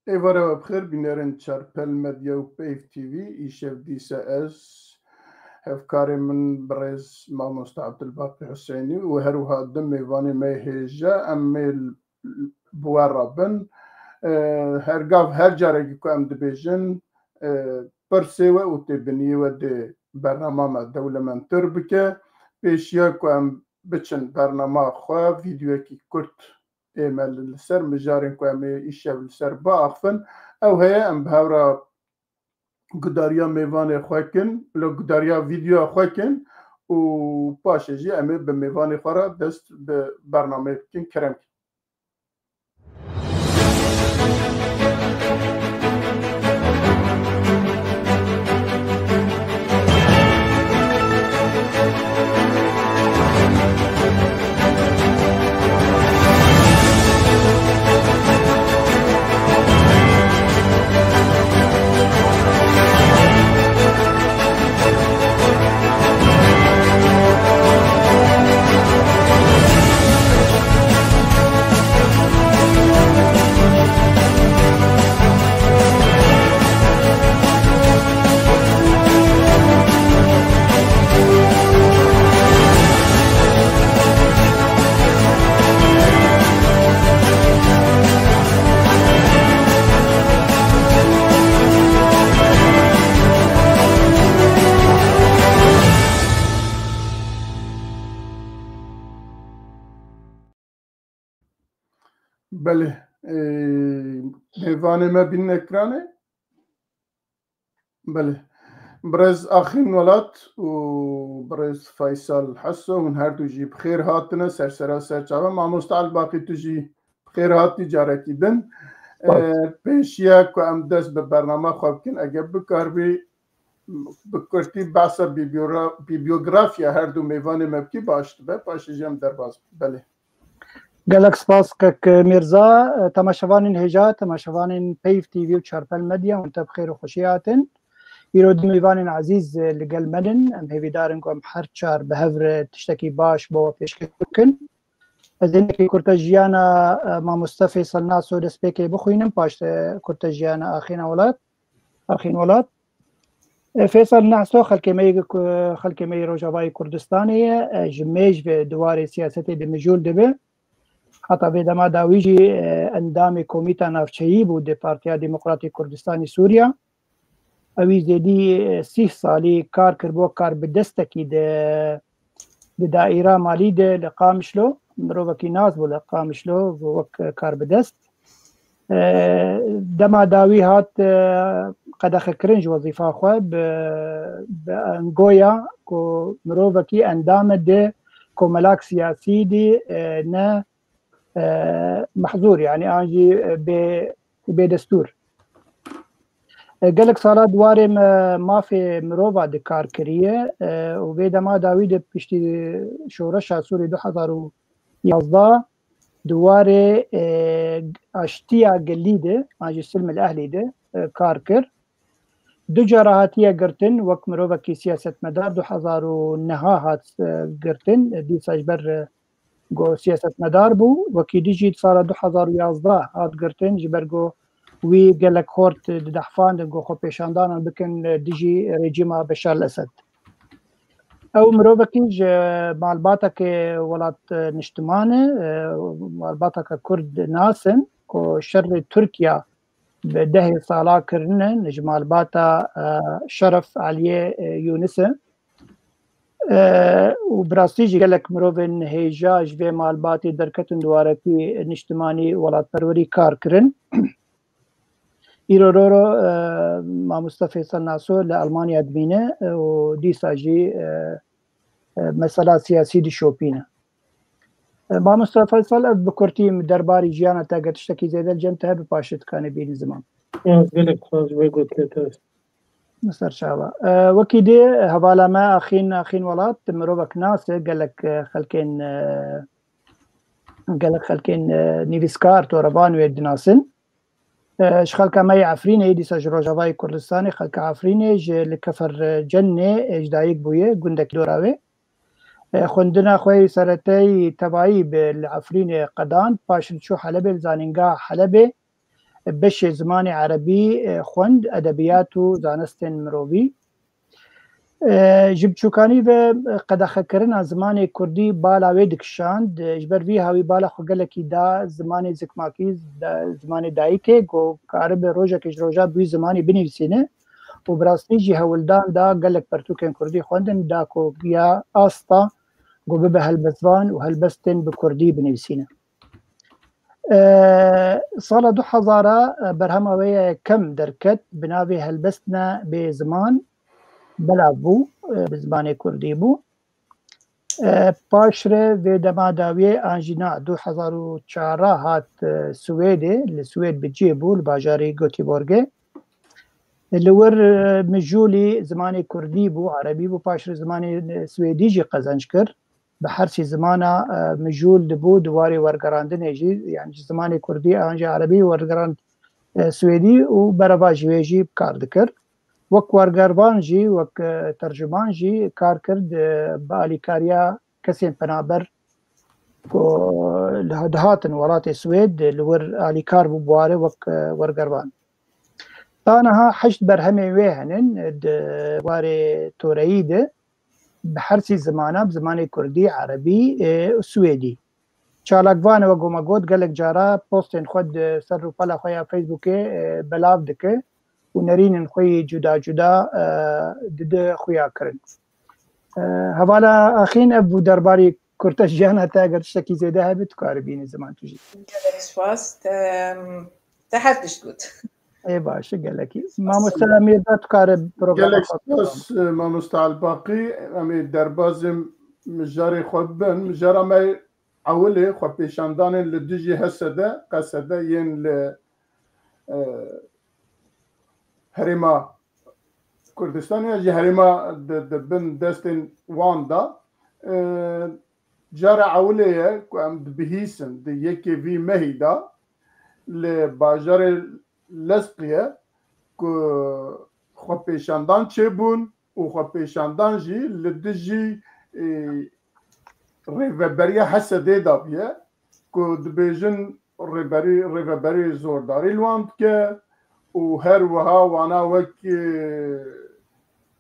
Evara bxir bînerên Çarpel Medya û Peyv TV îşev dîsa ez hevkarê min birêz Mamoste Abdulbaqî Husênî û her wiha di mêvanê me hêje em mêl bi we re bin. Hergav her carekî ku em dibêjin pirsê we û têbiniyê we dê bername me dewlementtir bike. Pêşiya ku em biçin bernama xwe vîdyoyekî kurt ême li ser mijarên ku em ê îşev li ser biaxivin ew heye em bi hewra gudariya mêvanê xwe kin li gudariya vîdyoya xwe kin û paşê jî em ê bi mêvanê xwe re dest bi bernameyê bikin kerem kin. Belê mêvanê me bînin ekranê? Belê. Birêz Axîn Welat û birêz Faysal Heso hûn her du jî bi xêr hatine sersera serçava. Mamoste Abdulbaqî tu jî bi xêr hatî carekî din. Pêşiya ku em dest bi bername xwe bikin eger bikarbî bi kurtî behsa bîbyografiya her du mêvanê me bikî baş dibe. Paşê jî em derbas bin. Belê. Gelek spas kek Mirza, temaşevanên hêja, temaşevanên Peyv TV û Çarpel Medya hûn te bi xêr û xweşî hatin. Îro di mêvanên ezîz li gel me nin, em hêvîdarin ku em her çar bi hev re tiştekî baş bo we pêşkêş bikin. Ez hinekî kurta jiyana Mamoste Fêsal Naso destpêkê bixwînim, paş te kurta jiyana Axîn Welat. Fêsal Naso xelkê me yê Rojavayê Kurdistanê ye, ji mêj ve diwarê siyasetê de mijûl dibe. Heta vê dema da wî jî endamê Komîta Navçeyî bû di Partiya Demokratîk Kurdistanê Sûriya. Ew wî zêdî 30 salî kar kir bo karbidestekî di daîra malî de li Qamişlo, mirovekî nas bû li Qamişlo wek karbidest. Dema da wî hat qedexekirin ji wezîfa xwe bi engoya ku mirovekî endame de komelak siyasî dî ne محظور yani an jî bêdestûr. Gelek sala diwarê mafê mirova di kar kiriye û vê dema da wî di piştî şoreşa Sûrî 2011 diwarê aştiya gellî de an jî Silmil Ehlî de kar kir. Du cara hatiye girtin wek mirovekî siyasetmedar 2009 hat girtin dîsa ji ber go siyasetmedar bû wekî dî jî sala 2011 hat girtin ji ber got wî gelek xort di dehfandin got xwe pêşandanan bikin dî jî rejîma Beşar el-Esed. Ew mirovekî ji malbatekê welat niştiman e, malbateka Kurd nasin ku şerê Tirkiya bi 10 sala kirinin ji malbata Şeref Aliyê Yûnisê. û bi rastî jî gelek mirovên hêja ji vê malbatê derketin dwarekî niştimanî welatperwerî kar kirin. Îro roro Mamoste Fêsal Naso li Almanya dibîne û dîsa jî mesela siyasî dişopîne. Mamoste Fêsal ev bi kurtî derbarî jiyana te eger tiştekî zêde cem te hebe paşê dikanê bînî ziman. Gelek xwaz vê gotiye te. Ser çava. Wekî dê hevala me Axîn Welat mirovek nas e gelek xelkên nivîskar torevan wê dinasin. Ji xelka me yê Efrînê dîsa ji Rojavayê Kurdistanê xelka Efrînê ji li Kefercenê ji dayîk bûye gundekî dora wê. Xwendina xwe sereteyî tevayî bi li Efrînê qedan paş çû Helebê li zanîngeha Helebê بش زمانی عربی خوند ادبیات و زانستن مروی جبچوکانی و قدخه کرن زمانی کردی بالا وی دکشاند جبر وی هاوی بالا خوگلکی دا زمانی زکماکی زمانی دایی که گو کارب روژا کش روژا دوی زمانی بنویسینه و براستی جی هولدان دا گلک پرتوکن کردی خوندن دا کو گیا آستا گو به هلبزوان و هلبستن به کردی بنویسینه سال 2000 برهم اوی کم درکت بناوی هلبستنا به زمان بلا بو بزبان کردی بو پاشره و دما داوی آنجینا 2004 هات سویده لسوید بجی بو لباجاری گوتیبورگه لور مجولی زمانی کردی بو عربی بو پاشره زمانی سویدی جی قزنج کر به هر سی زمانا مجول دبو دواری ورگراندن جی یعنی زمانی کردی آنجا عربی ورگراند سویدی و برواجی ویجی بکار دکر وک ورگربان جی وک ترجمان جی کار کرد با الیکاریا کسی پنابر دهاتن ولات سوید لور الیکار بو بواره وک ورگربان تانها حشت برهمه ویهنن واره تورعیده بحرسی زمانه بزمان کردی عربی سویدی چالاکوان و گومگود گلک جارا پوستین خود سر رو پلا خویا فیسبوک بلاو دکه و نرین خوی جدا جدا دده خویا کرن حوالا آخین ابو درباری کرتش جان حتی اگر شکی زیده هبت کار بین زمان توجی سپاس تحتش بود ای باشه گلکی ما مستلمی داد کار پروگرام گلک ما مستعال باقی امی دربازم مجاری خود بن مجارا ما اولی خو پیشاندان لدجی حسده قصده ین ل هریما کردستان یا جی هریما بن دستین واندا جارا اولیه که ام بهیسن دی یکی وی مهیدا لباجار لسقیه که خو پیشاندان چه بون و خو پیشاندان جی لدجی ریوبری حسده دابیه که دبیجن ریوبری زورداری لواند که و هر وها وانا وک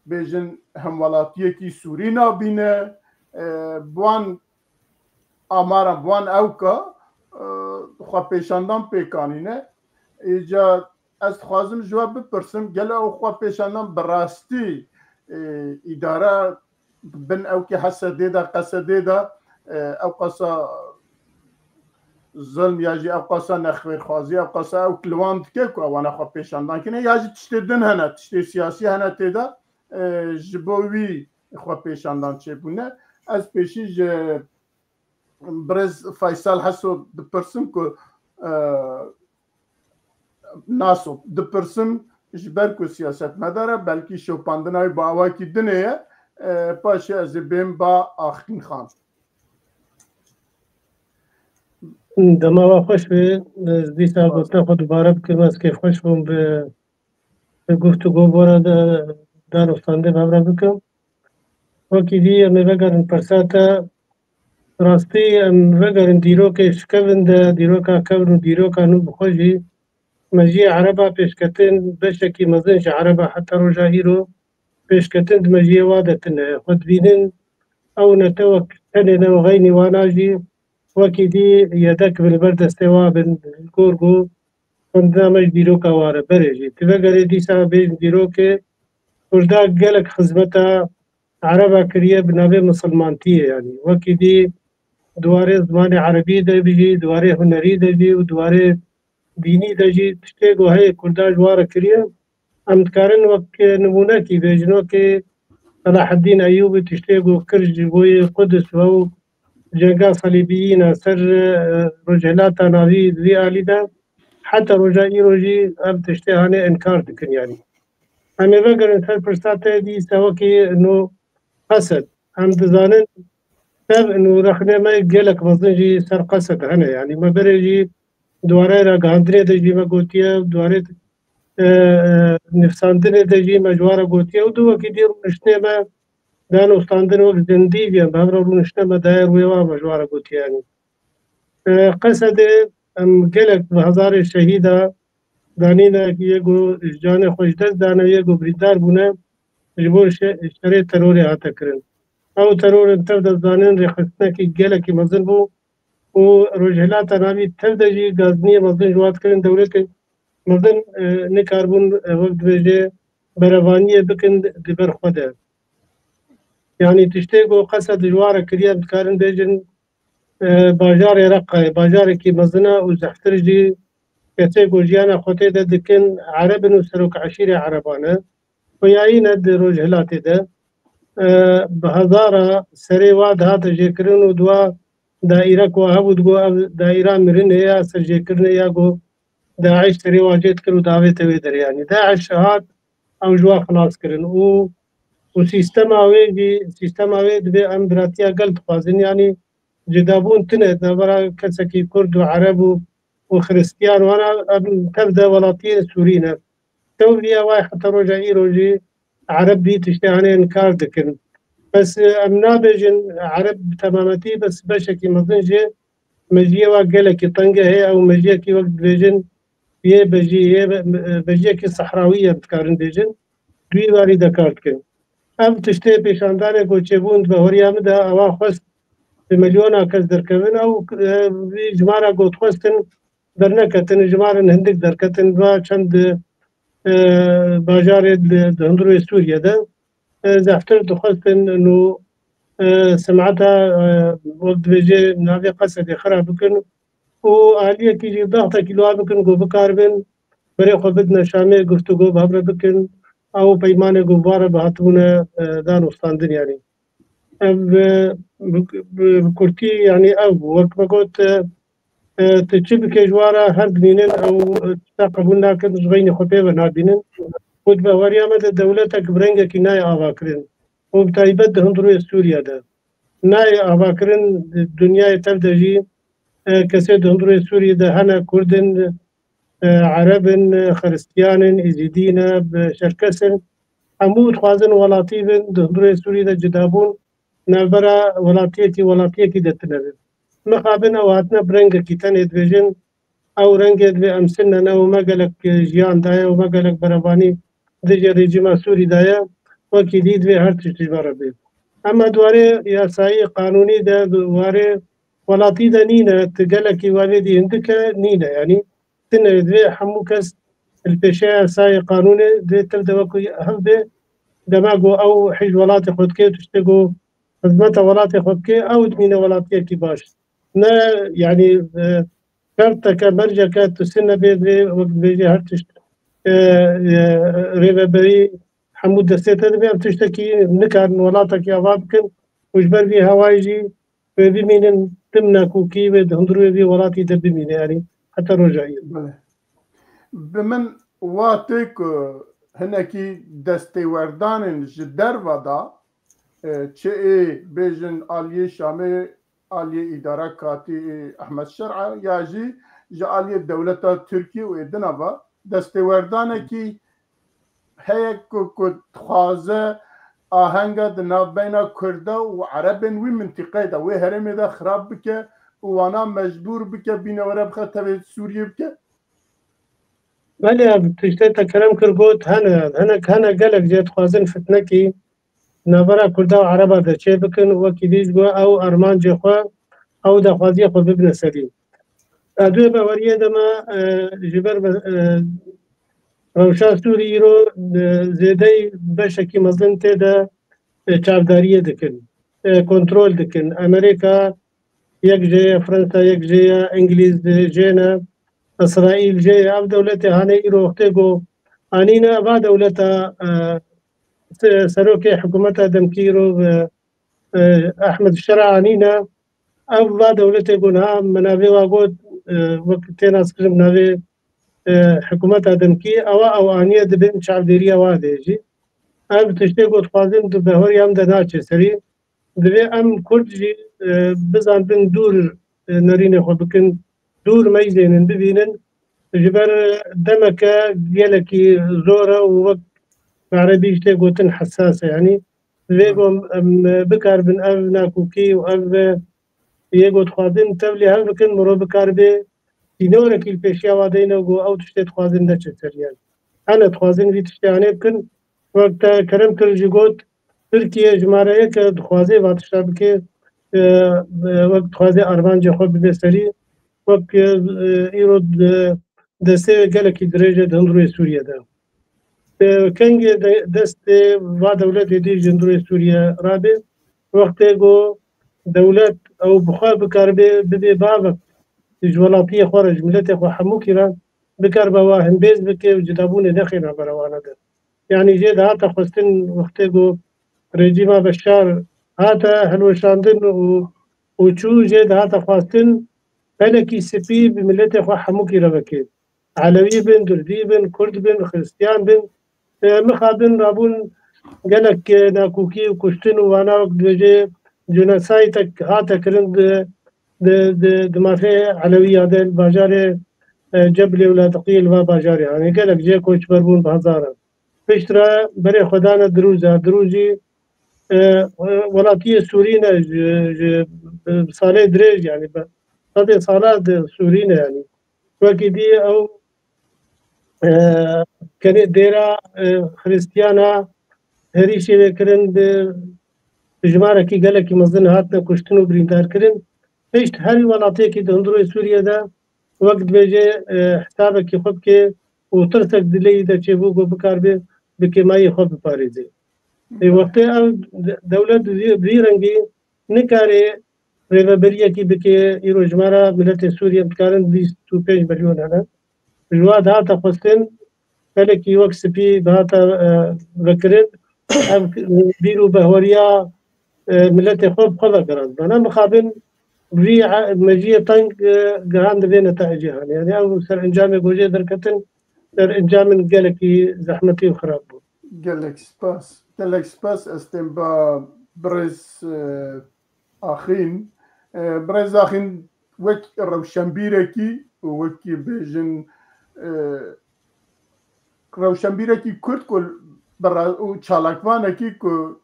بیجن همولاتی کی سوری نابینه بوان آمارا بوان اوکا خو پیشاندان پیکانینه ایجا از خوازم جواب بپرسم گله او خو پیشاندان براستی اداره بن او که حسده دا قصده دا او قصا ظلم یاجی او قصا نخویر خوازی او قصا او کلواند که که وانا خو پیشاندان کنه یاجی تشتی دن هنه تشتی سیاسی هنه تیدا جبوی خو پیشاندان چه بونه از پیشی برز فیصل حسو دپرسم که ناسو دپرسم جبر که سیاست مداره بلکه شوپاندنای با اواکی دنه پاشه از بیم با آخرین خان دما خوش به دیسا گفتم خود دوباره بکنم از که خوش بوم به گفتگو باره در افتانده ببرم بکنم وکی دی امی وگرن پرساتا راستی ام وگرن دیروک شکوند دیروکا کون دیروکا نو بخوشی مجی عربا پیشکتن بشکی مزنش عربا حتی رو جاهیرو پیشکتن مجی وادتن خود بینن او نتوک تنن و غینی واناجی وکی دی یدک بالبرد استوا بن گورگو خندامج دیروکا واره بریجی تبگر دیسا بیش دیروکه وجدا گلک خدمتا عربا کریه بنابه مسلمانتیه یعنی وکی دی دواره زمان عربی دبیجی دواره هنری دبی و دواره دینی دجی تشته گوهی کرداج واره کریه امتکارن وقت نمونه کی بیجنو که صلاح الدین ایوبی تشته گو کرج بوی قدس و جنگا صلیبیین سر رجالات ناوی ذی آلی دا حتی رجایی روجی اب تشته هانه انکار دکن یعنی همه وگرن سر پرساته دی سوا که نو قصد هم دزانن تب انو رخنه ما گلک مزنجی سر قصد هنه یعنی ما برجی دواره را گاندره دجی ما گوتیه دواره نفساندنه دجی مجواره گوتیه و دو وکی دیر نشنه ما دان استاندن وقت زندی بیان بابرا رو نشنه ما دایر ویوا مجواره گوتیه یعنی قصد ام گلک به هزار شهیده دانینا یکو جان خوش دست دانه یکو بریدار بونه جبور شری ترور هاته کرن او ترور تر دانین رخصتنا کی گله کی مزن بو و رجحلات ناوی تر دجی گازنی مزن جوات کرن دولت مزن نکاربون وقت بجه بروانیه بکن دبر خوده يعني تشتيقو قصد جوارة كريا بتكارن بيجن باجار رقة باجار كي مزنا وزحترجي كتيقو جيانا خوتي دا دكن عربن وسروك عشيرة عربانة وياينا دي روجهلاتي دا بهزارة سري واد هاتا جيكرن ودوا دائرة كواهب ودقو دائرة مرن هي سرجيكرن ياقو داعش سري واجيت كرو داوي تويدر يعني داعش هات او جوا خلاص كرن وسيستم اوي دبي امبراتيا قلت خوازن يعني جدابون تنت نبرا كسكي كرد وعرب وخريستيان وانا تبدا ولاتين سورينا توليا واي حتى روجي عرب بي تشتهاني انكار دكن بس امنا بيجن عرب تمامتي بس بشكي مظنجي مجيه واقلكي طنقه هي او مجيه كي وقت بيجن هي بجيه كي صحراويه بتكارن بيجن دوي واري دكارت كن ام تشتي پیشاندانه کوچبوند به هوریا مده اوا خوست به مليونه کس درکوین او جماره گوت خوستن درنکتن جماره هندک درکتن و چند باجار دهندرو سوريا ده زفتر دخستن انه سمعتها وقت بيجي نافي قصد خراب بكن وآلية كيجي ضغطة كيلوها بكن قو بكاربن بريخو بدنا شامي قفتو بهبرة بكن او پیمانه گوباره بهاتونه دان استاندن يعني بكرتي يعني او وقت ما قلت تجيب كجواره هر بنين او تقبلنا كد زغين خطيبه نابينن ود بوريا مد دولتك برنگه كي ناي افاكرن وبتايبت هندرو سوريا ده ناي افاكرن الدنيا تبدجي كسد هندرو سوريا ده هنا كردن عرب خريستيان ازيدين بشركسن عمود خوازن ولاتيبن دهندرو سوري دا جدابون نبرا ولاتيتي دتنبن مخابن اواتنا برنگ كيتن ادوجن او رنگ ادوي امسنن او مقالك جيان دايا ومقالك برباني دجا ريجيما سوري دايا وكي دي دوي هر تشتبارا بي اما دواري ياساي قانوني دا دواري ولاتي دا نينا تقالكي والدي هندك نينا يعني تنه دوی همو کس الپیشه سای قانونه دوی تبدأ وكو هم به دماغو او حج ولاتي خود که تشتگو خدمت ولاتي خود که او دمين ولاتي کی باش نه يعني كارتك مرجع كات تسنه بي وقت بيجي هر تشت ريبا بري حمود دستيتا دبي ام تشتكي نكار ولاتك يا بابكن وجبر بي هوايجي بمين تمنا كوكي هندرو بي ولاتي دبمين يعني حتى رجعية بمن واتك هناكي دستي وردان جدر ودا چه بيجن آلية شامي آلية إدارة كاتي أحمد شرعة ياجي جا آلية دولة تركي وإدنابا دستي وردان كي هيك كنت خوازة آهنگا دناب بين كردا وعربن وي منطقة دا وي هرمي دا خراب بك وانا مجبور بك بين ورا بخطه سوريا بك ولی تشتی تکرم کرد هنک قالك جات خوازن فتنكي نبرا كردا وعربا دا چه بكن وكي ديج گو او ارمان جي خوا او دا خوازي خو ببن سليم ادوه باوريه دما جبر روشا سوري رو زيدي بشكي مظلم تيدا چاوداريه دكن كنترول دكن امريكا یک جايه فرنسا یک جايه انجليز جينا اسرائيل جايه او دولتي هاني روحتي جو انينا با دولتا سروكي حكومتها دمكيرو احمد الشرع انينا او با دولتي جونها منافي واقود وقتين اسكرم منافي حكومتها دمكي او انيه دبن شعبديريه واديجي اب تشتي قد خوازن بهور يام دناچه سري دبي ام كردجي بزان بن دور نرين خو بكن دور ميزين ببينن جبر دمك جلكي زوره ووقت عربي شتي قوتن حساسه يعني ليقوم بكار بن ابنا كوكي واب يقعد خادم تبلي هل بكن مرو بكار بي تینۆرەکی پێشیاوا دەینەوە ئەو تشتێت خوازن نەچێت سەریان ئەنە خوازن وی تشتیانێ بکەن وەک کەرەم کردژی گوت تورکیە ژمارەیەکە دخوازێ وا تشتا بکێ وەک دخوازێ ئەرمانجە خۆ ببێ سەری وەک ئیرۆ دەستێ گەلێکی درێژە هەندڕۆی سووریەدا کەنگێ دەستێ وا دەولەتێ دی هەندڕۆی سووریە ڕابێ وەختێ گۆ دەولەت ئەو بخوا بکاربێ ببێ بابک وڵاتیە خۆرەژ ملەتێ خۆ هەموو کیران بکار بەوە هەمبێز بکێ و جدابوونێ نەخێنە بەرەوانەدا یعنی جێدا هاتە خستن وەختێ گۆ رێجیما بەشار هاتە هەلوەشاندن و چوو جێدا هاتە خواستن پەلێکی سپی بملەتێ خۆ هەموو کیرە بکێت علەوی بن دوردی بن کورد بن خریستیان بن مخابن رابوون gelek nakûkî û kuştin û wanawek dibêje genocîdek hate kirin di mafê Elewîya de bajarê Cebilê û Ladiqiyê li va bajarê anî gelek cê koçber bûn bi hezaran. Piştre berê xwedane dirûza dirûjî welatiyê Sûrîne ji salê dirêj yanî sedê sala di Sûrîne yanî wekî dî ew kenê dêra xrîstiyana herîşê vekirin bi jimarekî gelekî mezin hatine kuştin û birîndarkirin pişt herî welatiyekî di hundirê Sûriyê de wek dibêje hesabekî xwe bike û tirsek dileyî de çêbû got bikar bê bi kêmayê xwe biparêze. Wextê ew dewlet vî rengî nikarê rêveberiyekî bike îro jimara miletê Sûriye dikarin 25 milyon hene ji wa dihata xwestin pelekî wek spî dihata vekirin ev bîr û behweriya miletê xwe bi xwe vegiran bana mixabin vî meciyê teng gihan dibêne te cîhanê yani ew serencamê gojê derketin serencamên gelekî zehmetî û xirab bû. Gelek spas ez tên ba Birêz Axîn Birêz Axîn wek rewşenbîrekî û wekî bêjin rewşenbîrekî Kurd ku û çalakvanekî ku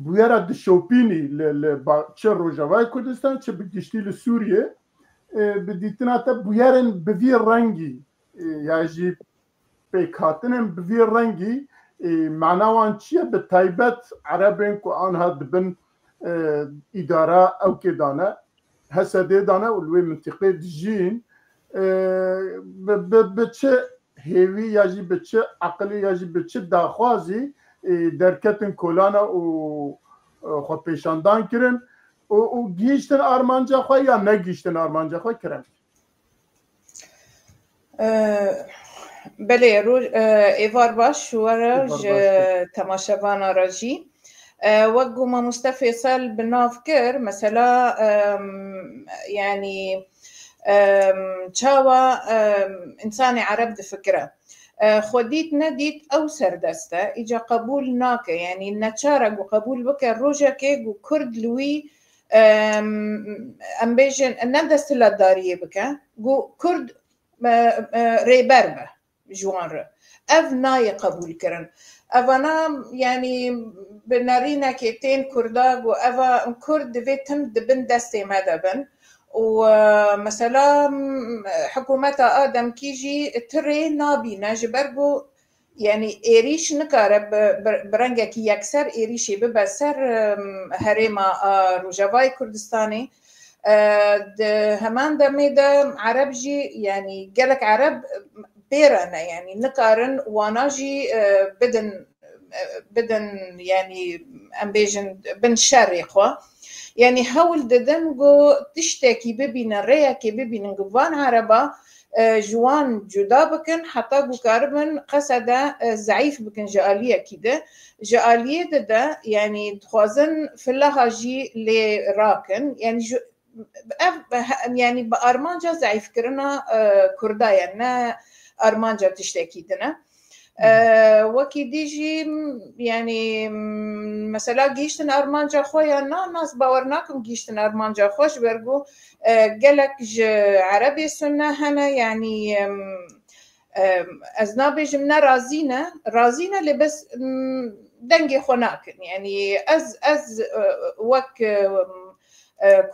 bûyera dişopînî li çi Rojavayê Kurdistan çi bi giştî li Sûriye bi dîtina te bûyerên bi vî rengî ya jî pêkhatinên bi vî rengî mena wan çi ye bi taybet Erebên ku anha dibin îdara ewkê dane Hesedê dane û li wê mintiqê dijîn bi çi hêvî ya jî bi çi eqilî ya jî bi çi daxwazî derketin kolana û xwepêşandan kirin û gihîştin armanca xwe ya negihîştin armanca xwe kirin. Belê êvar baş were ji temaşevana re jî wek goma Mustefê Sel bi nav kir mesela yani çawa insanê Ereb difikire خودیت ندید او سردسته ایجا قبول ناکه یعنی نچاره گو قبول بکه روژه که گو کرد لوی ام بیجن ندست لداریه بکه گو کرد ریبر به جوان رو اف نای قبول کرن اوانا یعنی بنارینه که تین کرده گو اوا کرد دویتم دبن دسته مدبن ومثلا حكومة آدم كيجي تري نابي ناجبرجو يعني إيريش نكاره برنجة كي يكسر إيريشي ببسر هريما روجافاي كردستاني همان دميدا عرب جي يعني جالك عرب بيرنا يعني نكارن واناجي بدن يعني أمبيجن بن شري خوا يعني هول ددن جو تشتكي ببين الرياكي ببين جوان عربة جوان جدا بكن حتى جو كاربن قصدا ضعيف بكن جالية كده جالية ده يعني تخوزن في اللهجي لراكن يعني بأرمانجا ضعيف كرنا كردا يعني أرمانجا تشتكي دنا وكي ديجي يعني مثلا جيشتن أرمانجا خويا ناس باورناكم جيشتن أرمانجا خوش برجو قالك عربي سنة هنا يعني أزنابي جمنا رازينا اللي بس دنجي خناكن يعني أز وك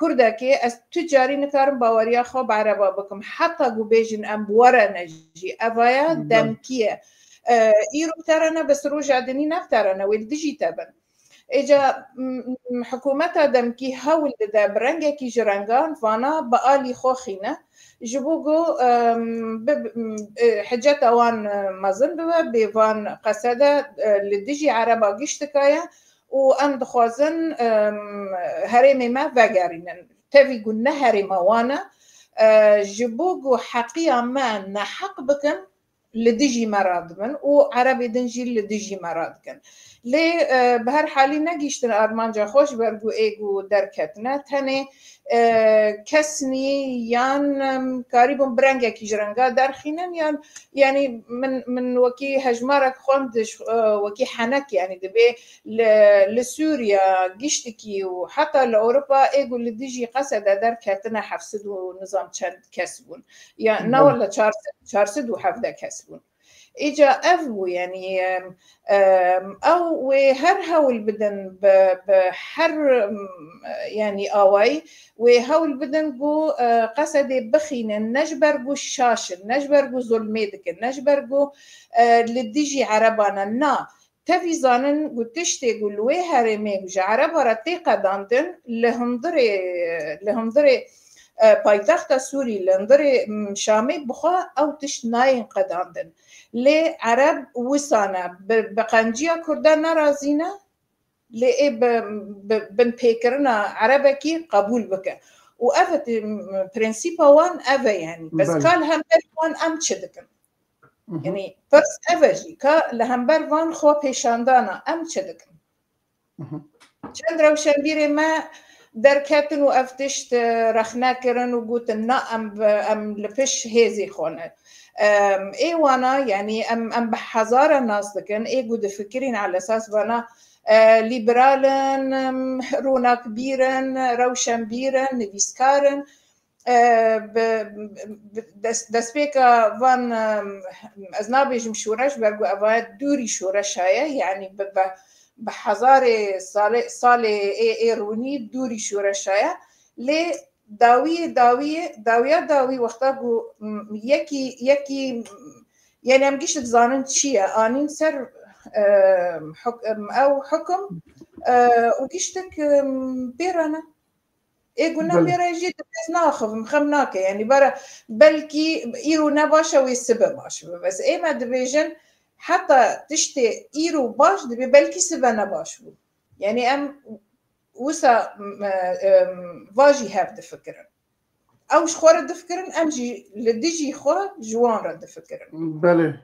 كردكي از تجاري نكارم باوريا خو بعربا بكم حتى جو بيجن ام ورا نجي افايا دمكيه ايرو بترنا بس روجع دني نفترنا والدجي تبن اجا حكومتها دمكي هول دا برنگكي جرنگان فانا بقالي خوخينه جبوغو حجت اوان مزن بوان قصده لدجي عربا قشتكايا وان دخوازن هرمي ما وگرينن تفي قلنا هرمي وانا جبوغو حقيا ما نحق بكم لدجي مراد من وعربي دنجي لدجي مراد كن لي بهر حالي نگیشتن ارمانجا خوش برگو ایگو درکتنه تنه کسنی یان کاریبون برنگه کی جرنگا درخینن یعنی من وکی هجمارك خوندش وکی حنك يعني دبي لسوريا گشتكي وحتى لأوروبا ایگو لديجي قصد دركتنه حفصد ونظام چند كسبون يعني نا ولا چارسد وحفده كسبون إجا أفو يعني أو وهر هول بدن بحر يعني آواي وهول بدن جو قصد بخين نجبرجو الشاشن نجبرجو ظلميدك نجبرجو لديجي عربانا نا تفيزانن قتشتي قلوي هرمي جو عربا رتيقة داندن لهم دري پایتخت سوری لندر شامی بخوا او تش ناین قداندن لی عرب وسانه بقنجیا کردان نرازینه لی بن پیکرنا عربکی قبول بکن و افت پرنسیپا وان افه يعني بس كان همبر وان ام چدکن يعني فرس افجي كا لهمبر وان خو پیشاندانا ام چدکن چند روشن بیره ما دركاتن وأفتشت رخنا كرن وقوتن نا أم لفش هذي خونه إيه وانا يعني أم بحزارة الناس لكن إيه قد فكرين على أساس وانا ليبرالن رونا كبيرن روشن بيرن نفيسكارن دسبيكا وان أزنابيج مشورش برقو أفايد دوري شورش هاي يعني بحزار سال ایرونی دوری شورشایا لی داوی وقتا گو یکی یعنی هم گیشت زانن چیه آنین سر او حکم و گیشتک بیرانه ایگونا بیره جید بس ناخف مخمناکه يعني برا بلكي ايرو نباشه ويسبب باشه بس ايما دبيجن حتى تشتي ايرو باش دبي بلكي سبنا باش يعني ام وسا واجي هاف دفكرن اوش خور دفكرن امجي لديجي خور جوان رد فكرن بله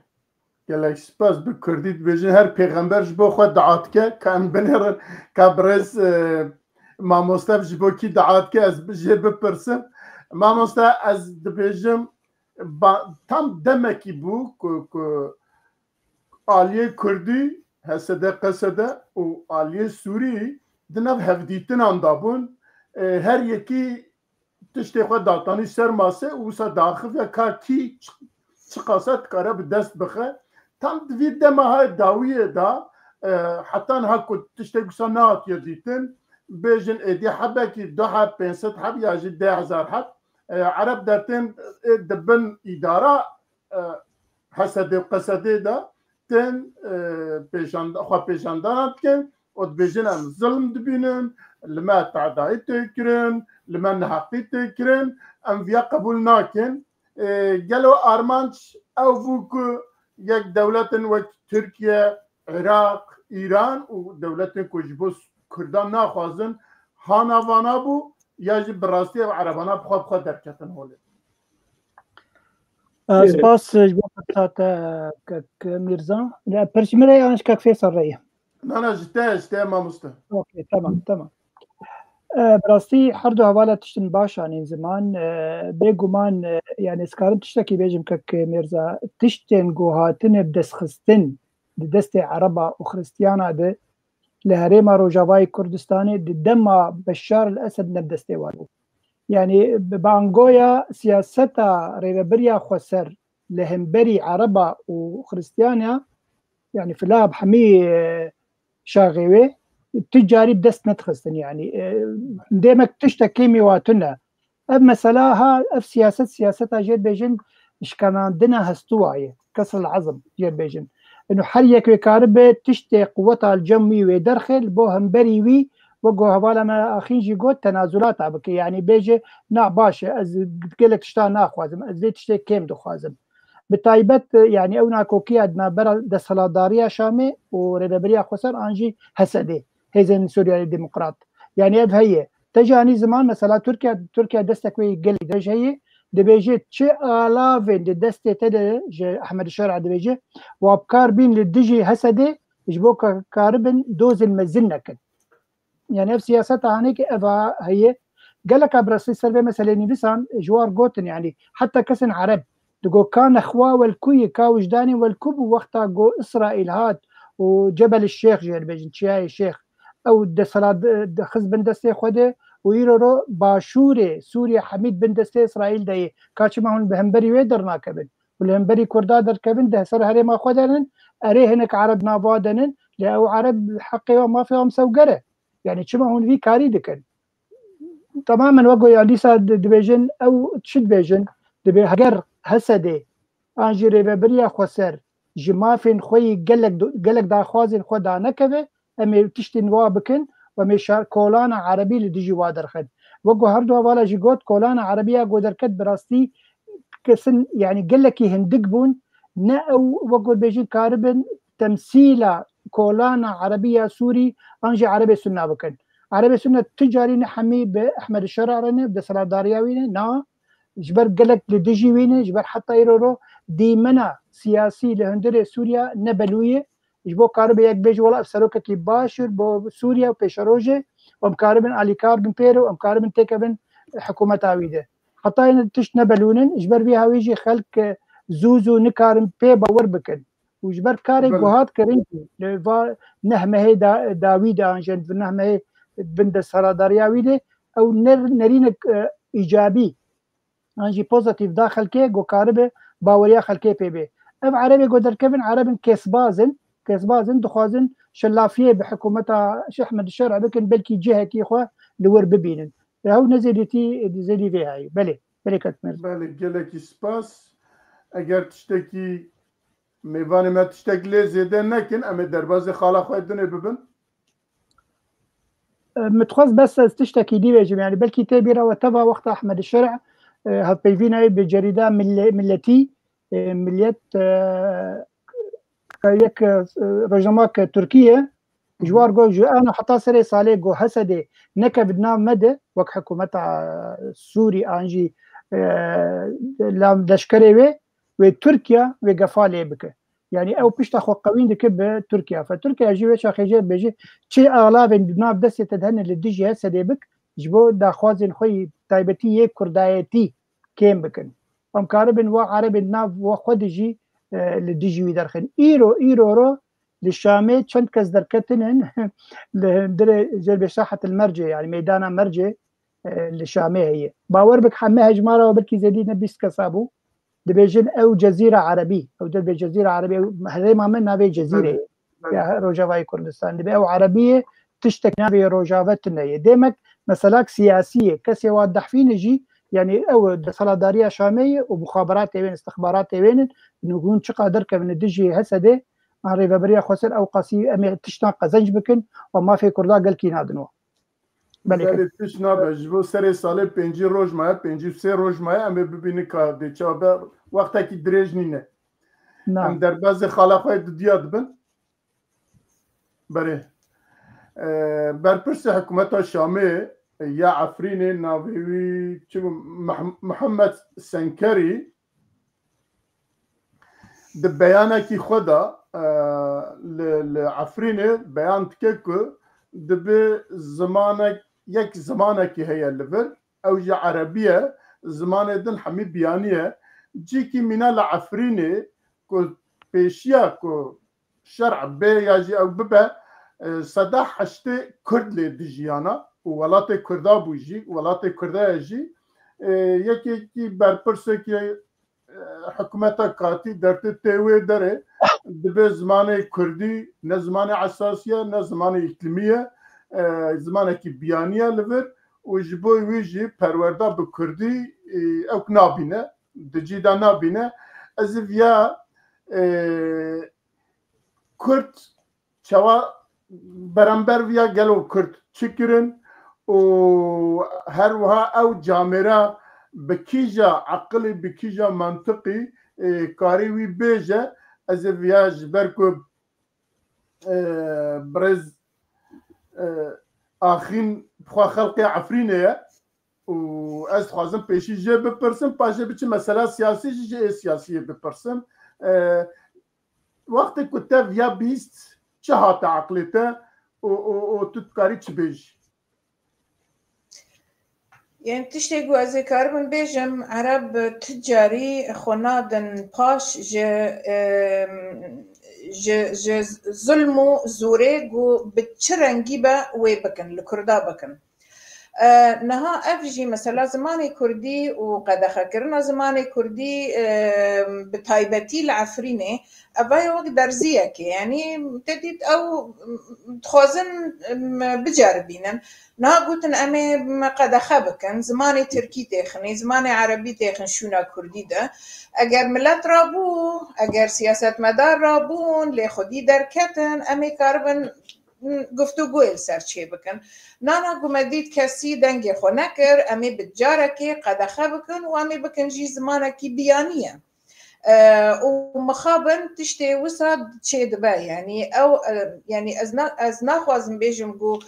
گلک سپاس بکردید بجن هر پیغمبر جبو خود دعات که کام بنر کابرز ماموستا جبو کی دعات که از بجه بپرسم ماموستا از دبیجم tam demeki bu Aliye Kurdî hesede qesede û Aliye Sûrî di nav hevdîtinan dabûn her yekî tiştê xwe datanî ser masê û wisa daxive ka kî çi qasa dikare bi dest bixe tam di vî dema hay dawiyê da hetan ha ku tiştê wisa nehatiye dîtin bêjin êdî hebekî 2500 heb ya jî 10,000 heb Arab dertên dibin îdara hesedê qesedê da ten xwe pêşandanan dikin û dibêjin em zilm dibînin li me tehdayî tê kirin li me neheqî tê kirin em viya qebûl nakin gelo armanc ew bû ku yek dewletên wek Tirkiye, Iraq, İran û dewletên ku ji bo Kurdan naxwazin hana vana bû ya jî bi rastî ev erebana bixwe derketin holê. سپاس جبو فرصات كك ميرزا لا برشمري انا كك فيصل رأيه انا جتاه ماموستا اوكي تمام براستي حردو حواله تشتن باشان زمان بيغمان يعني سكارم تشتكي بيجم كك ميرزا تشتن جوهاتن بدسخستن دست عربا وخريستيانا ده لهريما روجافاي كردستاني دما بشار الاسد نبدستي والو يعني بانغويا سياستا ريبريا خسر لهمبري عربا وخريستيانيا يعني في لاب حمي شاغيوي تجاري بدست نتخستن يعني ديمك تشتكي ميواتنا اما سلاها اف سياستها جير بيجن اش كان عندنا هستوايه كسر العظم جير بيجن انه حريك وكاربه تشتي قوتها الجمي ودرخل بو همبري وي وقو هوالا ما اخين جي قوت تنازلات عبك يعني بيجي نا باشا از قلت تشتا ناخوازم از تشتي كيم دخوازم بتايبت يعني اونا كوكي ادنا برا دسلاداريا شامي وريبريا خسر انجي هسدي هيزن سوريا الديمقراط يعني اب هي تجاني زمان مثلا تركيا دستكوي قال درج هي دبيجي تشي الافين دست تد احمد الشارع دبيجي وابكار بين للدجي هسدي جبوك كاربن دوز المزنك يعني في سياستها هنيك ابا هي قال لك براسي سلبي مثلا نيسان جوار جوتن يعني حتى كسن عرب تقول كان اخوه والكوي كاوجداني والكوب وقتها جو اسرائيل هات وجبل الشيخ جير بيجن تشياي الشيخ او دسلاد خز بن دستي خده ويرو باشوري سوريا حميد بن دستي اسرائيل داي كاتشما هون بهمبري ويدرنا كبن والهمبري كردا در كبن ده سر هري ما خدنن اري هناك عرب نافادنن لاو عرب حقي وما فيهم سوقره يعني تشما هون في كاري دكن تماما وقو يعني صار دبيجن او تشد بيجن دبي هجر هسدي انجي ريبريا خسر جمافين خوي قالك دا خوازن خدا نكبه امي تشتي نوابكن ومشار كولانا عربي لديجي وادر خد وقو هردو والا جي قوت كولانا عربيه قدر كد براستي كسن يعني قالك هندقبون نا او وقو بيجي كاربن تمثيله كولانا عربيه سوري انجي عربي سنه بكن عربي سنه تجاري نحمي باحمد الشرارني بسلا دارياوينه نا جبر قالك لديجي وينه جبر حتى يرورو دي منا سياسي لهندري سوريا نبلويه جبو كاربي يك بيج ولا افسروك كي باشر بو سوريا وبيشروجي ومكاربن علي كاربن بيرو ومكاربن تيكبن حكومه عويده حتى تش نبلونن جبر بيها ويجي خلق زوزو نكارن بي باور بكن وجبر كاري وهات كرنتي نهمه هي داويد انجن نهمه هي بند سرادارياويده او نرينك ايجابي انجي بوزيتيف داخل كي جو كاربه باوريا خلكي بي بي اب عربي قدر كيفن عرب كيسبازن دخوازن شلافيه بحكومتها شيخ احمد الشارع بكن بلكي جهه كي خو لور ببينن هاو نزيدتي زيدي فيها هاي بلي كتمر بله جلكي سباس اگر تشتكي میوانی ما تشتكي زياده نكن اما درباز خاله خو دنه ببن متخص بس تشتكي دي بيجي يعني بلكي تبيرا وتبا وقت احمد الشارع هبيفينا بجريده ملتي مليت يك رجماك تركيا جوار جو انا حتى سري صالح جو حسدي نكبدنا مدى وك حكومتها سوري انجي لام دشكري وتركيا وقفالي بك يعني او بيشتا خو قوين دكب تركيا فتركيا جي وش اخي بيجي شي اغلب بنا بدس تدهن للدجي هسدي بك جبو دا خوازن خوي تايبتي كردايتي كيم بكن ام كاربن وعرب الناف وخدجي للدجي ويدرخن ايرو رو للشامي چند كز دركتنن در جلب ساحه المرجع يعني ميدان مرجع للشامي هي باور بك حمي هجماره وبلكي زدينا بيس كسابو دبيجن او جزيره عربي او دبي جزيره عربيه هذي ما من نبي جزيره يا روجافاي كردستان دبي او عربيه تشتك نبي روجافتنا ديمك مسالك سياسيه كسي واضح فين يجي يعني او دسلاداريه شاميه ومخابرات وين استخبارات وين نقول شو قادر كمن الدجي هسده عربي بريا خسر او قاسي امي تشتاق زنج بكن وما في كردا قال كي نادنو بله تشنا بجبو سر سال 5 روز ما 5 روز ما ام ببینی که د چابه وقتی کی درج نینه ام در باز خاله خو دیاد بن بره برپرس حکومت شامه یا عفرین ناوی چو محمد سنکری د بیانه کی خدا لعفرین بیان تکه دبي زمانك يك زمانك هي الليفر او جا عربيه زمان دن حميد بيانيه جيكي من العفريني كو بيشيا كو شرع بي ياجي او ببا صدا حشتي كرد لي دجيانا وولاتي كردا بوجي ولاتي كردا يجي يكي كي برپرسكي حكومتا كاتي درت تيوي دره دبي زمان كردي نه زمان اساسيه نه زمان اقليميه زمانێکی بیانیە لەبەر و ji bo wê jî perwerda bi Kurdî ew nabîne di cîda nabîne ez ê viya Kurd çawa berember viya gelo Kurd çi kirin û her wiha ew camêra bi kîja eqilê bi kîja mantiqî karî wî bêje ez ê viya ji ber ku birêz axîn xwe xelqê Efrînê ye û ez dixwazim pêşî jê bipirsim paşê biçim mesela siyasî jî jê siyasiyê bipirsim wextê ku te viya bîst çi hate eqlê te û tu dikarî çi bêjî يعني تشتي جو از كاربن بيجم عرب تجاري خنادن باش ج ظلمو زوري جو بتشرنجي با ويبكن لكردا بكن نها افجي مثلا زماني كردي وقد خكرنا زماني كردي بتايبتي العفريني اباي وقت درزيك يعني تديت او تخوزن بجاربينن نها قلتن امي قد خبكن زماني تركي تخني زماني عربي تخن شونا كردي ده اگر ملت رابو اگر سياسات مدار رابون لخودي دركتن امي كاربن گفتگو سر چی بکن نانا گمدید کسی دنگی خو نکر امی بجاره که قدخه بکن و امی بکن جی زمانه کی بیانیه و مخابن تشتی وسط چی دبا يعني او يعني از نخوازم بیجم گو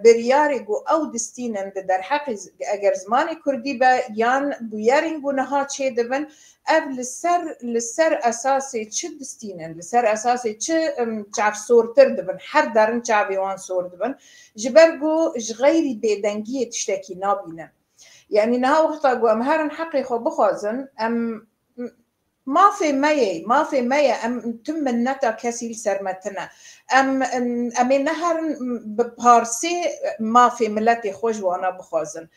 بریاری گو او دستینن در حق اگر زمانی کردی با یان بیارین گو نها چی دبن اف لسر اساسي چه دستینن لسر اساسي چه چاف صورتر دبن هر درن چاویوان صور دبن جبرگو غیری بدنگی تشتکی نابینن يعني نها وقتا گو ام هرن حقي خو بخوازن ام ما في مية ام تم النتا كسيل سرمتنا ام نهر ببارسي ما في ملتي خوش وانا بخوازن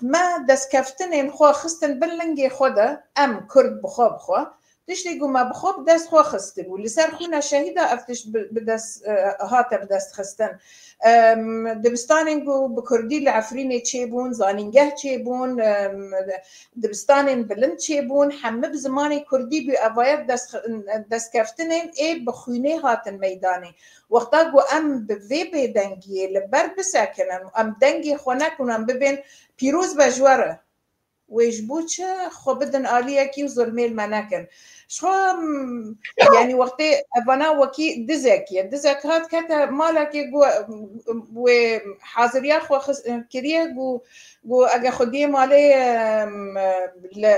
ما دست کفتن خو خستن بلنگی خوده ام کرد بخوا تشتی گو ما بخوا دست خو خسته بو لسر خونه شهیده افتش بدست هاته بدست خستن دبستانین گو بکردی لعفرینه چی بون زانینگه چی بون دبستانین بلند چی بون همه بزمانی کردی بی اوایت دست کفتن ای بخونه هاتن میدانی وقتا گو ام بوی بدنگی لبر بسکنن ام دنگی خونه کنن ببین پیروز بجواره ويجبوتش خو بدن آلية كي وظلمي المناكن شو يعني وقتي أبنا وكي دزك هاد كتا مالك جو وحاضريا خو كريه جو أجا خدي مالي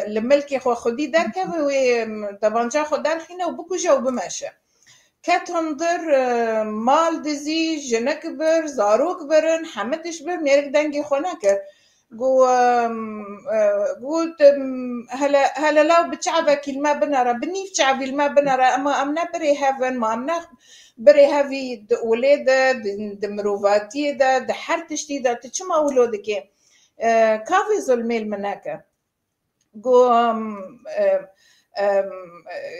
لملكي خو خدي دركه وطبعا خو درخينه وبكو جو بمشى كتندر مال دزي جنكبر زاروك برن حمتش بر ميرك دنجي خوناكر قلت هلا لو بتشعبك الما بنرى بنيف شعبي الما بنرى اما امنا بري هافن ما امنا بري هافي ولادة دمروفاتي ده حرتشتي ده تشما ولودك كافي ظلمي المناكة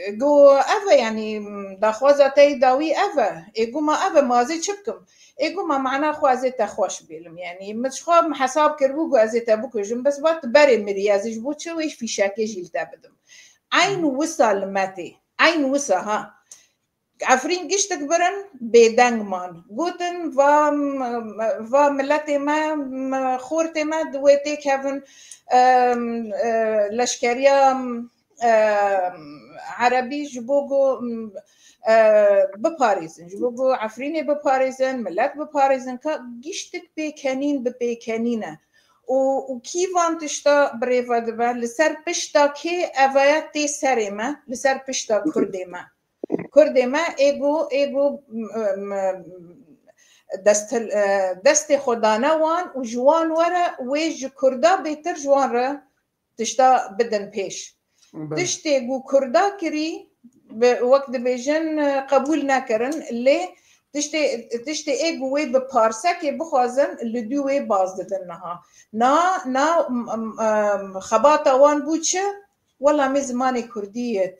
جو أفا يعني دخوازة تي داوي أفا إيقو ما أفا مازي شبكم إيقو ما معنا خوازي تخوش بيلم يعني مش خو حساب كربوكو أزي تابوكو جم بس بات باري مريازي جبوت شويش في شاكي جيل تابدم عين وصا لماتي عين وصا ها عفرين قشتك برن بيدنگ مان قوتن و ملتي ما خورتي ما دويتي كافن لشكريا عربي جبوغو بباريزن جبوغو عفريني بباريزن ملت بباريزن كا قشتك بيكانين ببيكانينه وكيفان تشتا بريفا دبا لسر بشتا كي أفايات تي سريما لسر بشتا كردما ايغو دست خدانا وان وجوان ورا ويج كردا بيتر جوان را تشتا بدن پیش تشتی گو کردا کری وقت بیجن قبول نکرن لی تشتی ایگو وی به پارسک بخوازن لدو وی باز ددن نا خباتا وان بوچه والله می زمانی کردی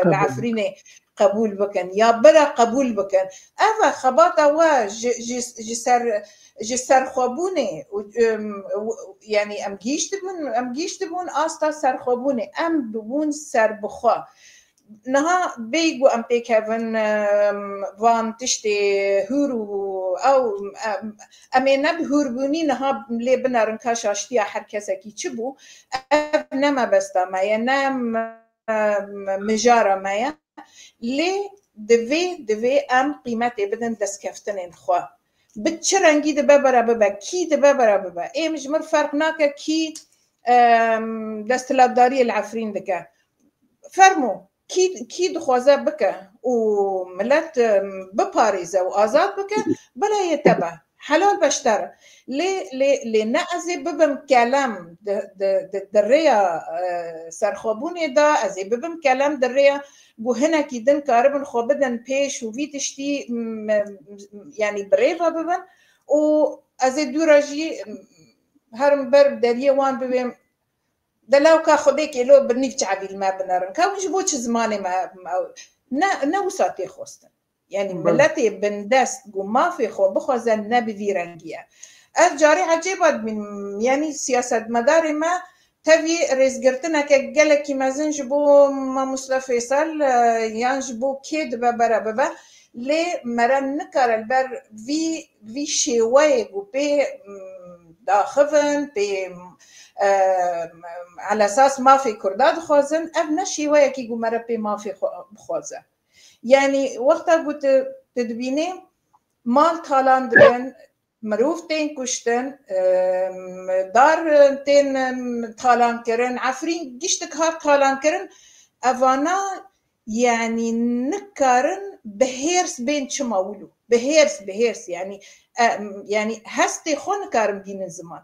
لعفرینه قبول بکن یا برا قبول بکن اوا خبات اوا جسر خوابونه یعنی ام گیشت بون آستا سر خوابونه ام ببون سر بخوا نها بيجو ام بيكافن وان تشتي هورو او امينا بهوربوني نها لي بنارن كاشاشتي حركسه كي تشبو نما بستا ما نام مجاره ما لي دفي ام قيمتي بدن دسكفتن خو بتشرنجي دبابرا بابا كي دبابرا بابا اي مجمر فرق ناكا كي دستلاداري العفرين دكا فرمو کی دخوازه بکه و ملت بپاریزه و آزاد بکه بلا یتبه حلال بشتر لی نعزی ببم کلم در ریا سرخوابونه دا ازی ببم کلم در ریا گو هنکی دن کاربن خوابدن پیش و ویتشتی یعنی بریفا ببن و ازی دوراجی هرم بر دریه وان ببیم دلو کا خودی کلو برنیف تعبیل ما بنارن کا وش بوچ زمانی ما نه وساتی خوستن یعنی ملتی بندست گو ما فی خو بخوازن نبی ویرنگیه از جاری عجیبات من یعنی سیاست مدار ما تبي رزقرتنا كجلك مازن جبو ما مصطفى فيصل يان جبو كيد ببرا ببا لي مرن نكر البر في شوي بي داخفن بي على اساس ما في كرداد خوزن ابنا شويه كي مرة بي ما في خوزه يعني وقتها قلت تدبيني مال تالان درن مروف تين كشتن دار تين تالان كرن عفرين جشتك هار تالان كرن افانا يعني نكرن بهيرس بين شماولو بهيرس يعني هستي خون كارم دين الزمان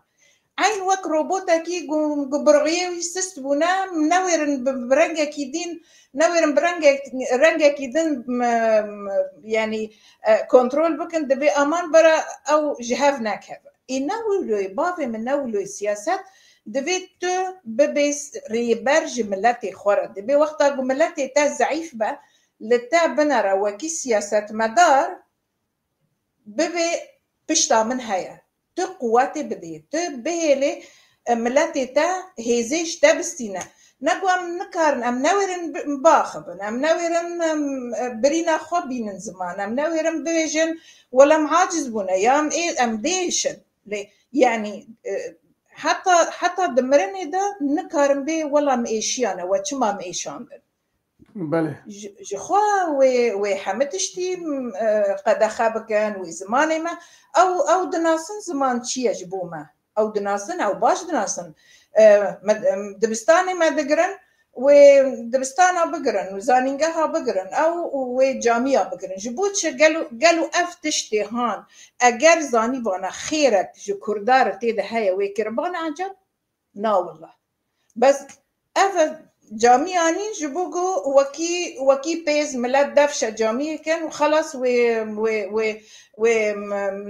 عين وك روبوتا كي قبرغيه ويستبونا منورن برنجا كي دين نورن برنجا كي دين يعني كنترول بكن دبي امان برا او جهافنا كذا ينولو بافي من نولو السياسات دبي تو ببيس ريبرج ملتي خورا دبي وقتا ملتي تا ضعيف با لتا بنرا وكي سياسات مدار ببي بشتا من هيا تو قواتي بدي تو بهلي ملتي تا هيزيش تبستينا نقوم نكارن ام نورن باخبن ام نورن برينا خوبين زمان ام نورن بيجن ولا معاجز بنا يام ايه ام ديشن يعني حتى دمرني دا نكارن بي ولا ميشيانا وچما ميشان بله جخوا وحمتشتي قد خابكن وزماني ما او دناسن زمان چي جبوما او دناسن او باش دناسن دبستاني ما دقرن ودبستانا بقرن وزانينجها بقرن او وجامعة بقرن جبوتش قالوا افتشتي هان اگر زاني بانا خيرك جو كردار تيدا هيا ويكربان عجب نا والله بس اف جامعاني جبوغو وكي بيز ملاد دفشة جامعة كان وخلاص و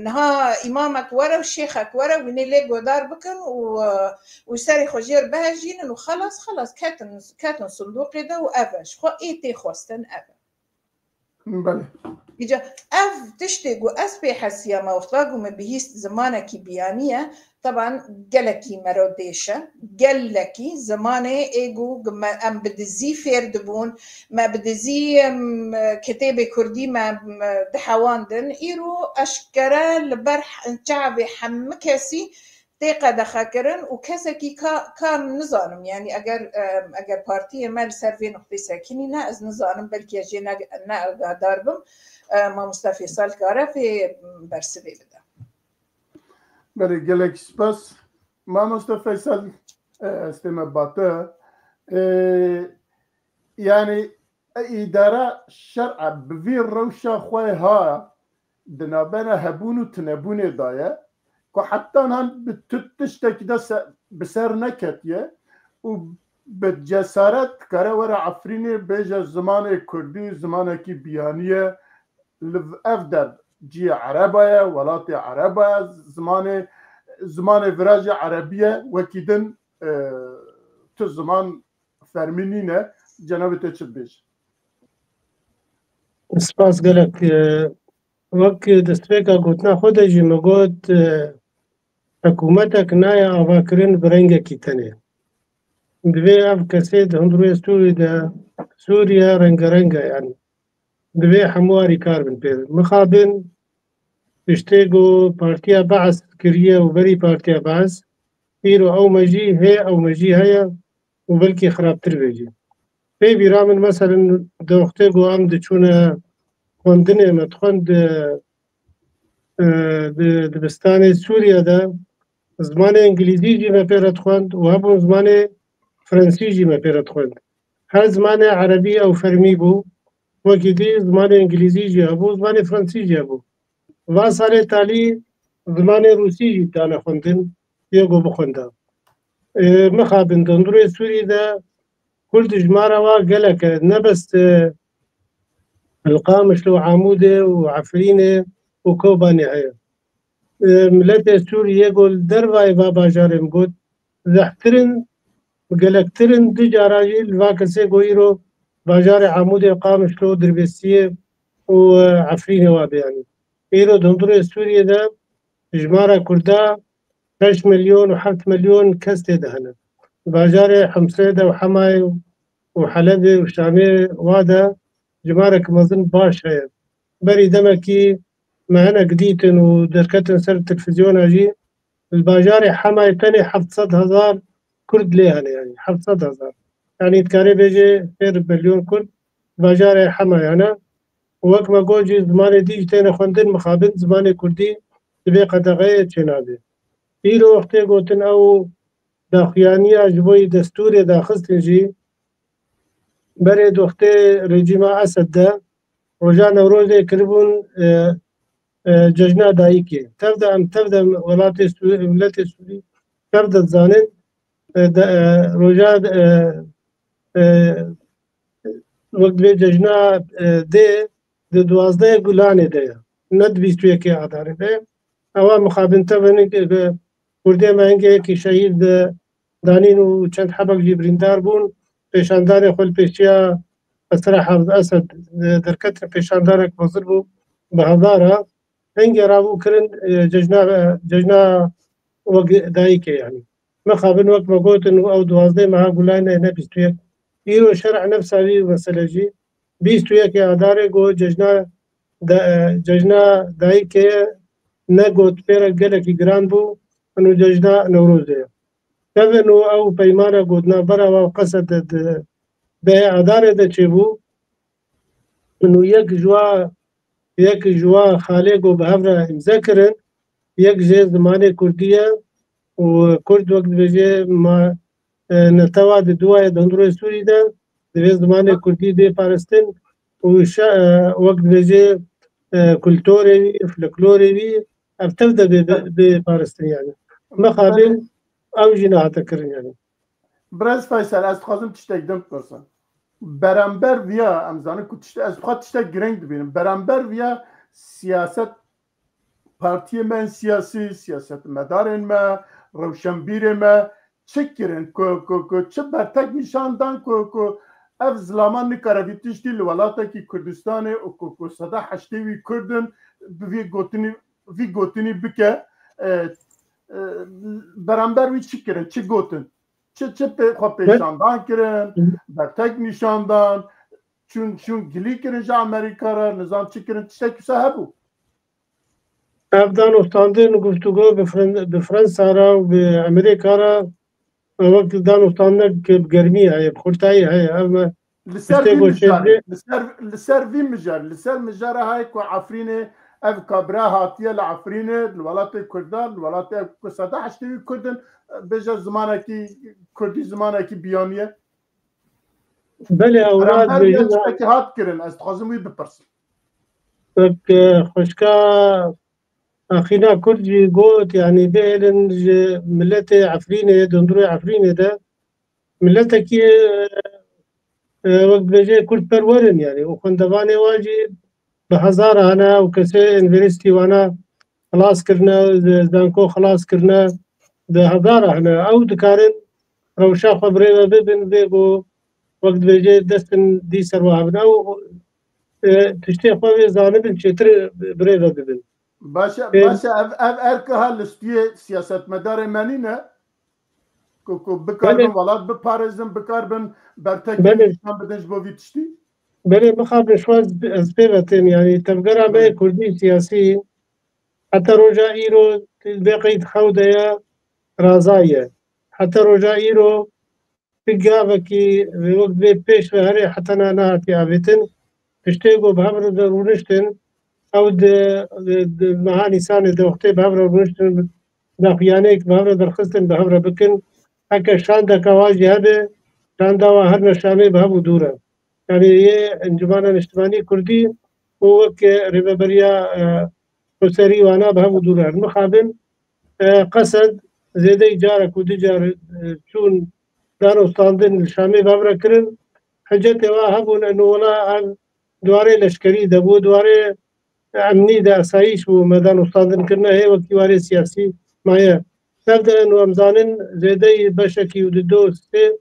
نها إمامك ورا وشيخك ورا ونيلي قدار بكن وساري خجير بها جينا وخلاص كاتن صندوق ده وأفش خو إيتي خوستن أفا بله إجا أف تشتيقو أسبي حسيا ما وقتاقو مبهيست زمانكي بيانية طبعا قلكي مروديشة قلكي زماني ايقو ام بدزي فيردبون ما بدزي كتابة كردي ما دحواندن ايرو اشكرا لبرح شعبي حمكسي تيقا دخاكرن وكسكي كان نظام يعني اگر بارتي مال سرفي نقطي ساكني نا از نظام بلكي اجينا نا داربم ما مصطفى صال كارا في برسبي بدا برای گلک سپاس ما مصطفى فیصل استمع باته يعني إدارة شرع بفير روشة خويها دنابنا هبون وتنبون دايا وحتى هن بتتشتك ده بسر نكتيه وبجسارت كره ورا عفريني بيجا زمان كردي زمان كي بيانية لفدر جي عربية ولاتي عربية زمان فراج عربية وكيدن تو زمان فرمينينه جناب تشبيش سپاس گەلک وەک دەستپێکا گوتنا خۆ دەژی مەگوت حکوومەتێک نایە ئاواکردن بڕنگێکی تەنێ دوێ ئەف کەسێ هەندروێ سووریا ڕەنگەرەنگە یانی دوێ هەمواری کار بن پێ مخابن پشتێک و پارتیا بەعس کردیە و بەری پارتیا بەعس ئیرۆ ئەو مەژی هەیە ئەو مەژی هەیە و بەلکی خراپتر بێژی پێی بیرا من مەسەرن دەوەختێک و ئەم دەچوونە خوێندنێ مەتخوێند دبستانê Sûriye de zimanê îngilîzî jî me pê re dixwend û hebûn zimanê Fransî jî me pê re dixwend. Her zimanê erebî ew fermî bû wekî dî zimanê îngilîzî jî hebû zimanê Fransî jî hebû. Va salê talî zimanê Rûsî jî dane xwendin yê got bixwenda. Mixabin dondurê Sûrî de Kurd ji mara wa gelek e nebest Hilqamiş û Amûdê û Efrînê û Kobanê heye. Milletê Sûriyê got dervayê va bajarê min got zehtirin gelektirin du cara jî li va kesê got îro bajarê Amûdê Qamiş û Dirbêsiyê û Efrînê wa beyanî. Îro dondurê Sûriyê de ji mara Kurda 5 milyon û 7 milyon kes tê de hene. Bajarê Hemsê de û Hemayê û Helebê û Şamê wa de ji marek mezin baş heye. Berî demekî me hinek dîtin û derketin ser televîzyona jî li bajarê Hemayê tenê 700,000 Kurd lê hene yani 700,000. Yani dikarê bêje pêr milyon Kurd bajarê Hemayê hene. Wek me got jî zimanê dî jî têne xwendin mixabin zimanê Kurdî divê qedexeyê çênabe. Îro wextê gotin ew daxuyaniya ji bo destûrê daxistin jî berê doxtê rejîma Esed de roja Newrozê kiribûn cejna dayîkê. Tev de em tev de welatê milletê Sûrî tev de dizanin roja wek divê cejna dê di 12 Gulanê de ye ne di 21 Adarê de ye. Ewa mixabin tevin Kurdê me hingekî şehîd danîn û çend hebek jî birîndar bûn pêşandarê xwe li pêşiya Esra Hafız Esed derketin pêşandarek mezin bû bi hezara hingê rabû kirin cejna wek dayîkê yani. Mixabin wek me gotin ew 12 meha Gulanê ne 21. Îro şerع nefsa vî mesele jî 21 Adarê got cejna dayîkê ne got pêrek gelekî giran bû û cejna Newrozê ye. Tevin û ew peymana gotina bera wa qesed de Adarê de çêbû û yek ji wa xalê got bi hev re îmze kirin yek jê zimanê Kurdî ye û Kurd wek dibêje netewa di duwayê dondurê Sûrî de divê zimanê Kurdî bê parastin û wek dibêje kulturê wî folklorê wî ev tev de bê parastin yani. Mixabin ew jî nehate kirin yani. Birez Faysal ez dixwazim tiştek din bipirsim. Berember viya em zanin ku ez dixwaz tiştek girêng dibînim. Berember viya siyaset partiyê me siyasî siyasetmedarên me rewşenbîrê me çi kirin ku çi bertek nîşandan ku ev zilaman nikare vî tiştî li welatekî Kurdistanê û ku seda heştê wî Kurdin bi vî gotinî bike berember wî çi kirin çi gotin çi xwe pêşandan kirin bertek nîşandan çûn gilî kirin ji Amerîka re nizam çi kirin tiştek wisa hebû. Ev danûstandin guftûgo bi Fransa re û bi Amerîka re wek danûstandinek bi germî heye bi xurtayî heye ev me li ser vî mijar li ser mijara hay ku Efrînê ev kabira hatiye li Efrînê li welatê Kurdan li welatê ku seda heştê wî Kurdin bêje zimanekî Kurdî zimanekî biyaniye. Belê ewrad tiştekî hat kirin ez dixwazim wî bipirsim. Wek xweşka Axîna Kurd jî got yani bêlin ji milletê Efrînê dondurê Efrînê de milletekî wek dibêje Kurdperwerin yani û xwendevanê wan jî bi hezara hene û kesê universitî wana xilas kirine zanko xilas kirine di hezara hene ew dikarin rewşa xwe birêve bibin vê got wek dibêje destin dî ser wa hebin ew تشتي خواه زانبن چطر برای را ببین باشه ارکه ها لستیه سیاست مدار منی نه که بکار بن ولاد بپارزن بکار بن برتکی نشان بدنش با ویتشتی بله بخواب شواز از پیوتن یعنی تفگر همه کردی سیاسی حتی روژا ایرو بقید خوده یا رازایه حتی روژا ایرو بگاه وکی وقت به پیش و هره حتی نه هاتی آویتن پشتی گو بهبر در رونشتن او د مهانی سانه د وقتی بهبر رونشتن دا خیانه که بهبر در خستن بهبر بکن اکا شانده کواجی هده شانده و هر نشانه بهبر دوره يعني هي انجمان الاجتماعي كردي هو كريبابريا حسري وانا بهم دولار مخابن قصد زيادة إيجارك ودجار شون دارو ستاندن الشامي بابرا كرن حجة واهبون انه ولا دواري لشكري دبو دواري امني دا اسايش ومدان ستاندن كرنا هي وكيواري سياسي معايا نبدا انه امزانن زيادة بشكي وددو سي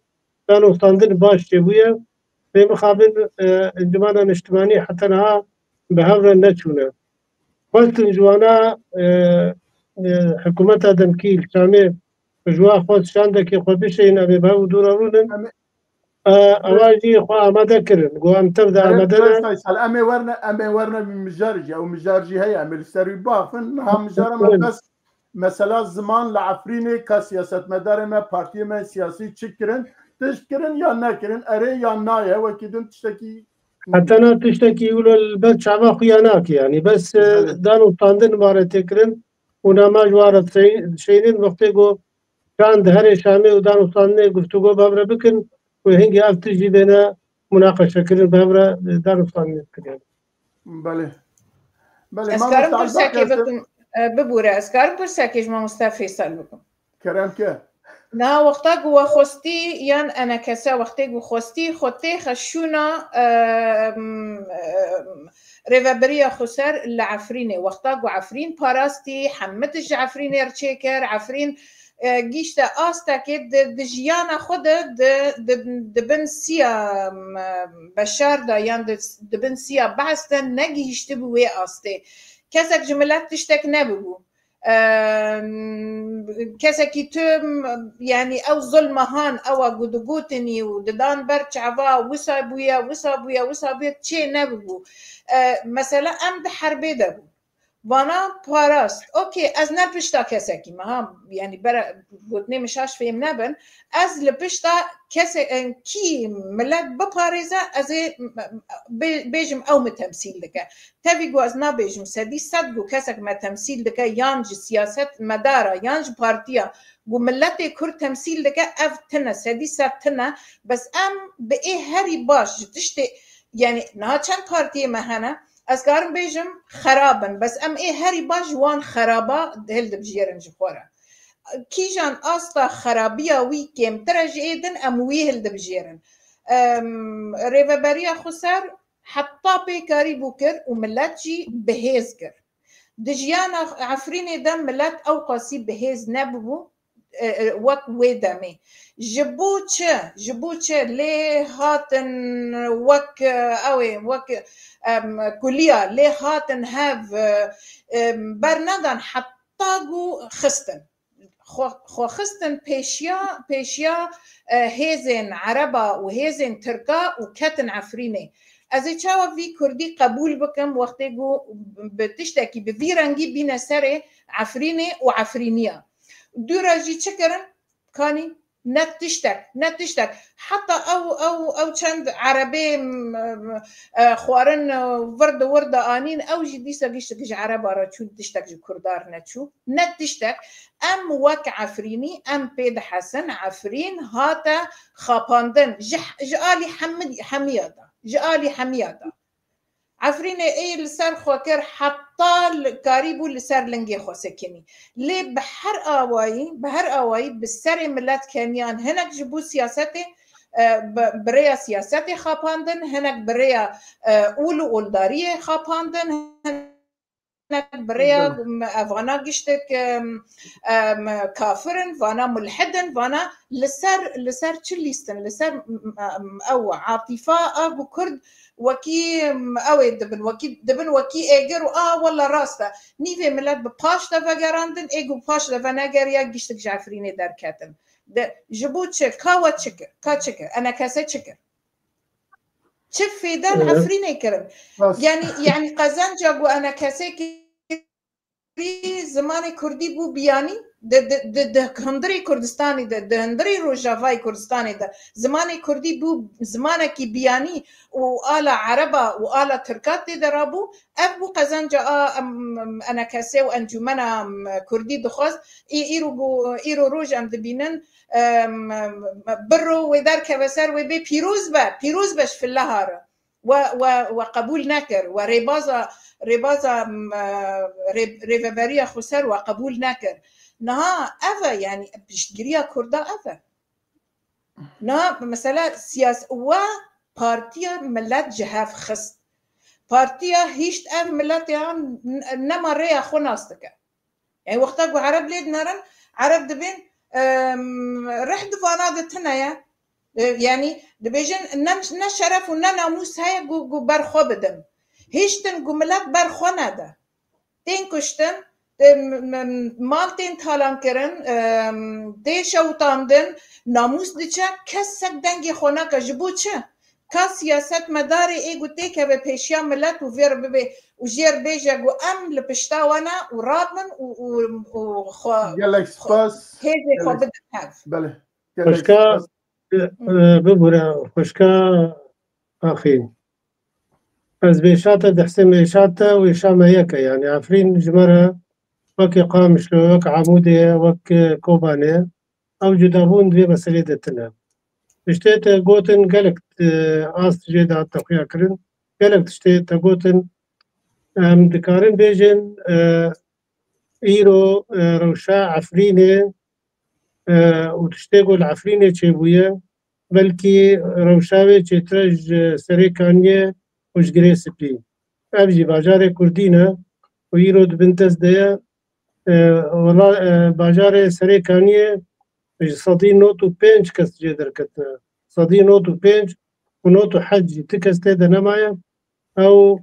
دانو ستاندن باش جبويا في مقابل انجمانا الاجتماعي حتى انها بهذا النتشونه قلت انجوانا حكومتها دمكيل شامي جوا خود شاندك خود بشينا بهذا دورارون اواجي خو اماده كرن جو ام تبدا امدنا امي ورنا من مجارجي او مجارجي هي عمل سري بافن ها مجاره بس مثلا زمان لعفريني كسياسه مدار ما بارتي ما سياسي تشكرن تشكرن يا ناكرن اري يا نايا وكيدن تشتكي حتى انا تشتكي يقولوا البلد شعبا خيانات يعني بس دانو طاندن ماره تكرن ونما جوارة شينين وقتيقو كان دهري شامي ودانو طاندن قفتوقو بابرا بكن وهنجي افتجي بنا مناقشة كرن بابرا دانو طاندن كرن بله اسكارم برساكي بكم ببورة اسكارم برساكي جمع مصطفى فيصل بكم كرام كه نا وقتا گو خوستی یان انا کسا وقتی گو خوستی خودتی خشونا ریوبریا خسر لعفرینه وقتا گو عفرین پاراستی حمتش عفرین ارچیکر عفرین گیشت آستا که دجیانا خود دبن سیا بشار دا یان دبن سیا بحثتن نگیشت بوی آسته کسک جملت تشتک نبو كسكي تم يعني او ظلمهان او قدقوتني وددان برچعوا وصابويا تشي نبو مثلا ام بحربي دبو وانا باراست اوكي از نبشتا كسكي ما يعني برا قدني مشاش فيم نبن از لبشتا كسكي كي ملت بباريزا از بيجم او متمثيل دكا تبيقو از نبيجم سدي صدقو كسك ما تمثيل دكا يانج سياسات مدارة يانج بارتيا قو ملتي كر تمثيل دكا افتنا سدي ساتنا بس ام بإيه هاري باش تشتي يعني نها چند بارتيا مهانا از کارم بیجم خرابن بس ام ای هری باش وان خرابا دهل دبجیرن جخورا کی جان آستا خرابیا وی کم ترج ایدن ام وی هل دبجیرن ریوبریا خسر حتی پیکاری بوکر و ملت جی بهیز کر دجیانا عفرین دم ملت او قاسی بهیز نبو وک ویدمی جبوچه لی هاتن وک اوی وک كلية ليه هاتن هاف برنادان حطاقو خستن خو خستن بيشيا هيزن عربا وهيزن تركا وكاتن عفريني ازي تشاوا في كردي قبول بكم وقتيقو بتشتكي بفيرانجي بينا سري عفريني وعفرينيا دوراجي تشكرن كاني نتشتك حتى او چند عربي خوارن ورد آنين او جدي ساقيشتك عربا را چون تشتك كردار نتشتك ام وك عفريني ام بيد حسن عفرين هاتا خاباندن جالي حميادا عفرين اي لسر خوكر حتى الكاريبو لسر لنجي خوسكني لي بحر اواي بالسر ملات كانيان هناك جبو سياساتي بريا سياساتي خاباندن هناك بريا اولو اولداريه خاباندن هناك بريا فانا قشتك كافرن فانا ملحدن فانا لسر تشليستن لسر او عاطفه ابو كرد وكي اوي دبن وكي ايجر والله راسته نيفي ملت بباش دفاقراندن ايجو باش دفاناقريا قشتك جعفريني دار كاتم جبوت شك كاوة شكر انا كاسة شكر شوف في دان عفريني كرم يعني قزنجة وانا كاسة زماني كردي بو بياني ده هندري كردستاني ده هندري روجافاي كردستاني ده زماني كردي بو زمانك بياني وآلا عربة وآلا تركات ده رابو أبو قزنجة أنا كاسي وأنجمنا كردي دخواز إيرو روج أم دبينن برو ودار كبسر وبي بيروز باش في اللهارة وقبول نكر وريبازا ريفاباريا خسر وقبول نكر نها أفا يعني بشتريا كردا أفا نها مثلا سياس وبارتيا ملات جهاف خست بارتيا هيشت أف ملات يعني نما ريا خناستك يعني وقتك عرب ليد نرن عرب دبين رح دفانا دتنا يعني دبيجن نشرف ونناموس هاي جو برخو بدم هيشتن جملات برخونا ده تين كشتن مالتين تالان كرن دي شوطاندن ناموس ديچا كسك دنگي خونا كجبوچه كسياست مداري ايگو تيكا بپیشيا ملت وفير ببي وجير بيجا جو ام لپشتاوانا ورابن وخو قالك سباس هيدي خو بدن هاف بله خوشكا ببورا خوشكا اخي از بيشاتا دحسن بيشاتا ويشاما يكا يعني عفرين جمرة وك قامشلو وك عمودية وك كوبانية او جدابون دي مسألة دتنا اشتيت قوتن قلق آس جيدا التقوية كرن قلق اشتيت قوتن مدكارن بيجن ايرو روشا عفريني وتشتيقو العفريني تشيبوية بلكي روشاوي تشترج سريكانية وش جريس بلي أبجي باجاري كردينا ويرود بنتز ديا والله باجاري سريكانية صدي نوتو بينج كس جدر كتنا صدي نوتو بينج ونوتو حج تكس تيدا نمايا أو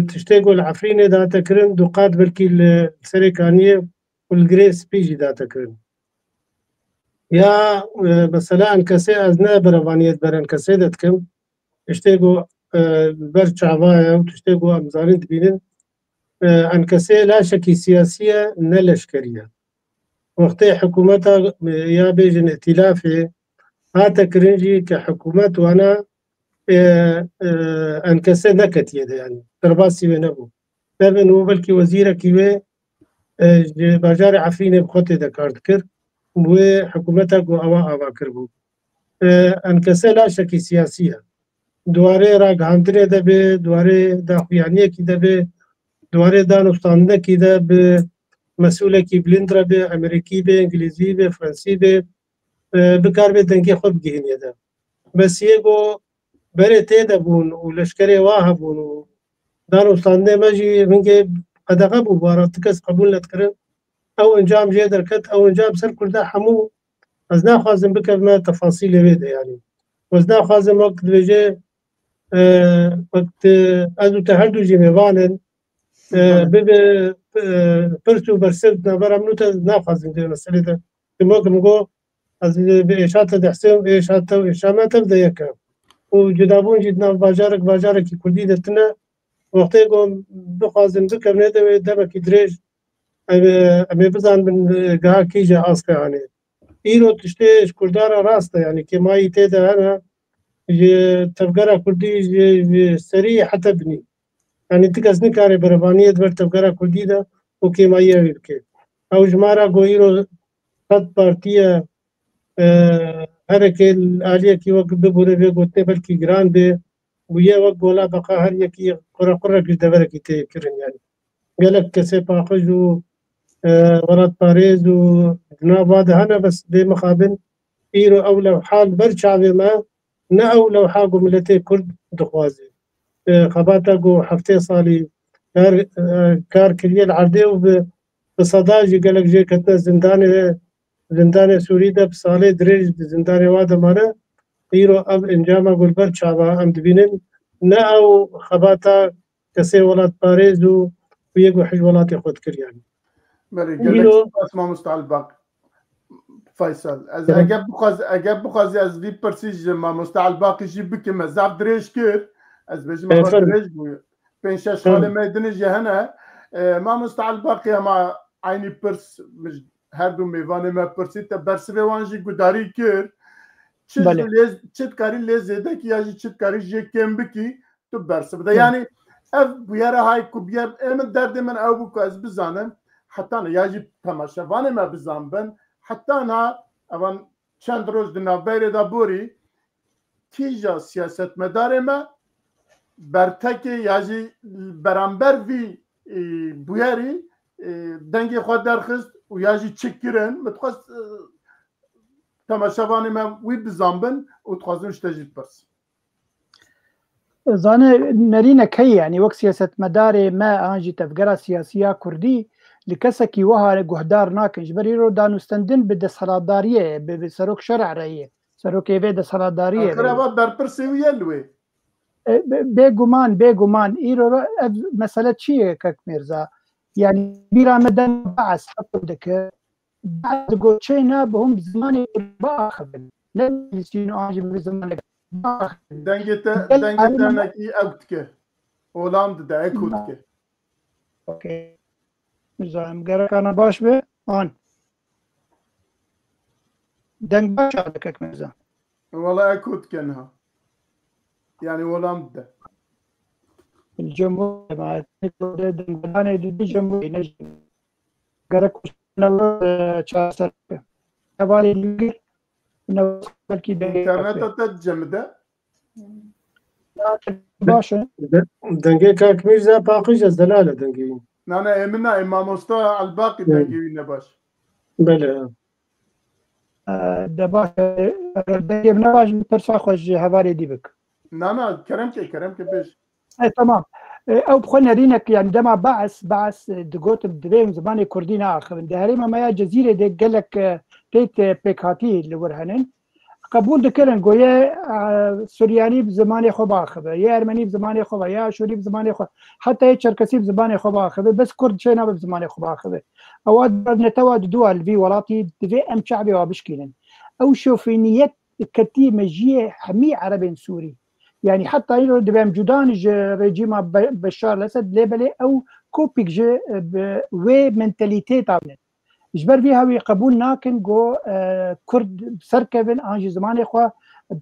تشتاقوا العفرينة دا تكرن دوقات بلكي السريكانية والجريس بيجي دا تكرن يا مثلا انكسي أزنا بربانية بران كسي دتكم اشتاقوا برشعبايا وتشتاقوا أمزارين تبينن انكسي لا شكي سياسية نلشكرية وقتي حكومتها يا بيجن ائتلافي هاتا كرنجي كحكومة وانا انكسي نكت يدا يعني ترباسي ونبو تابن هو بلكي وزيرة كيوه باجار عفريني بخوتي دكارت كر وحكومتها قو أوا كربو انكسي لا شكي سياسية دواري راق هاندري دبي دواري داخويانية كي دبي دواري دانوستانده كي دبي مسئوله کی بلندره به امریکی به انگلیزی به فرانسی به بکار به دنگی خود گهینه ده بس یگو بره تیده بون و لشکری واه بون و دارو سانده مجی منگه قدقه بو بارات کس قبول نتکرن او انجام جه درکت او انجام سر کل ده حمو از نخوازم بکر ما تفاصیل ویده يعني وز نخوازم وقت بجه وقت ازو تهردو جی میوانن ببه پرتو برسد نبرم نوتا نخوازم ده مسئله ده تماغم گو از بإشاعة دحسن إشاعة وإشامة تبدأ يكا وجدابون جدنا باجارك كردي دتنا وقتی قوم بخوازم بکر نده دمکی دریج امی بزن من گاه کیجا آسکه هانه ایرو تشتیش کردارا راسته يعني كما يتيدا أنا تفقرا كردي سريع حتى بني يعني تكس نكاري بربانية دبر تفقرا كردي دا وكما يبكي أو جمارا قويرو خط بارتية هركي الآلية كي وقت ببوري بيقوتني بلكي جران بي ويا وقت ولا بقى هر يكي قرى كيش دبركي تكرن يعني قالك كسي باخج و ورد باريز وجناب هذا هنا بس دي مخابن إيرو أو لو حال برشعبي ما نا أو لو حاقو ملتي كرد دخوازي خباتا قو حفتي صالي کار کردی العرضه و به صداجی قالك جي كتنا زندان سوري ده بسالي دريج زندان واده مانا ايرو اب انجام اقول بر شابا ام دبينن نا او خباتا كسي ولات باريز و ويقو حج ولات يخوت كريان ايرو اسمه مستعل باقي فيصل از اجاب بخازي از دي برسيج ما مستعل باقي جي بك مزاب دريج كير از بيجي ما دريج بو بين شاش خاله ما يدنج هنا ما مستعل باقي ما عيني برس مش هر دو میوانه ما پرسید تا برسوه وانجی گوداری کرد چت کاری لیزیده که یا چت کاری جه کم بکی تو برسوه ده یعنی اف بیاره های کو بیار امن درد من او بو که از بزانم حتی نه یا جی تماشاوانه ما بزان بن حتی نه اوان چند روز دنا بیره دا بوری تیجا سیاست مدار ما برتک یا جی برانبر وی بیاری دنگی خود درخست و یاجی چکرن متخص تماشاوانه ما وی بزنبن و تخصنش تجدید برس زانه نرينا كي يعني وقت سياسة مداري ما أنجي تفقرة سياسية كردي لكسكي وها جهدار ناكن جبريرو دانو ستندن بده صلادارية بسروك شرع رأيه سروك يبي ده صلادارية آخر بربرسي ويلوي بيجومان إيرو مسألة شيء كميرزا يعني بيرا مدن بعث حطوا ذكر بعد قوتشينا بهم زمان باخذ لم يسينوا أنجي بزمان دنجت أنا كي أوتك هولند ده أكوتك أوكي زين قرأ أنا باش به آن دنج باش عندك ميزان والله أكوتك إنها يعني هولند ده الجمهور مع دنجلاني دي جمهور نجم قرأ كوشنا تشاسر كبالي ليجر نوصل كده إنترنت تجمده باشا دنگي كاك ميزا باقيش الزلالة دنگي أنا إمنا إمام مستوى الباقي دنجي نباش بله دباش دنجي بنباش بترسا خوش هواري ديبك نانا كرمك بيش تمام او بخلنا رينك يعني دما بعث دقوت بدريم زماني كردين اخر دهريما ما يا جزيره دي قال لك تيت بيكاتي اللي ورهنن قبول دكرن گویا سوریانی بزمانی خو باخبه یا ارمنی بزمانی خو یا شوری بزمانی خو حتی چرکسی بزمانی خو باخبه بس کرد شينا بزمانی خو باخبه او نتوا دول في ولاتي دي ام شعبي وبشكيلن او شوفينيت كتي مجيه حمي عربي سوري يعني حتى يلو دبام جودان رجيم بشار الاسد ليبلي او كوبيك جي و منتاليتي تابن جبر بيها وي قبول ناكن جو كرد سركبن انجي زماني خو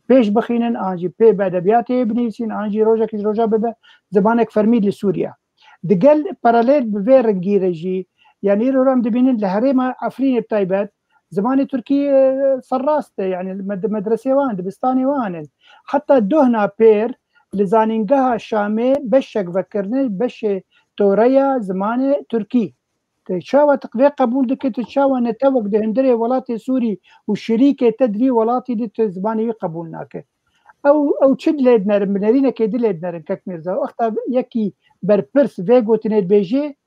بيش بخينن انجي بي بادبياتي بنيسين انجي روجا بدا زمانك فرميد لسوريا دقل باراليل بفير رنجي يعني رام دبينن لهريما عفرين بتايبات زماني تركي صراست يعني المدرسه وان دبستاني وان حتى دهنا بير لزانينجها شامي بشك فكرني بش توريا زماني تركي تشاوى تقدير قبول دكت تشاوى نتوق دهندري ولاتي سوري وشريكة تدري ولاتي دي زباني قبولناك او تشد ليدنا منارينا كيدي ليدنا كاك ميرزا واختا يكي بربرس فيغو تنيد بيجي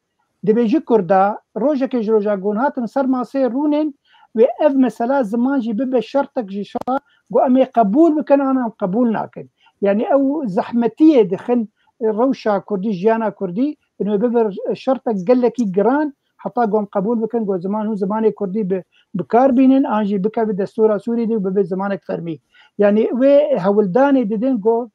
دي بيجي كردا روجا كيج روجا قون هاتن سر ماسي رونين واف مسألة زمان جي ببا شرطك جي شرط قو امي قبول بكن انا قبولناك يعني او زحمتية دخل روشا كردي جيانا كردي انه ببر شرطك قال لك جران حتى قوم قبول بكن قو زمان هو زماني كردي بكار بينن انجي بكا بدستور سوري دي وبب زمانك فرمي يعني و هولداني ددين قو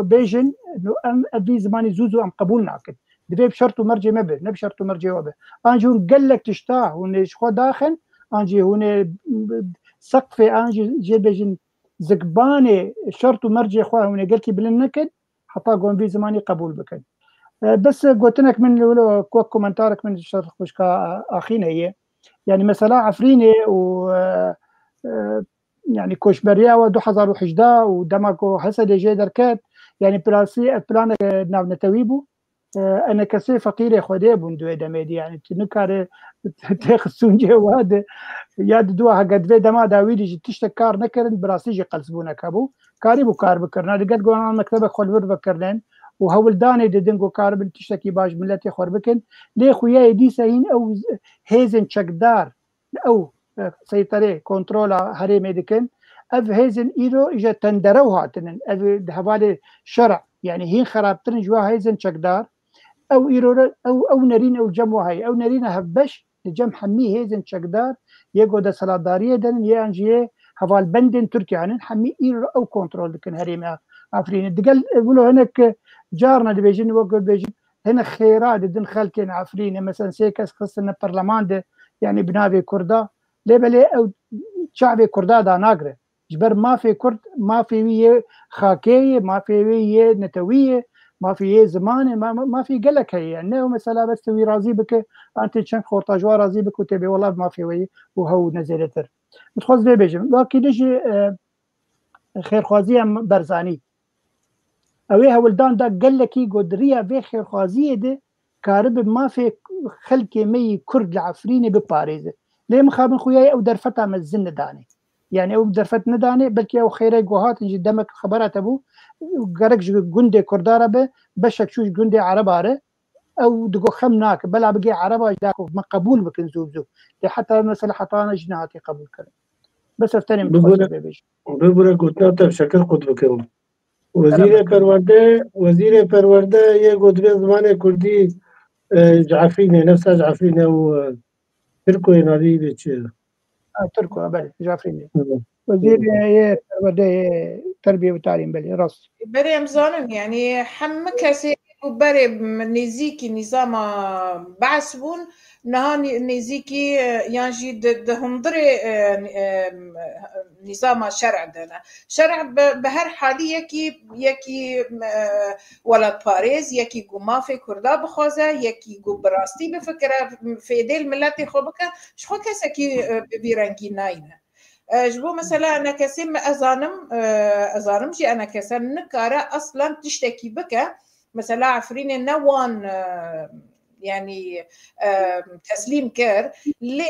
بيجن انه ام ابي زماني زوزو ام قبول ناكد دبي بشرط مرجع مبر نب شرط مرجع وبه انجي هون قال لك تشتاه هون شخو داخل انجي هون سقف انجي جي بيجن زقباني شرط مرجع خو هون قالتي بلنكد حتى قوم بي زماني قبول بكن بس قلت لك من كو كومنتارك من الشرق وشكا اخينا هي يعني مثلا عفريني و يعني كوشبريا و 2011 ودمكو حسد جي دركات يعني بلاسي بلان ناب نتويبو انا كسي فقير خدي بندو دمدي يعني تنكار تخسون جواد ياد دو قد في دما داويدي تشتكار نكرن براسي جي قلسبونا كابو كاري بو كار بكرنا لقد قوانا مكتبك خلور بكرنن وهولداني ددنگو كاربن تشتكي باش ملتي خربكن لي خويا دي سين او هيزن چكدار او سيطرة كنترول هري ميدكن اف هيزن ايرو اجا تندروها تنن اف هوالي شرع يعني هين خرابتن جوا هيزن چكدار او ايرو او نرين او جمو هاي او نرين هبش لجم حمي هيزن چكدار يگو دا سلاداريه دن يانجيه هوال بندن تركيا عنن حمي ايرو او كنترول دكن هري عفرين دقل يقولوا هناك جارنا اللي بيجين وقل بيجين هنا خيرات دن خلكين عفرين مثلا سيكس خصنا برلمان ده يعني بنابي كردا ليه او شعبي كردا دا ناقره جبر ما في كرد ما في ويه خاكيه ما في ويه نتويه ما في ويه زمانه ما في قلك هي يعني مثلا بس توي راضي بك انت تشن خورتاجوا راضي بك وتبي والله ما في ويه وهو نزلتر متخوز ليه بيجين لكن يجي خير خوازيه برزاني اوي هولدان دا قال لك قدريه في خير خوازيه ده كارب ما في خلك مي كرد العفريني بباريزه ليه مخابن خوياي او درفتا مزن داني يعني او درفت نداني بلكي او خيري جوهات نجي دمك خبرات ابو قرق جندي كرداره به بشك شوش جندي عرباره او دقو خمناك بلا بقي عربه داكو ما قبول بكن زوزو حتى مثلا حطانا جناتي قبول كرم بس افتني متخصص بيش ببره گوتنا تا شکل خود بکن وزیر پرورده یه گودره زمان کردی جعفرینه نفس جعفرینه و تركو ينادي بيتشيل تركو بلي جعفريني وزير پرورده تربيه وتعليم بلي راس بري امزانم يعني حم كسي بري نزيكي نظام بعثبون نها نزيكي يانجي دهم دري نظام شرع دنا شرع بهر حالي يكي ولد باريز يكي قما في كردا بخوزه يكي قو براستي بفكره في ديل ملتي خوبك شخو كسكي بيرانكي ناينه جبو مثلا انا كسم ازانم جي انا كسم نكاره اصلا تشتكي بك مثلا عفرين نوان يعني تسليم كر ليه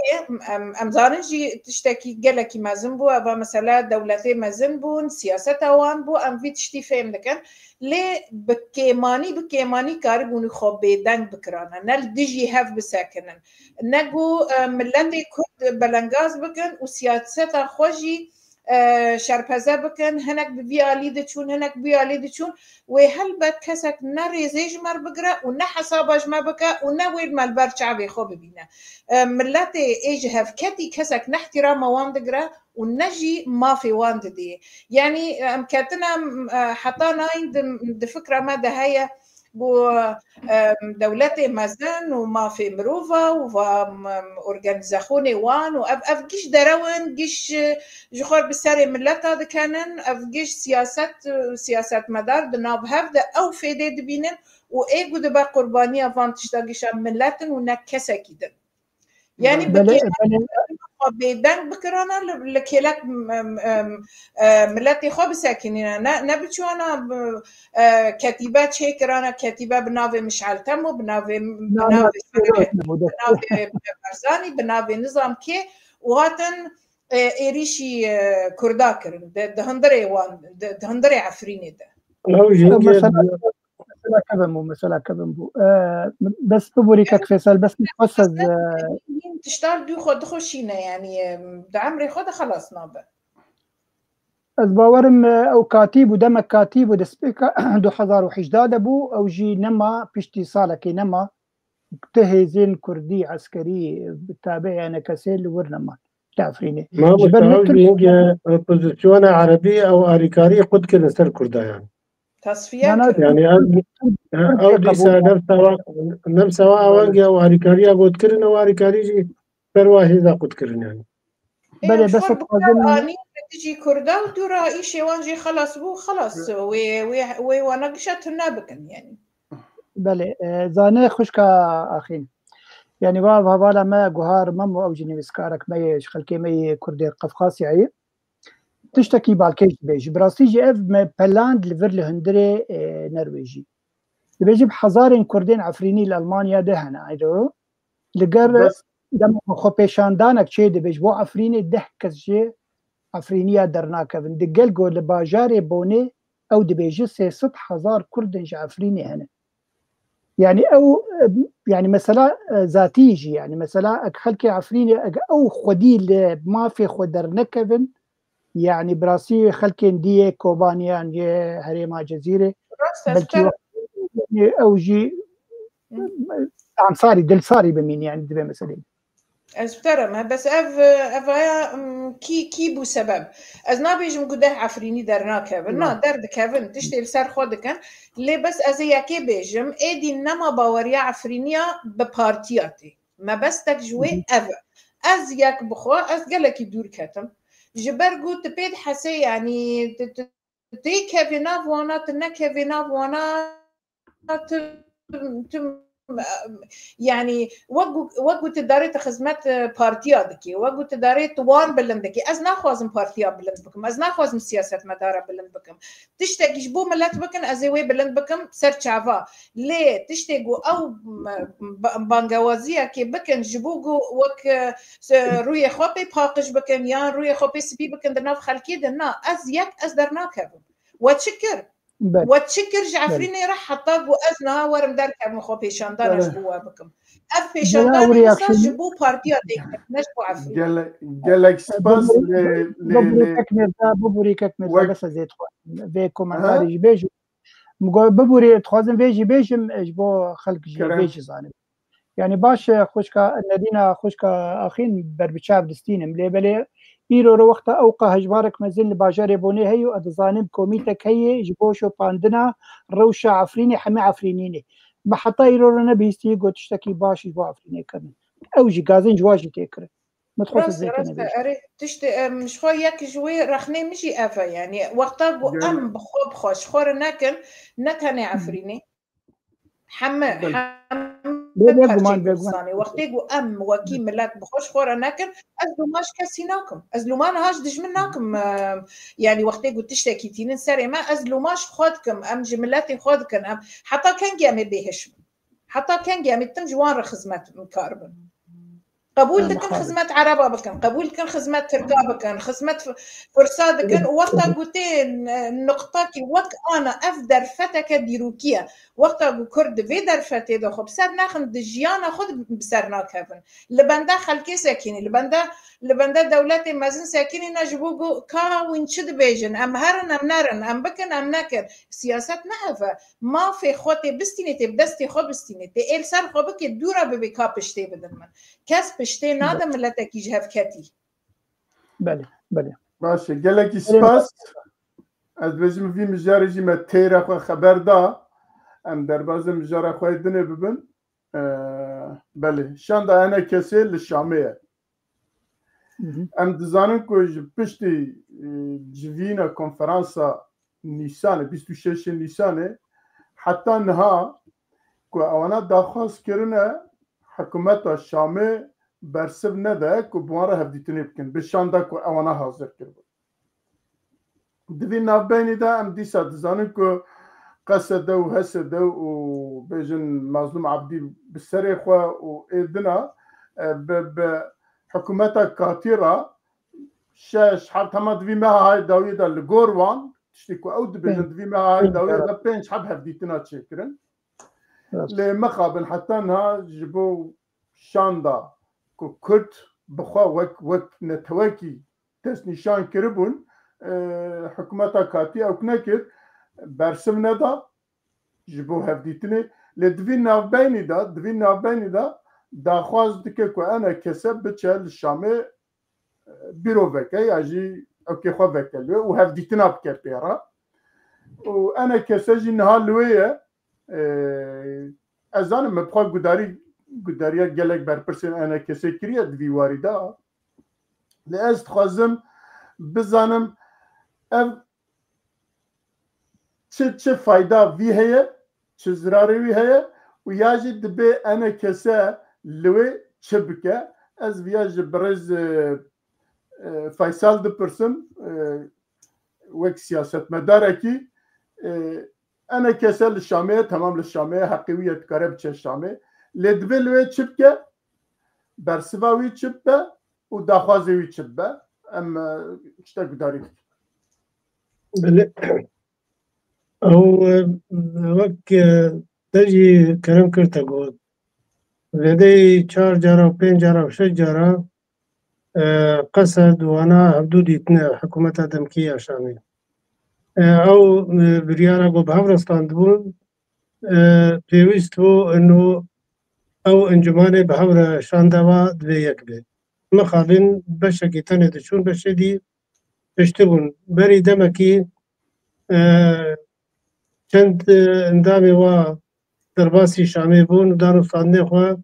امزانن جي تشتكي قالك ما زنبو ابا مثلا دولتي ما زنبون سياسه وان بو ام في تشتي فهم دكن ليه بكيماني كاربون خوب دنگ بكرانا نل دجي هاف بساكنن نگو ملتي كرد بلنگاز بكن وسياسه خوجي شرپزه بکن هنک بیالی دچون هنک بیالی دچون و هل بد کسک نریزیج مر بگره و نه حسابش ما بکه و نه وید مال برچعبی خوب بینه ملت ایج هفکتی کسک نحترام وان دگره و نجی ما في وان دی يعني امكاتنا حتى ناين د فكره ما ده هي بو دولتي مازن وما في مروفا وأورجانيزاخوني وان وأف جيش دراون جيش جخور بساري ملتا دكانن أف جيش سياسات مدار دناب هفدا أو فيدي دبينن وإيجو دبا قربانية فان تشتاقيش ملتن ونكسا كده يعني بكي بيدان بكرانا لكيلك ملتي خوب ساكنين نبتشو أنا كتيبات شيء كرانا كتيبة بناوي مشعل تمو بناوي برزاني بناوي نظام كي وهاتن إيريشي كردا كرن دهندري عفريني ده مثلا كذا بس بوريك فيصل بس نحسز تشتغل دو خود خوشينا يعني دعمري خود خلاص نابه از باورم او كاتب ودم كاتب ودسبيكا 2011 ابو او جي نما بيشتي صالكي نما تهزين كردي عسكري بالتابع انا كسيل ورنما تعرفيني ما مستوعب بوزيشن عربي او اريكاري قد كده سر كردا يعني تصفية يعني او ديسا نفس وانجا واريكاريا قد كرنا واريكاري جي برواهي قد كرنا يعني بله بس اني تجي كردا ودورا اي شيء وانجي خلاص بو خلاص وي ونقشت نابكن يعني بله زانه خشكا اخين يعني بابا بالا ما جوهار ممو او جني مسكارك ما يشخلكي ما كردي قفقاس يعني تشتكي بالكيش بيج براسيجي اف ما بلاند ليفر لهندري نرويجي بيجي بحزارين كردين عفريني لالمانيا دهنا ايدو لقر دم خو بيشاندانك شي دي بيج بو عفريني دهكس شي عفرينيا درناك دقل قول باجاري بوني او دبيجي 300,000 كردن عفريني هنا يعني او يعني مثلا ذاتيجي يعني مثلا خلكي عفريني او خدي ما في خدر نكفن يعني براسي خلكي نديه كوبانيان هريما جزيره بلكي او جي عنصاري دلصاري بمين يعني دبي مثلا أزبترم بس أف كي بو سبب از نابيج مقده عفريني درنا كافن نا درد كافن تشتي لسر خود كان لي بس از ياكي بيجم ايدي نما باوريا عفرينيا ببارتياتي ما بس تك جوي از ياك بخو از قالك يدور كاتم جبرقو تبيد حسي يعني تي كافينا وانا تنا كافينا وانا يعني وقو تداري خدمات بارتيا دكي وقو تداري توان بلند دكي از ناخوازم بارتيا بلند بكم از ناخوازم سياسة مدارة بلند بكم تشتاق جبو ملات بكن ازوي بلند بكم سر شعفا ليه تشتاقو او بانغوازية كي بكن جبوغو وك روي خوبي باقش بكن يان روي خوبي سبي بكن درناف خلكي درنا از يك از درناك وتشكر وتشكر جعفريني راح حطاق وأزنا ورم دار كم خو بيشان دانا جبوا بكم أف بيشان دانا مسا جبوا بارتيا ديك نجبوا عفريني قالك سباس ببوري كتمر بس زيت في كومنتاري بيجو ببوري تخازن بيجي بيجم اجبو خلق جي بيجي زانب يعني باش خوشكا الذين خوشكا اخين بربشاب دستينم لي بلي إيرو رو وقت أوقع هجبارك مزل باجار بوني هيو أدزانم كوميتك هي جبوشو باندنا روشة عفريني حمي عفرينيني ما حتى إيرو رو نبيستي قو تشتكي باش جبو عفريني كمن أو جي غازين جواجي تيكره متخصص زي كنا بيش تشتي مش خو ياك جوي رخني مشي أفا يعني وقتا قو أم بخوب خوش خور نكني عفريني حمى بارتي وقتی گو ام وکی ملت بخوش خورا نکن از لوماش کسی ناکم از لومان هاش دجمن ناکم يعني وقتی گو تشتكي تینن سر ما از لوماش خودكم ام جملاتي خودكن ام حتى كان جامي بهش حتى كان جامي تم جوان خدمات مكاربن قبول دكن خدمات عربة بكن قبول دكن خدمات تركا بكن خدمات فرصة دكن وقتا قوتين نقطة وقت أنا أفدر فتك ديروكية وقتا قو كرد في در فتي دو خب سر ناخن دجيانا خود بسرنا كفن لبندا خلقي ساكيني لبندا دولتي مازن ساكيني نجبوغو كاوين شد بيجن أم هرن أم نرن أم بكن أم نكن سياسات نحفة ما في خوتي بستينيتي بدستي خود بستينيتي إل سر خوبك دورا ببكا بشتي بدن من كاس بشتي نادم ملتك يجهف كاتي بله باشه گلك سپاس از بجم في مجارجي ما تيرا خو خبر دا ام درباز مجارا خو دنه ببن بله شان دا انا كسي للشاميه ام دزانن كو پشتي جوينا كونفرنسا نيسان 26 نيسان حتى نها كو اوانا داخواست كرنه حكومت الشامي برسب نده كو بواره هفديتني بكن بشاندا كو اوانا حاضر كربو دوی نابینی دا ام دیسا دزانن كو قصده و حسده و بيجن مظلوم عبدي بالسري خوا و ايدنا بحكومتا كاتيرا شاش حب تما دوی ما هاي داوي دا لغوروان تشتكو او بيجن دوی ما هاي داوي دا بينش حب هفديتنا تشكرن لمخابن حتى انها جبو شاندا كو كرد بخوا وك نتواكي تس نشان كربون حكومتا كاتي او كنكر برسم ندا جبو هفديتني لدوي نافبيني دا داخواز دكي كو انا كسب بتشال الشامي بيرو فكي اجي اوكي خو فكي وهفديتنا بكبيرا وانا كسجي نهار لويه ازان مبخوا قداريا جالك بربرسن انا كسي كريا دوي واردا لاست خوازم بزانم چه فایده وی هيا چه ضرری وی هيا و یاجی دبی انا کسا لوی چبکه از ویاج برز فیصل دپرسم وك سياسة مداركي انا كسا للشامية تمام للشامية حقيوية كارب تشي الشامية لدبلوي تشبكه برسواوي تشبه وداخوازي تشبه اما اشتاق داري بله أو وقت تجي كلام كرتا قول لدي 4 جارة و 5 جارة و 6 جارة قصد وانا حدود حكومة دمكية شامل أو بريانا قو بهورستان دبون بيويستو إنه أو إنجماني بهورا شاندوا دوي يكبه مخابن بشكي تاني دشون بشدي بشتبون بري دمكي چند اندامي وا درباسي شامي بون دارو صادني خوا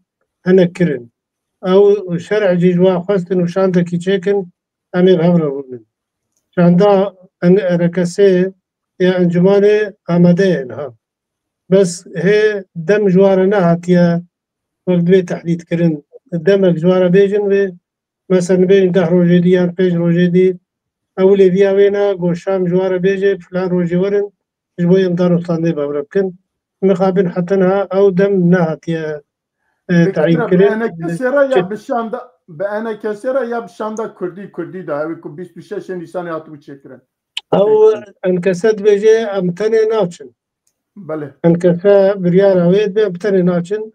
هنا كرن أو شرع جيجوا خواستن وشاندكي چيكن أمي بهورا بون شاندا ركسي يا انجماني آمدين ها بس هي دم جوارنا هاتيا وقت بي تحديد كرن دمك جوارا بيجن بي مثلا بين 10 روجي دي يان 5 روجي دي أولي بيا وينا قو شام جوارا بيجي فلان روجي ورن جبو يمدارو صاندي بابربكن مخابن حتنها أو دم نهاتيا تعيين كرن بأنا كسرة يا بالشاندا بأنا كسرة يا بالشاندا كردي ده ويكو 26 نيسان ياتو تشكرن أو انكسد بيجي أمتني ناچن بله انكسا بريارا ويد بي أمتني ناچن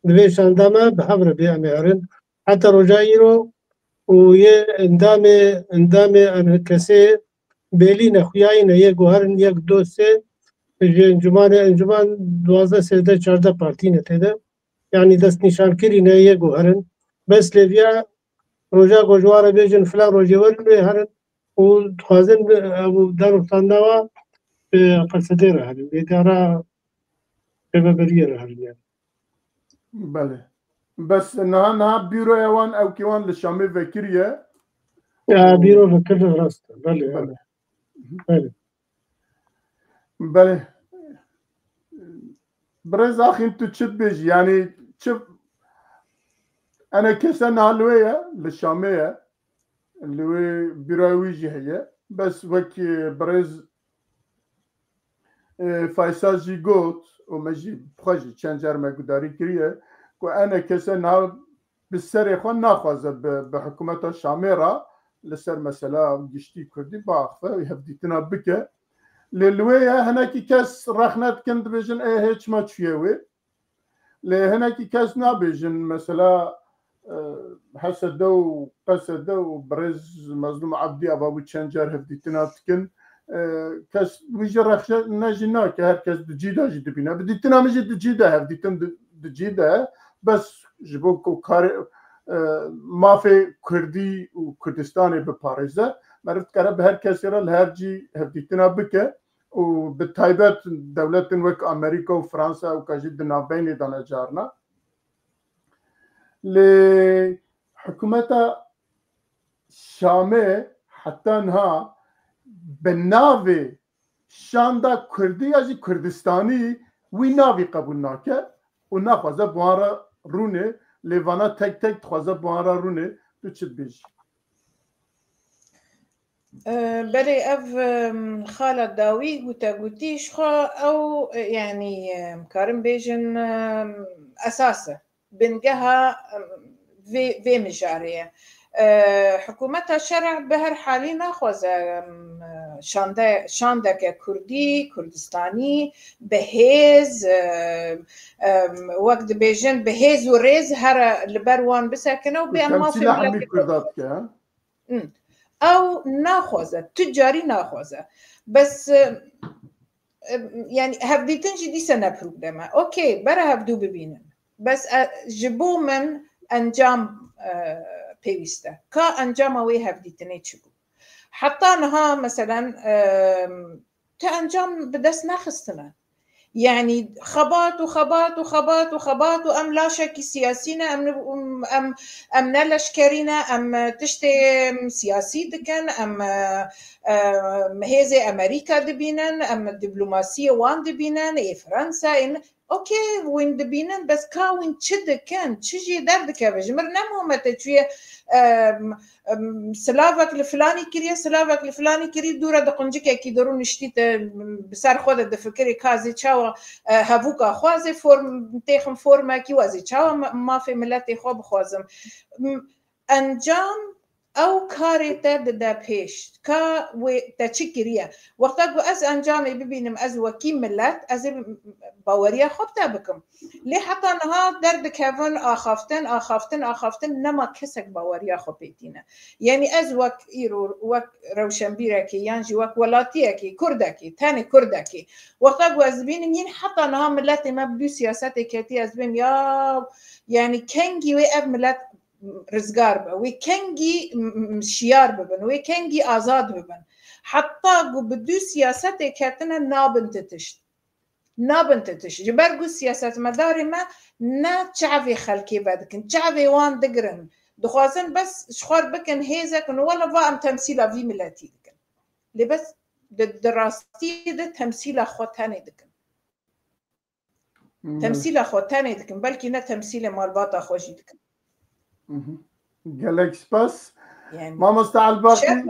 دوی شاندامه بحبر بي أميارن حتى رجايرو ويه اندامي انكسي بيلين خوياين يك وهرن يك دو سه انجمان 12 13 14 بارتين تده يعني دست نشان كرينه يك وهرن بس ليبيا روجا گوجوار بيجن فلا روجي ورن هرن وخازن ابو دار صندوا قصديره هرن اداره ببريه هرن يعني بله بس نها بيرو يوان او كيوان للشامي فكريه بيرو فكر راست بله بله بله برز اخي انتو تشد بيجي يعني شوف انا كسن هالويه للشاميه اللي هو بيراويجي هي بس وكي برز فايسال جي قوت ومجي بخجي تشانجر ما قداري كريه وانا كسن هال بالسر خو ناخذ بحكومه الشاميره لسر مثلا جشتي كردي باخفه يهديتنا بك للويه هناك كاس رخنات كنت بيجن هيك ما تشيوي لهناك كاس نابيجن مثلا حسدو قسدو برز مظلوم عبدي ابو تشانجر هديتنا تكن كاس ويجي رخش ناجينا كهركاس دجيدا جدي بينا بديتنا مجي دجيدا هديتن دجيدا بس جبوكو كار ما في كردي وكردستاني بباريزه مرت كرب هر كسر الهرجي هديتنا بك وبالتايبات دولة وك امريكا وفرنسا وكاجد نابين دانا جارنا لحكومة شامي حتى انها بالناوي شاندا كردي اجي كردستاني وي ناوي قبول ناكه وناخذ بوارا رونه ليفانا تك تك تخوازه بوارا رونه تو چد بيجي بري اف خالد داوي قوتي شخا او يعني كارم بيجن اساسه بنجها في مجاريه حكومتها شرع بهر حالي ناخذ شاندك كردي كردستاني بهيز وقت بيجن بهيز وريز هر لبروان بسكنه وبأما في بلاد او ناخذه تجاري ناخذه بس يعني هبديتنجي دي سنه بروبلما اوكي برا هبدو ببينن بس جبو من انجام بيويستا كا انجام وي هبديتني تشبو حتى انها مثلا تانجام بدس ناخستنا يعني خبات وخبات وخبات وخبات وام لا شك سياسينا ام نلشكرينا ام تشتي سياسي دكن ام هذه امريكا دبينن ام الدبلوماسيه وان دبينن اي فرنسا ان اوكي وين دبينن بس كاوين تشد كان تشجي دردك بجمر نمو متى شويه سلافك الفلاني كريه سلافك الفلاني كري دوره دقنجك كي درون نشتيت بسر خود دفكري كازي تشاو هافوكا خوازي فورم تيخم فورما كي وازي تشاو ما في ملتي خو بخوازم انجام او كاري دا بيش كا وتشكريا وقتك از انجامي ببينم از وكيم ملت از باوريا خبتا بكم لي حتى نها درد كيفن اخافتن نما كسك باوريا خبيتينا يعني از وك ايرو وك روشنبيركي يانجي وك ولاتيكي كردكي تاني كردكي وقتك از بينم ين حتى نها ملت ما بدو سياستي كتي از بين يا يعني كنجي وي اف ملت رزقار ببن ويكنجي شيار ببن ويكنجي آزاد ببن حتى بدو سياسة كاتنا نابن تتش جبرقو سياسة مداري ما نا تشعفي خلقي بدكن تشعفي وان دقرن دخوازن بس شخور بكن هيزكن ولا فاهم تمثيلة في ملاتي دكن اللي بس دراستي ده تمثيلة خوتاني دكن تمثيلة خوتاني دكن بلكي نا تمثيلة مالباطة خوشي دكن قالك سباس يعني ما مستعل باقي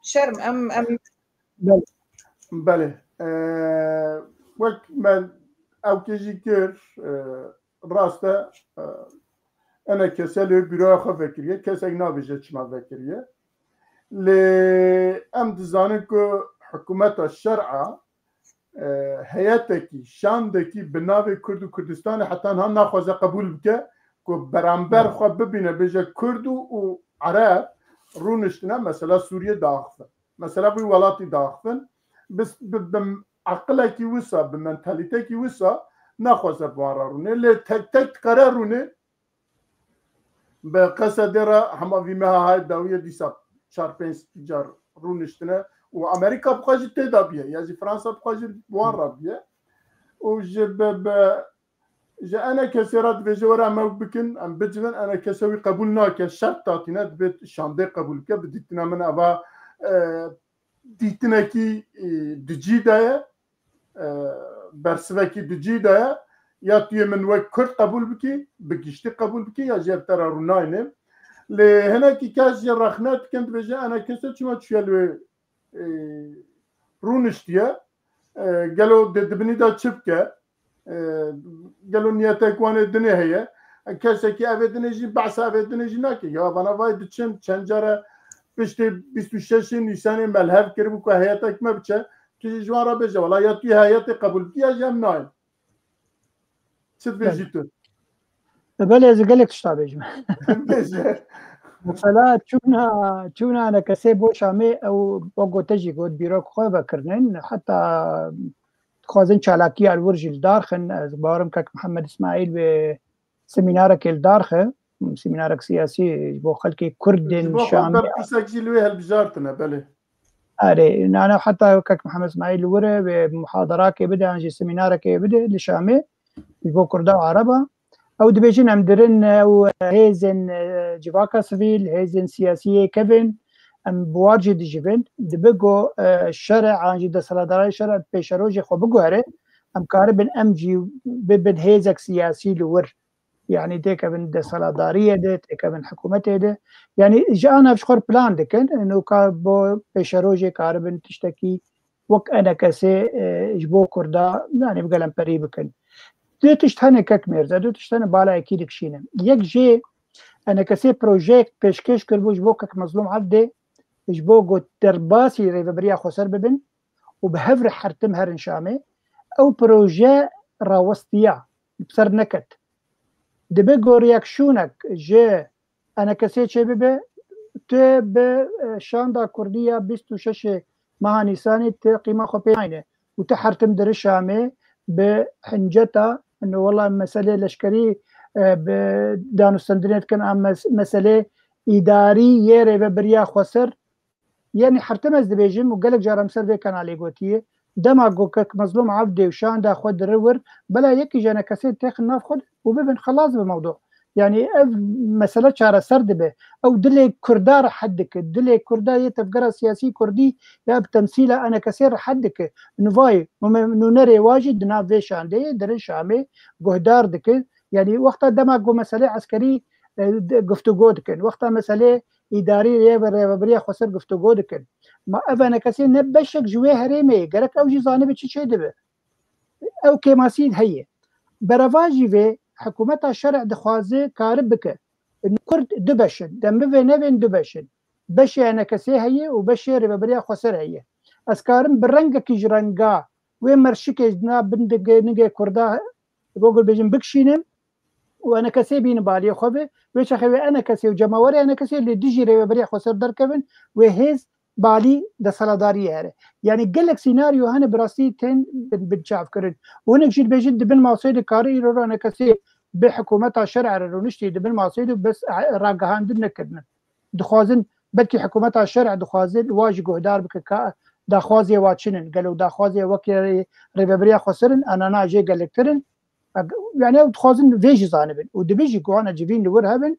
شرم ام بله وقت من او كيجي كير راسته انا كسل بيرو خو فكريه كسك نابجه چما فكريه ل ام دزانكو حكومه الشرع هيئتكي شاندكي بناوي كرد و كردستان حتى انها ناخذ قبول بك برانبر خو ببینه بجه کرد و عرب رونشتنه مثلا سوریه داخل مثلا بی ولاتی داخل بس بعقله کی وسا بمنتالیته کی وسا نخواسته بوارا رونه لی تک قرار رونه به قصد را همه ویمه های داویه دیسا 4-5 جار رونشتنه و امریکا بخواهی تیدا بیه یعنی فرانسا بخواهی بوارا بیه و جا أنا كسرت بجورا ما بكن أم بجدن أنا كسوي قبولنا كشرط تاتينا بيت شاندي قبول كه بديتنا من أبا ديتنا كي دجيدة برسوكي دجيدة يا تي من وقت كرد قبول بكي بقشتي قبول بكي يا جاب ترى رناينه لهنا كي كاش رخنات كنت بجا أنا كسرت شو ما تشيلوا رونشتيا قالوا دبني دا شبكة قالوا نيتك وانا الدنيا هي كاسكي ابدني جي بعث ابدني جناكي يا بنا وايد تشم چنجره بشتي 26 نيسان ملهف كربو كو حياتك ما بچه تيجي جوارا بجا والله يا تي حياتي قبول كيا جام نايل ست بيجيتو بله از قالك شتابج مثلا چونا انا كسي بو شامي او بوغو تجي قد بيروك خو بكرنن حتى خوازن چالاکی الورج الدارخن از بارم كك محمد اسماعيل بسمينارك الدارخه سمينارك سياسي بو خلكي كرد شامي سجلوها البجارتنا بله اري انا حتى كك محمد اسماعيل ورا بمحاضرات بدا عن سمينارك بدا لشامي بو كرد وعربه او دبيجن امدرن او هيزن جواكا سفيل هيزن سياسيه كيفن ام بوارجي دي جيفن دبقو الشرع عن جدا سلاداري شرع بيشروجي خو بقوهره ام كاربن ام جي ببن هيزك سياسي لور يعني ديك ابن دا سلادارية ديك ابن حكومته دي يعني جانا بشخور بلان دكن انو كاربو بيشروجي كاربن تشتكي وك انا كسي جبو كردا يعني بقلم بريبكن دي تشتهني كك ميرزا دي تشتهني بالا اكيد كشينه يك جي انا كسي بروجيكت بيشكش كربو جبو كك مظلوم عبدي جبوغو ترباسي ريفبريا خسر ببن وبهفر حرتم هرن شامي او بروجي راوستيا بسر نكت دبقو رياكشونك جي انا كسيت شي ببه ت بشاندا كردية 26 مها نيساني قيمة خو بيعينه وتحرتم در شامي بحنجتا انه والله مسألة لشكري بدانو سندرينت كان مسألة إداري يري ببريا خسر يعني حرتم از دبيجم وقالك جارم سر في كان علي قوتيه دما قوكك مظلوم عبدي وشان دا خود رور بلا يكي جانا كسيت تاخ الناف خود وببن خلاص بالموضوع يعني مسألة شارع سرد به او دلي كردار حدك دلي كردار يتفقر سياسي كردي يا بتمثيله انا كسير حدك نفاي انه نري واجد نافيش عندي درن شامي قهدار دك يعني وقتها دما قو مسألة عسكري گفتگو دکن وقتا مسئله اداری ریبریا خسر گفتگو دکن ما افانا کسی نبشک جوه هریمه گرک او جزانه بچی چه دبه او کماسید هیه برواجی و حکومت شرع دخوازه کارب بکه کرد دبشن دم به نوین دبشن بەشی ئەنەکەسێ هەیە و بەشێ ڕێبەبەریا خۆسەر هەیە ئەسکارم بڕەنگەکیژ ڕەنگا وێ مەرشکێک دنا بندگە کووردا بۆگەل بێژم بکشینن و ئەنەکەسێ بینە بالیە خۆ بێ وێچەخەوێ ئەنەکەسێ و جەماوەری ئەنەکەسێ لێ دژی ڕێبەبەریا خۆسەر دەرکەون وێ هێز بالی دەسەڵاتداری هەیە یعنی gelek سیناریو هەنە براستی تێن بچاوکردن ونێکشیر بێژیت دبن ماسۆی کاری ئیرۆڕانەکەسێ بێ حکوومەتا شەرع ڕۆنیشتی دبن ماسۆی و بەس ڕاگەهاندن نەکردن دخوازن بەلکی حکوومەتا شەرع دخوازن واژی گۆدار بکە داخوازیێ واچنن گەلو داخوازیێ وەک ڕێبەبەریا خۆسەرن ئەناناژێ گەلکترن يعني دخوازن vêjî zanibin û dibêjî ku wana civîn li wir hebin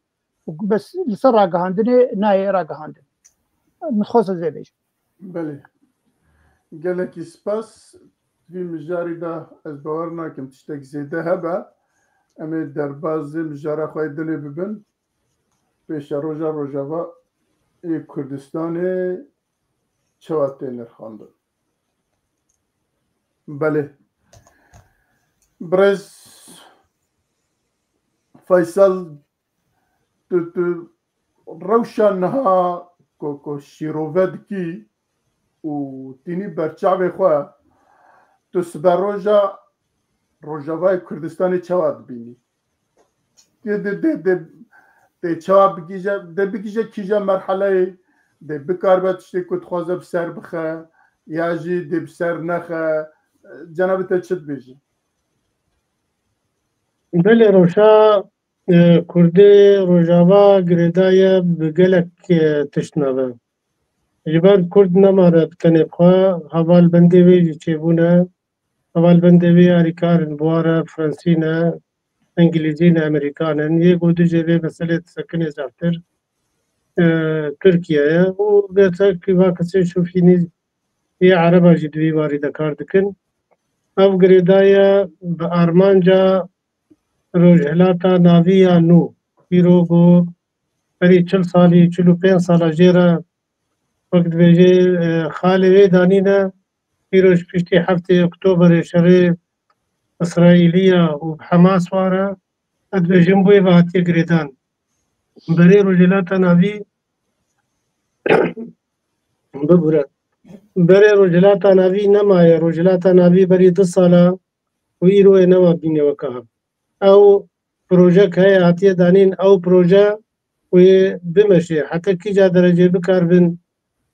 bes li ser ragihandinê nayê ragihandin min xwest ez vê bêjim. Belê gelekî spas vî mijarî da ez bawer nakim tiştek zêde hebe em ê derbasê mijara xwe dilê bibin pêşa roja Rojava ê Kurdistanê çawa tê nirxandin. Belê Brez Faysal tu rewşa niha ku şîrove dikî û tînî berçavê xwe tu siber roja Rojavayê Kurdistanê çawa dibînî dê çawa bigîje kîja merheleyê dê bikarbe tiştê ku dixwaze bi ser bixe ya jî dê bi ser nexe cenabê te çi dibêjî Belê rewşa Kurdê Rojava girêdaye bi gelek tiştine ve ji ber Kurd nemare bi tenê xwe hevalbendê wê jî çêbûne hevalbendê wê alîkarin buware Fransî ne İngilîzî ne Amerîkanin yê got jê vê meselê sekinê zaftir Tirkiyeye û gerçekî va kesê şûfînî yê Ereba jî di vî warî de kar dikin ev girêdaye bi armanca rojhilata navî ya nû îro got herî 40 salî 45 sala jê re wek dibêje xalê wê danîne îro ji piştî heftê Oktoberê şerê İsraîlîya û Hemas ware ez dibêjim bûyê ve hatiye girêdan berê rojhilata navî bibûre berê rojhilata navî nemaye rojhilata navî berî 2 sala û îro ê nema bîne weka hev ew projek heye hatiye danîn ew proje wê bimeşe heta kîja derecê bikarbin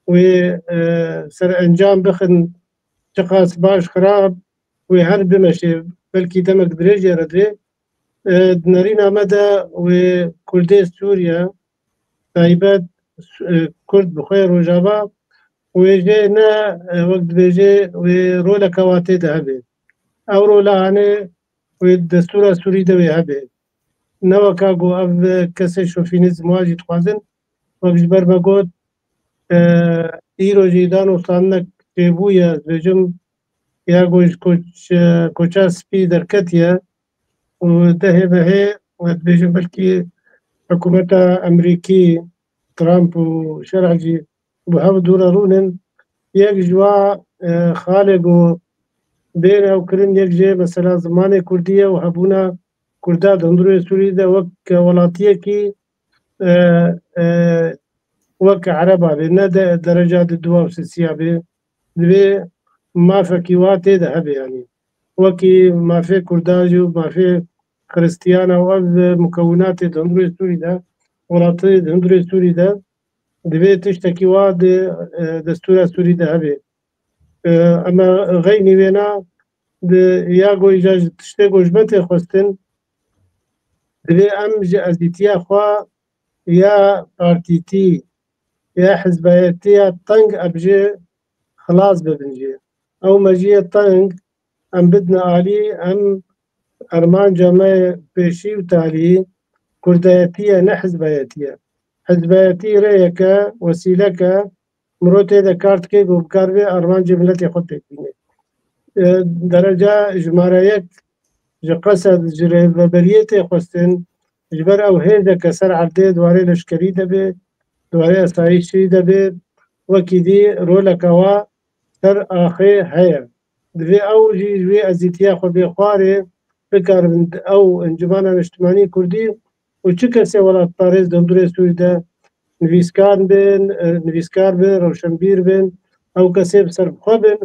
wê serencam bixin çi qas baş xirab wê her bimeşe belkî demek dirêj jê re dibê di nêrîna me de wê Kurdê Sûriye taybet Kurd bi xwe Rojava wê jê ne wek dibêje wê roleka watê de hebe ew rola hanê wê destûra Sûrî de wê hebe ne weka got ev kesê şofînîzm wa jî dixwazin wek ji ber me got îro jî danûstanek çêbûye ez dibêjim ya got ji koça spî derketiye û dehê vehê ez dibêjim belkî hikûmeta Emerîkî Trump û şerع jî bi hev dûre rûnin yek ji wa xalê got bêhna ew kirin yek jê mesela zimanê Kurdî ye û hebûna Kurda di hundirê Sûrî de wek welatiyekî wek Ereba bê ne de dereca di duwa û sêsîya bê divê mafekî wa tê de hebe yanî wekî mafê Kurda jî û mafê Xristiyana û ev mukewinatê di hundirê Sûrî de welatiyê di hundirê Sûrî de divê tiştekî wa di destûra Sûrî de hebe ema xeynî wêna ya got îja ji tiştê gojbetê xwestin divê em ji ezîtiya xwe ya partîtî ya hizbiyetiya teng ev jê xilas bibin jê ew mejiyê teng em bidine alî em armanca me pêşî û talî Kurdiyetiye ne hizbiyetiye hizbiyetî rêyeke wesîleke miro tê de kar dike got bikar bê armancê miletê xwe têk bîne dereca jimare yek ji qesed ji rêveberiyê tê xwestin ji ber ew hêzeke ser erdê dwarê leşkerî de bê dwarê asayişî de bê wekî dî roleka wa ser axê heye divê ew jî ji vê ezîtiya xwe bê xwarê bikarbin ew encumana niştimanî Kurdî û çi kesê welatdarêz di hundirê Sûrî de نویسکان بن نویسکار بن روشنبیر بن ئەو کەسێ سەربخۆ بن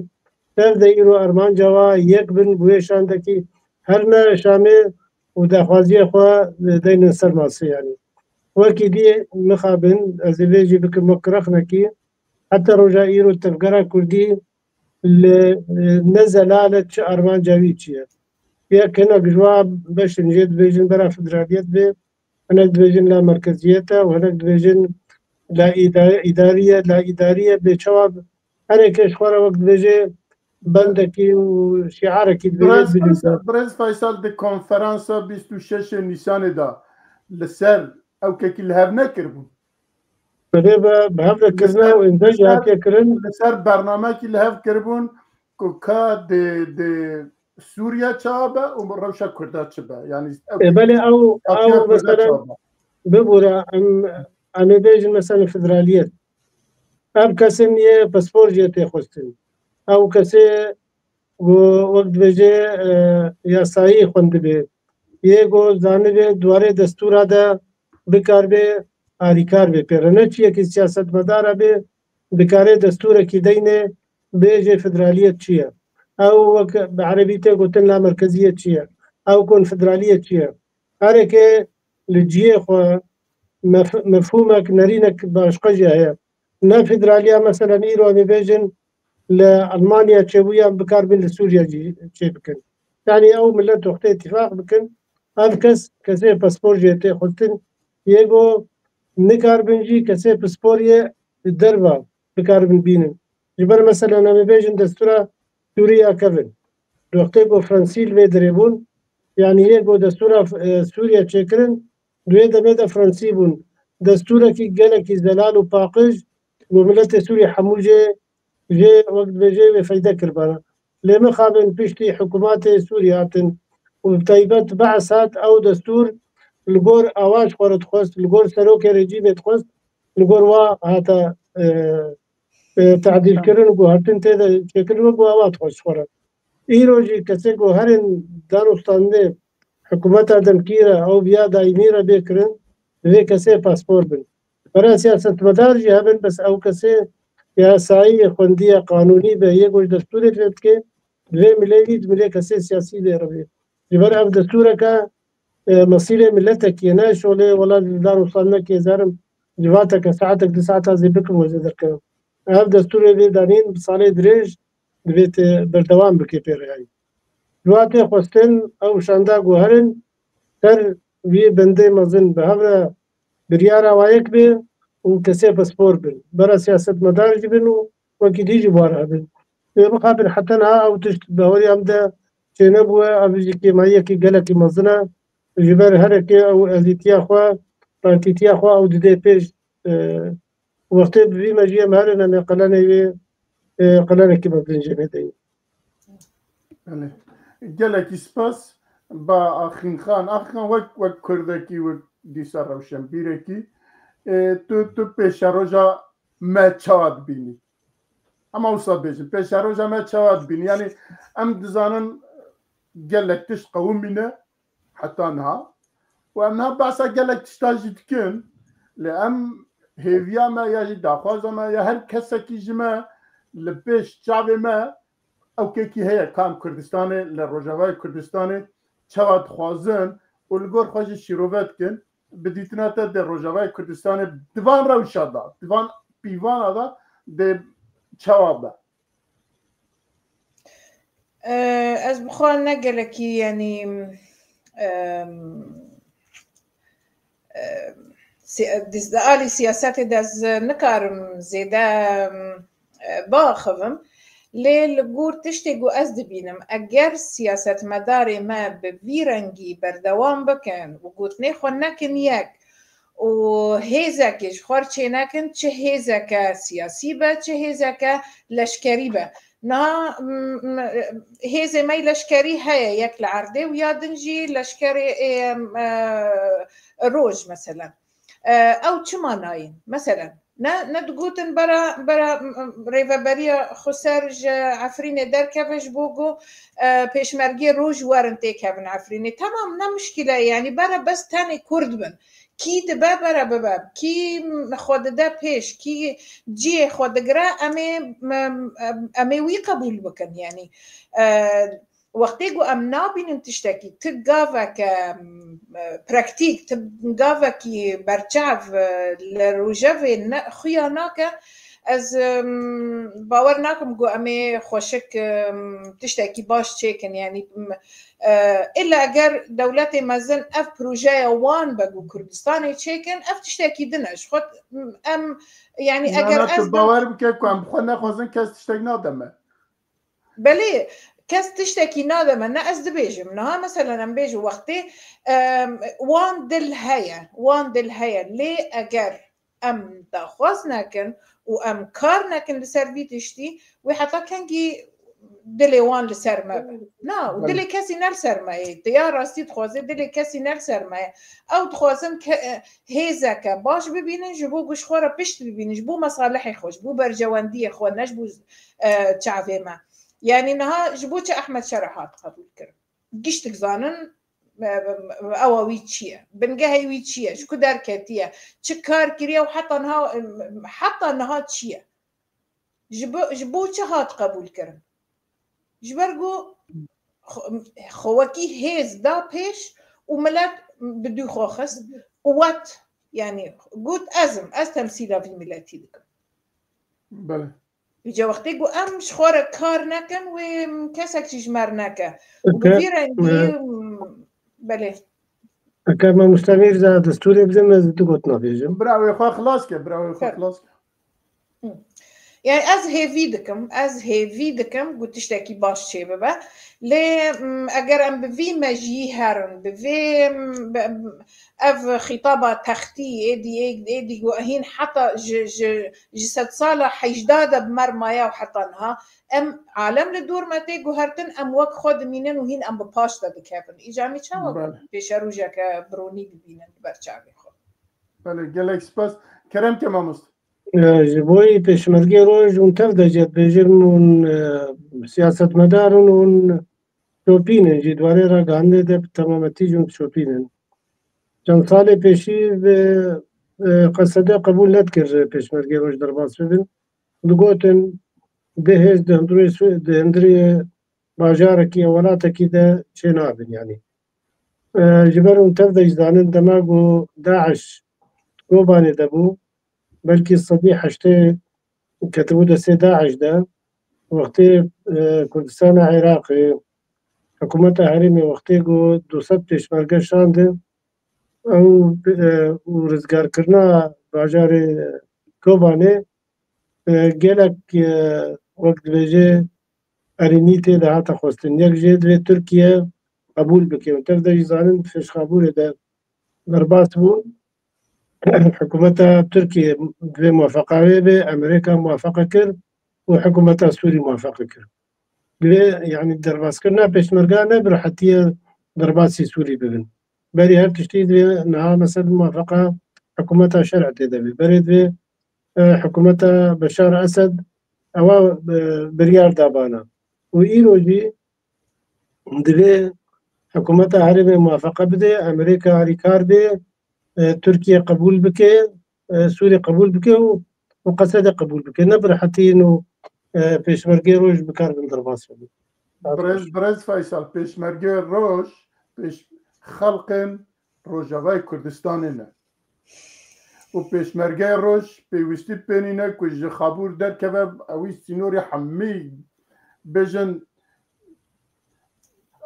سەر دەئیر و ئەرمانجاوە یەک بن بوێشاندەکی هەر نەشامێ و داخوازیە خوا دەینن سەر ماسیانی وەکی دی مخابن ئەزێبێژی بکەم وەک رەخنەکی حتى ڕۆژائیر و تەفگەرا کوردی نەزەلالت چ ئەرمانجاوی چییە یەک هەنێک جواب بەشن ژێ دبێژن بەرا فدرالیەت بێ هەنێک دبێژن لا مرکزیەتە و هەنێک دبێژن لا ئیداریە لا ئیداریە بێچەواب هەرێکێش خوارە وەک دبێژێ بەندێکی و شیعارێکی دبێت برێز فەیساڵ دی کۆنفەرانسە 26 نیسانێدا لەسەر ئەوکێکی لە هەر نەکردبوون بەبێ بە هەفرەکردنا و ئیندەژ هاتێکردن لەسەر بەرنامەکی لە هەف کردبوون کە سووریا چابە و ڕەوشە کووردا چ بە یعنی بەێ ئەو مەسەلەن ببوورە ئەمێ بێژن مەسەلە فدرالیەت ئەم کەسێ نیە پەسپۆرژێ تێخستن ئەو کەسێ وەک دبێژێ یاسایی خوێند دەبێ یەکۆ زانبێ دوارێ دەستورادا بکار بێ ئاریکار بێ پێرەنە چیەکی سیاست مەدارە بێ بکارێ دەستورێکی دەینێ بێژێ فدرالیەت چییە ئەو وەک بە عەرەبی تێگوتن لا مرکزیەت چییە ئەو کۆنفدرالیەت چییە هەرێکێ لە جیێ خۆ مەفهومێک نەرینێک باشقەژی هەیە نە فدرالیا مەسەلەن ئیرۆ بێژن لە ئەلمانیا چێبوویان بکار بن لە سووریا چێ بکەن یعنی ئەو ملەت وەختەی اتفاق بکەن ئەم کەسێ پەسپۆرژێ تێخستن یەکۆ نکار بنجی کەسێ پسپۆریە دەربا بکار بن بینن جبەر مەسەلەن ئەمە بێژن دەستورە سووریا کەڤن وەختەی بۆ فەرەنسیل وێ درێبوون یعنی یەکۆ دەستورە سووریا چێکردن دوێ دەبێتە فەرەنسی بوون دەستورێکی گەلێکی زەلال و پاقژ بۆ ملەتێ سووری هەموو ژێ وەک دبێژێ وێ فەیدە کردبانە لێمە خابن پشتی حکووماتێ سووری هاتن و تایبەت بەعس هات ئەو دەستور لەگۆر ئاواش خۆرت خۆست لەگۆر سەرۆکێ رێجیمێت خۆست لەگۆر وا هاتە تعدیلکردن بۆ هاتن تێدا چێکردن وەک ئاوات خۆش خۆرە ئیرۆژی کەسێک بۆ هەرن دانوستاندێ حکوومەتە دەمکیرە ئەو بیا دایمیرە بێکردن وێ کەسێ پاسپۆر بن بەرە سیاسەتمەدارژی هەبن بەس ئەو کەسێ یاسایی خوندیە قانونی بە یەکۆش دەستورێت لێ بکێ دوێ ملێویت ملێ کەسێ سیاسی لێرە بێ جبەر ئەم دەستورەکە مەسیرێ ملەتێکیە نایشۆڵێ وەڵات دانوستاندنەکێ زارم جواتەکە ساعتێک دو ساعت زی بکەم وەزە دەرکەم ئەم دەستورێ لێ دانین ساڵێ درێژ دەبێت بەردەوام بکێ پێڕیایی دواتێ خۆستن ئەو شاندا گوهرن سەر وێ بەندەی مەزن بە هەورە بریارە وایەک بێ و کەسێ پەسپۆر بن بەرە سیاسەتمەدارژی بن و وەکی دیژی بوارە بن بخابن حتەنها ئەو تشت بەوەری ئەمدا چێ نەبووە ئەوژی کێماییەکی گەلێکی مەزنە ژبەر هەرێکێ ئەو ئەزیتیا خوا پارتیتیا خوا ئەو ددێ پێش وەختێ بوی مەژیە مارە نەمێ قەلەنەی وێ قەلەنێکی بەگرنجێنێ دەین gelekî spas ba Axînxan wek Kurdekî wek dîsa rewşenbîrekî tu pêşeroja me çawa dibînî ema wisa bêjin pêşeroja me çawa dibînî yani em dizanin gelek tişt qewimî ne heta niha û em niha behsa gelek tişta jî dikin li em hêviya me ya jî daxwaza me ya her kesekî ji me li pêş çavê me ئەوکێکی هەیە کام کوردستانê لە ڕۆژاوای کوردستانê çawa dixwazin û li gor xwe jî şîrovet kin bidîtinate dê ڕۆژاوای کوردستانê divan rewşa da divan pîvana da dê çawa be ez bixwe ne gelekî yanî alî siyasetê de ez nikarim zêde biaxivim lê li gor tiştê ku ez dibînim eger siyasetmedarê me bi vî rengî berdewam bikin û gotinê xwe nekin yek û hêzekê ji xwe çê nekin çi hêzeke siyasî be çi hêzeke leşkerî be niha hêzê me leşkerî heye yek li erdê û ya din jî leşkerê roj meselen ew çima nayîn meselen ne digotin bera rêveberiya Xweser ji Efrînê derkeve ji bo ku pêşmergê roj werin têkevin Efrînê temam ne mişkîle yani bera bes tenê Kurd bin کی دبه بره ببه کی خود ده پیش کی جی خود گره امی وی قبول بکن یعنی وقتی گو ام نابینم تشتکی تگاوه که پرکتیک تگاوه که برچاو لروجه خویا ناکه از باور ناکم گو امی خوشک تشتکی باش چیکن یعنی الا اگر دولت مزن اف پروژه وان بگو کردستان چیکن اف تشتکی دنش خود ام یعنی اگر از باور بکن که ام خود نخوازن کس تشتک نادمه بله کس تشتکی نادمه نه از دبیجم نه مثلا ام بیجو وقتی وان دل هیا لی اگر ام داخواز نکن و ام کار نکن لسر ویتشتی و حتی کنگی دلی وان لسر ما نه و دلی کسی نل سر ما دیار راستی تخوازه دلی کسی نل سر ما او تخوازن که هیزه که باش ببینن جبو گوش خورا پشت ببینن جبو مصالحی خوش بو برجواندی خو نجبو چعوه ما يعني نها جبوتش أحمد شرحات قبول كرم قشتك زانن أو ويتشيا بنجاهي ويتشيا شو كدار كاتيا شكار كريا وحتى نها تشيا جبوتش هات قبول كرم جبرجو خواكي هيز دا بيش وملات بدو خوخس وات يعني قلت أز تمثيلها في ملاتي دكم بله يجي وقتی گو ام شخور کار نکن و کسک چیزمر نکن و بفیرندی بله اگر ما مستمر زد دستوری بزنم از تو گفت نبیجم براوی خواه خلاص که يعني از هیوی دکم گوت تشتکی باش چه ببا لی اگر ام بفی مجی هرن بفی اف خطابة تختي ايدي وهين حتى جسد صالة حيجدادة بمرمايا وحتى انها ام عالم لدور ما تيجو هرتن ام وك خود مينن وهين ام بباشتا دكافن ايجامي چاوا بيشاروجا كبروني ببينن برچاوي خود بله گلک سپاس کرم که ما مست جبوی پیشمرگی روز اون تف دجت بجرمون سیاست مدارون اون شوپینن جدواره را گانده ده تمامتی جون شوپینن چند سال پیشی قصده قبول ندکر پیشمرگی روش در باز ببین دگوتن بهش دهندری باجارکی ولاتکی ده چه نابن یعنی جبر اون تف دجدانن دماغو داعش گوبانی دبو بلکه صدی حشته كتبوا ده سي داعش ده وقتی کردستان عراقي حکومت حريمي وقتی گو 200 پیشمرگه شانده او رزگار کرنا باجار کوبانه گلک وقت بجه ارینیتی ده هاتا خوستن یک جه دوی ترکیه قبول بکه و تف ده جزانن فش قبول ده برباط بو حكومة تركيا موافقة به أمريكا موافقة كر وحكومة سوريا موافقة كر يعني درباس كرنا بيشمرقانا برحتية درباسي سوري ببن بري هر تشتيد نها مثلا موافقة حكومة شرع تدبي بريد حكومة بشار أسد أو بريار دابانا وإيروجي دبي حكومة هرمي موافقة بده أمريكا هريكار بي تركيا قبول بك سوريا قبول بك وقصد قبول بك نبر حتى انه پیشمرگی روش بکار بندرباس برز فیصل پیشمرگی روش خلق روجاوای کردستان نه و پیشمرگی روش پیوستی پینینه که خابور در که اوی سینوری حمی بجن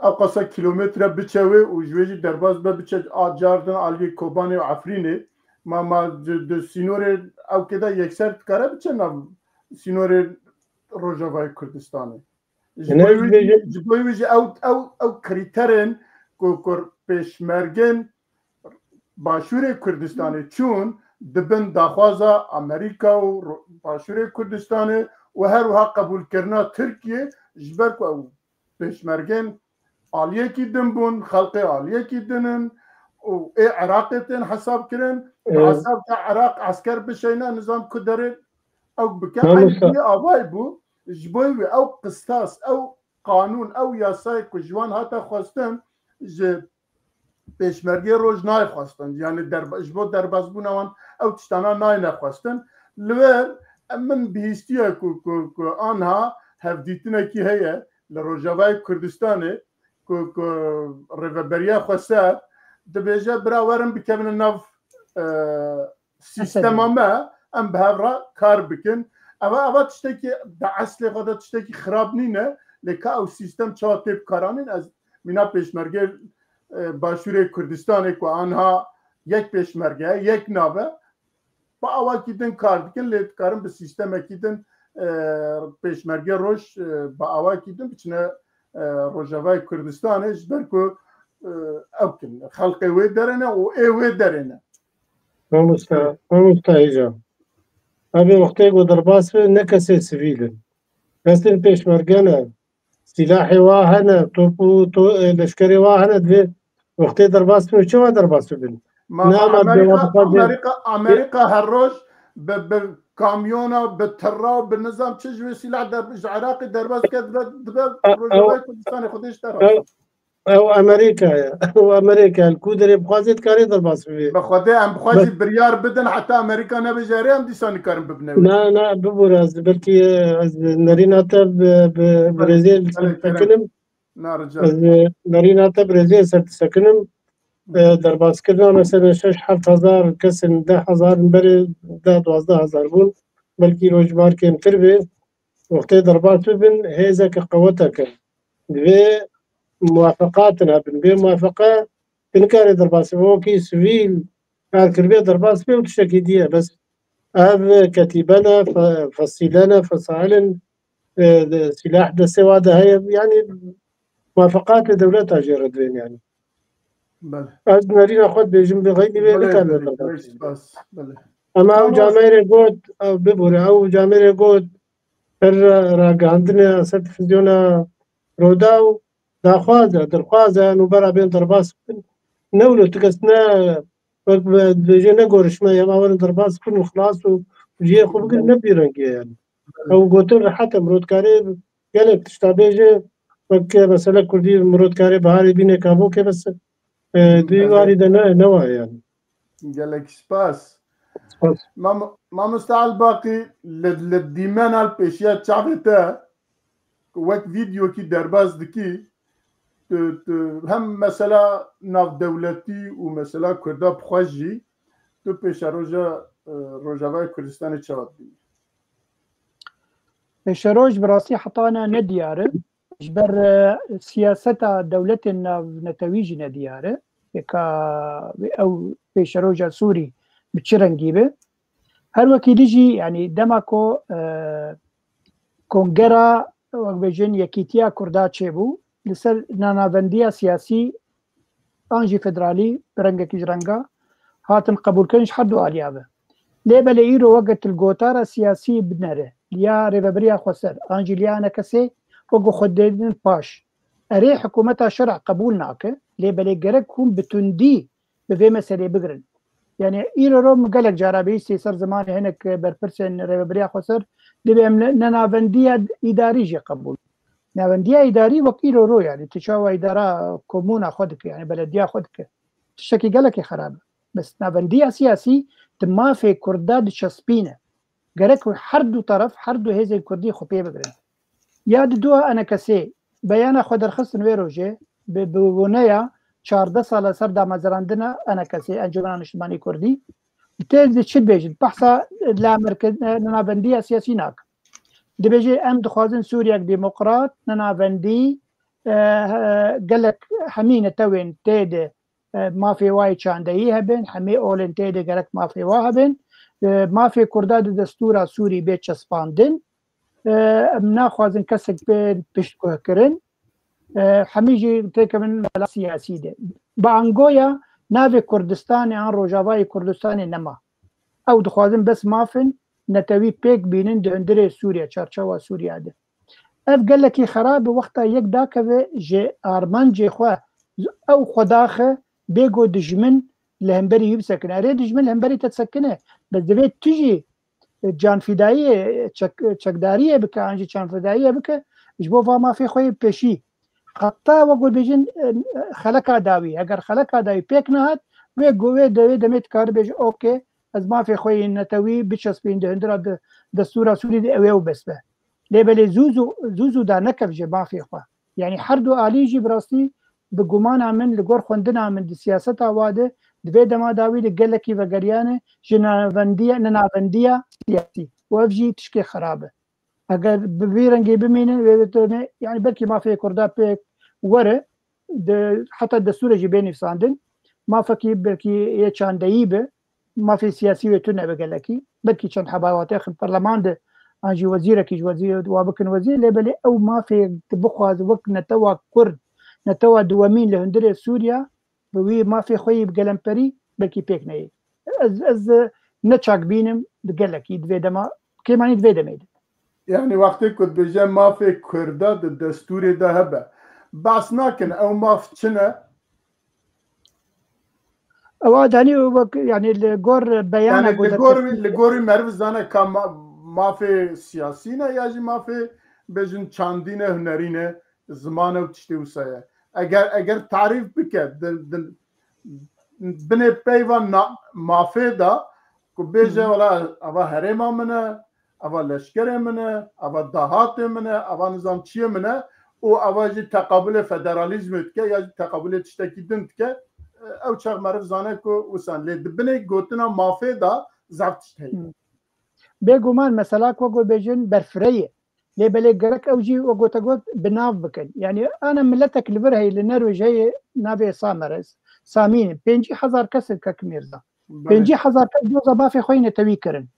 اقصا کیلومتر بچوه و جوجی درباز بچه آجاردن علی کوبانی و عفرینه ما د سینور او کده یکسر کاره بچه نام سینور روجاوای کردستانه جبوی ویجی او کریترین که پیشمرگن باشور کردستانه چون دبن داخوازا امریکا و باشور کردستانه و هر وها قبول کرنا ترکیه جبر که او پیشمرگن عالیه کی دنبون خلق عالیه کی دنن و عراقتن حساب کرن حساب تا عراق عسكر بشينا نظام كدري او بكحي آواي بو جبوي او قسطاس او قانون او ياساي كجوان هاتا خواستن ج پێشمەرگەی ڕۆژ نایخواستن یعنی ji بۆ دەربازبوونەوەن ئەو تشتانە ناینەخواستن لێ من بihîstiye ku anha hevdîtinekî heye li Rojavayê Kurdistanê ku rêveberiya Xweser dibêje bira werin bikevin nav sîstema me em bi hev re kar bikin eva tiştekî di eslê xwe de tiştekî xirab nîne lê ka ew sîstem çawa tê bikaranîn ez mîna pêşmergê Başûrê Kurdistanê ku anha yek pêşmerge yek nave ba awakî din kar dikin lê dikarin bi sîstemekî din pêşmerge roj ba awakî din biçine Rojavayê Kurdistanê ji ber ku ew kin xelkê wê derene û ê wê derene Mamosta hêja evê wextê ku derbas be ne kesê sivîl in destên pêşmerge ne silahê wa hene top û leşkerê wa hene divê wextê derbas bin çawa derbas bibin Amerika her roj bi kamyona bi tirra bi nizam çi ji wê silah ji Iraqê derbas bike dibe Rojavayê Kurdistanê xwedê ji te rast ew Amerîkaya ew Amerîka ku derê bixwaze dikarê derbas bibe bi xwedê em bixwazî biryar bidin heta Amerîka nebêje erê em dîsa nikarin bibine na bibûr ez belkî ez nerîna te bi Brêzil sekinim nerîna te Brêzil ser sekinim derbaaskirina mesela 6-7 kesin 10,000 berê 10-12,000 bûn belkî rojmarkên tir bê wextê derbas bibin hêzeke qeweteke divê muwafeqatin hebin bê muwafeqa nikare derbas bibe wekî sivîl karkiribê derbas bê û tiştekî diye bes ev ketîbe ne fesîle ne fesailin silah destê wa de heye yani muwafeqatê dewleta jê re divên yani ez nerîna xwe dibêjim bi xeynî wê nikare derbas ama ew camerê got bibûre ew camerê got her ragihandinê ser televizyona roda û daxwaze dirxwaze nû bera bên derbas bikin newlo tu kes ne wek dibêje ne gorişme ya werin derbas bikin û xilas û jiyê xwe bikin ne bîrengiye yani ew gotin rehet e mirotkarê gelek tişta bêje wek mesela Kurdî mirotkarê biharê bîne kabûkê bes دوی واری ده نه وای yani. Gelek spas. Mamosta Albaqi li dîmen al pêşiya çavê te wek video ki derbas dikî hem mesela navdewletî û mesela Kurda bixwe jî tu pêşa roja Rojavayê Kurdistanê çawa dibînî pêşeroj bi rastî heta ne diyar e ji ber siyaseta dewletên navnetewî jî ne diyar e ka ew pêşeroja Sûrî bi çi rengî be her wekî dijî yani dema ku kongera wek bêjin yekîtiya Kurda çêbû li ser nanavendiya siyasî an jî federalî bi rengekî ji renga hatin qebûlkirin ji her du aliya be lê belê îro weket li gotara siyasî binere liya rêveberiya Xweser an jî liya nekesê وەکو خودێنن پاش ئەرێ حکوومەتا شەرع قبول ناکە لێ بەلێ گەرەک کوم بتوندی بەvê meselê bigirin yani îro gelek carabî sêser zimanê hinek berpirsên rêveberiya Xweser divê em nenavendiya îdarî jî qebûl navendiya îdarî wek îro yani tu çawa îdara komûna xwe dike yani belediya xwe dike tiştekî gelekî xerab e bes navendiya siyasî di mafê Kurda diçespîne gerek her du taraf her du hêzên Kurdî xwe pê bigirin ya di duwa enekesê beyana xwe derxistin wê rojê bi bûneya 14 sala ser damezirandina enekesê Encûmena Niştimanî Kurdî tê di çi dibêjin behsa nenavendiya siyasî nak dibêje em dixwazin Sûriyek demokrat nenavendî gelek hemî netewên tê de mafê wayê çandeyî hebin hemê olên tê de gerek mafê wa hebin mafê Kurda di destûra Sûrî bê çespandin em naxwazin kesek bên piştguhkirin hemî jî têkevin mela siyasî de bi angoya navê Kurdistanê an Rojavayê Kurdistanê nema ew dixwazin bes mafin netewî pêk bînin di hundirê Sûriye çarçewa Sûriya de ev gelekî xerab bi wexta yek dakeve ji armancê xwe ew xwe daxe bêgo dijmin li hemberî wî bisekin erê dijmin li hemberî te disekine bes divê tu jî canfîdayiyê çekdariyê bike an jî canfîdayiyê bike ji bo va mafê xwe yê pêşî حتا وەگو بێژن خەلەکا داوی ئەگەر خەلەکا داوی پێک نهات وێ گوێ دەوێت دەمێت کار بێژ ئۆکێ ئەس مافێ خۆی نەتەوی بچەسپین هەندرا دەستورا سووری ئەوێ و بەسبە لێبەلێ زوو دا نەکەفژێ مافێ خوا یعنی هەردوو ئالیژی بڕاستی بگومانە من لەگۆڕ خوێندنا من سیاسەتا وادە دوێ دەما داوی لە گەلێکی بەگەریانە نەناوەندیە سیاسی وەفژی تشکێ خراپە ئەگەر ببێ ڕەنگی بمێنن یعنی بەرکی مافێ کووردا پێک وەرە حتا دەستورێکی بێنیفساندن مافەکی بەرکی چاندەیی بە مافی سیاسی وێ تو نەبگەلەکی بەرکی چەند حەباواتێ خن پەرلەماندە ئاژی وەزیرەکیش وەزیر وا بکن وەزیر لێبەلێ ئەو مافێک بخواز وەک نەتەوە کورد نەتەوە دووەمین لە هەندێک سووریا بوی مافی خۆی بگەلەمپەری بەرکی پێک نەیە ئەز نەچاک بینم دگەلەکی دوێ دەما کێمانی دوێ دەمێت یعنی وقتی کورد بێژە مافێ کووردا دەستورێدا هەبە باس ناکەن ئەو ماف چنە ئەوە دانی یعنی لە گۆڕ بەیانە لە گۆری مەرو زانە کا مافێ سیاسینە یاژی مافێ بێژن چاندینە هونەرینە زمانە و تشتی وسەیە ئەگەر تعریف بکە بنێ پەیوان مافێدا ku bêje wala ava herêma min e ava leşkerê min e ava dahatê min e ava nizamçiyê min e û ava jî teqabulê federalîzmê dike ya jî teqabulê tiştekî din dike ew çax meriv zane ku wisan lê di binê gotina mafê da zaf tişt heye bêguman mesela ku bêjin berfireyê lê belê gerek ew jî gotegot binav bikin yani ana milletek li vir heye li Norwêjeyê navê Sameres Samîn 50,000 kesek kek Mîrza 50,000 کەس دۆزە بافێ خۆی نەتەوی کردن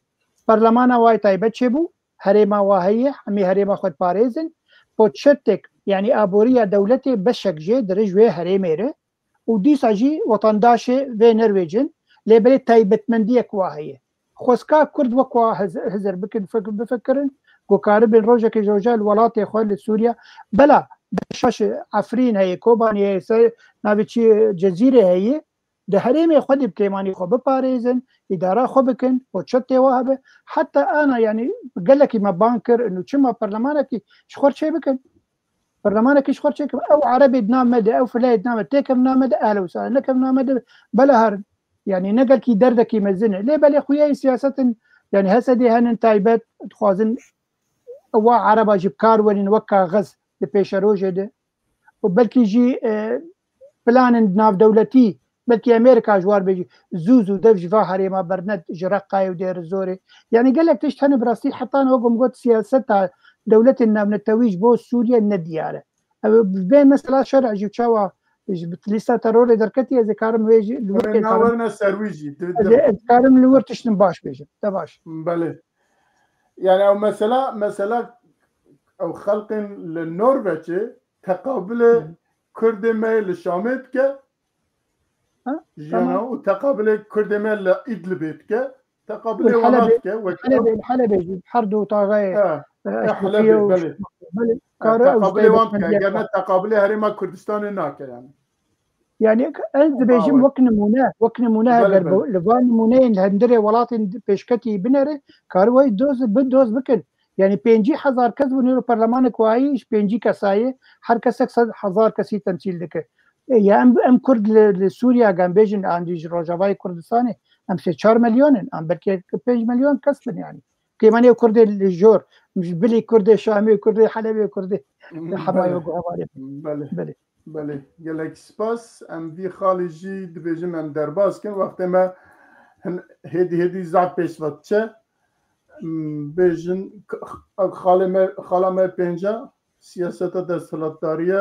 پەرلەمانە وای تایبەت چێ بوو هەرێما وا هەیە هەمی هەرێمە خۆت پارێزن بۆ چتێک یعنی ئابووریە دەولەتێ بەشێکژێ درژ وێ هەرێمێرە و دیساژی وەتانداشێ وێ نەروێجن لێبەرێ تایبەتمەندیەک وا هەیە خۆسکا کورد وەکوا هەزر بکن بفکردن گۆکارە بن ڕۆژێکی ژۆژە وڵاتی خۆی لە سووریا بەلا شەش ئەفرین هەیە کۆبانی هەیە ناوی جەزیرە هەیە ده هەرێمێ خودی پەیمانی خۆ بپارێزن ئیدارا خۆ بکن بۆ چەت تێوە هەبێ حتا ئانا ینی گەلێکی مەبان کرد و چما پەرلەمانێکی شخۆر چێ بکەن پەرلەمانێکی شخۆر چێکم ئەو عەرەبێت نامەدە ئەو فلایت نامە تێکم نامەدە ئالەوسا نەکەم نامەدە بەلە هەرن یعنی نەگەلکی دەردەکی مەزنە لێ بەلێ خویای سیاستن یعنی هەسەدی هەنن تایبەت خوازن ئەوە عەرەباژی بکار وەرین وەک کاغەز لە پێشە ڕۆژێدە و بەلکی ژی پلانن ناودەولەتی بەلکی ئەمریکا ژوار بێژی زوو دەفژوا هەرێما بەرنەت ژرەقای و دێر زۆرێ یعنی گەلێک تشت هەنە بڕاستی حتان وەگم گوت سیاست تا دەولەتی ناونەتەویش بۆ سووریا نەدیارە ئەوە بێ مەسەلا شەرعجی و چاوە لیستا تەرۆرێ دەرکەتی ئەزێکارم وێژی کارم لەوەر تشتم باش بێژم دە باش بەڵێ یعنی ئەو مەسەلا ئەو خەڵقن لە نۆروێجێ تەقابلێ کوردێ مە لە شامێ بکە جانا وتقابل كردما لا إدلبيت كا تقابل ونات كا الحلبة حرد وطاغي حلبة بلي تقابل وانت كا جانا تقابل هريما كردستان هناك يعني أنت بيجم وك نمونه لفان نمونه الهندرة ولاتن بيشكتي بنره كاروي دوز بكن يعني 50,000 كذب نيرو برلمان كوايش 50 كساية هر كسك 100,000 كسي تمثيل دكه یا ام کرد لسوریا گام بیجن اندیج روجاوای کردستانی ام 4 میلیون ام بلکه 5 میلیون کس بن يعني كيماني كرد الجور مش بلي كرد شامي كرد حلبي كرد حبايب وغواري بله يلك سباس ام في خالجي دبيجم ام درباز كان وقت ما هدي زاك بيش وقتشه بیژن خالم پنجا سیاست دستهلاتداری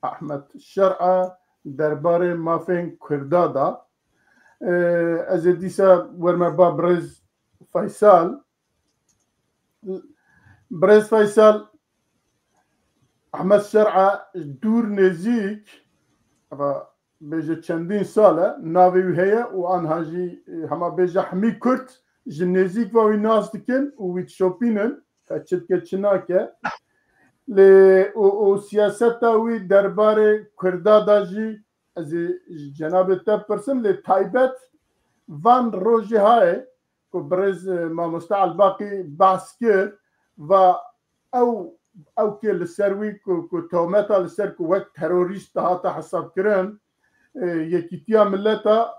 احمد شرعه درباره مافین کردادا از دیسا ورما با برز فیصل احمد شرعه دور نزیک و بیجه چندین ساله ناوی هیا و آنها جی همه بیجه همی کرد جنزیک و وی ناز دکن و وی شوپینن چد که چناکه و سیاست وی درباره کردادا جی از جناب تا پرسم لی تایبت وان روژی های که برز ما مستعال باقی بحث کرد و او او كي للسروي كو تومتا للسر كو وقت تيروريست هاتا حساب كرن يكيتيا ملتا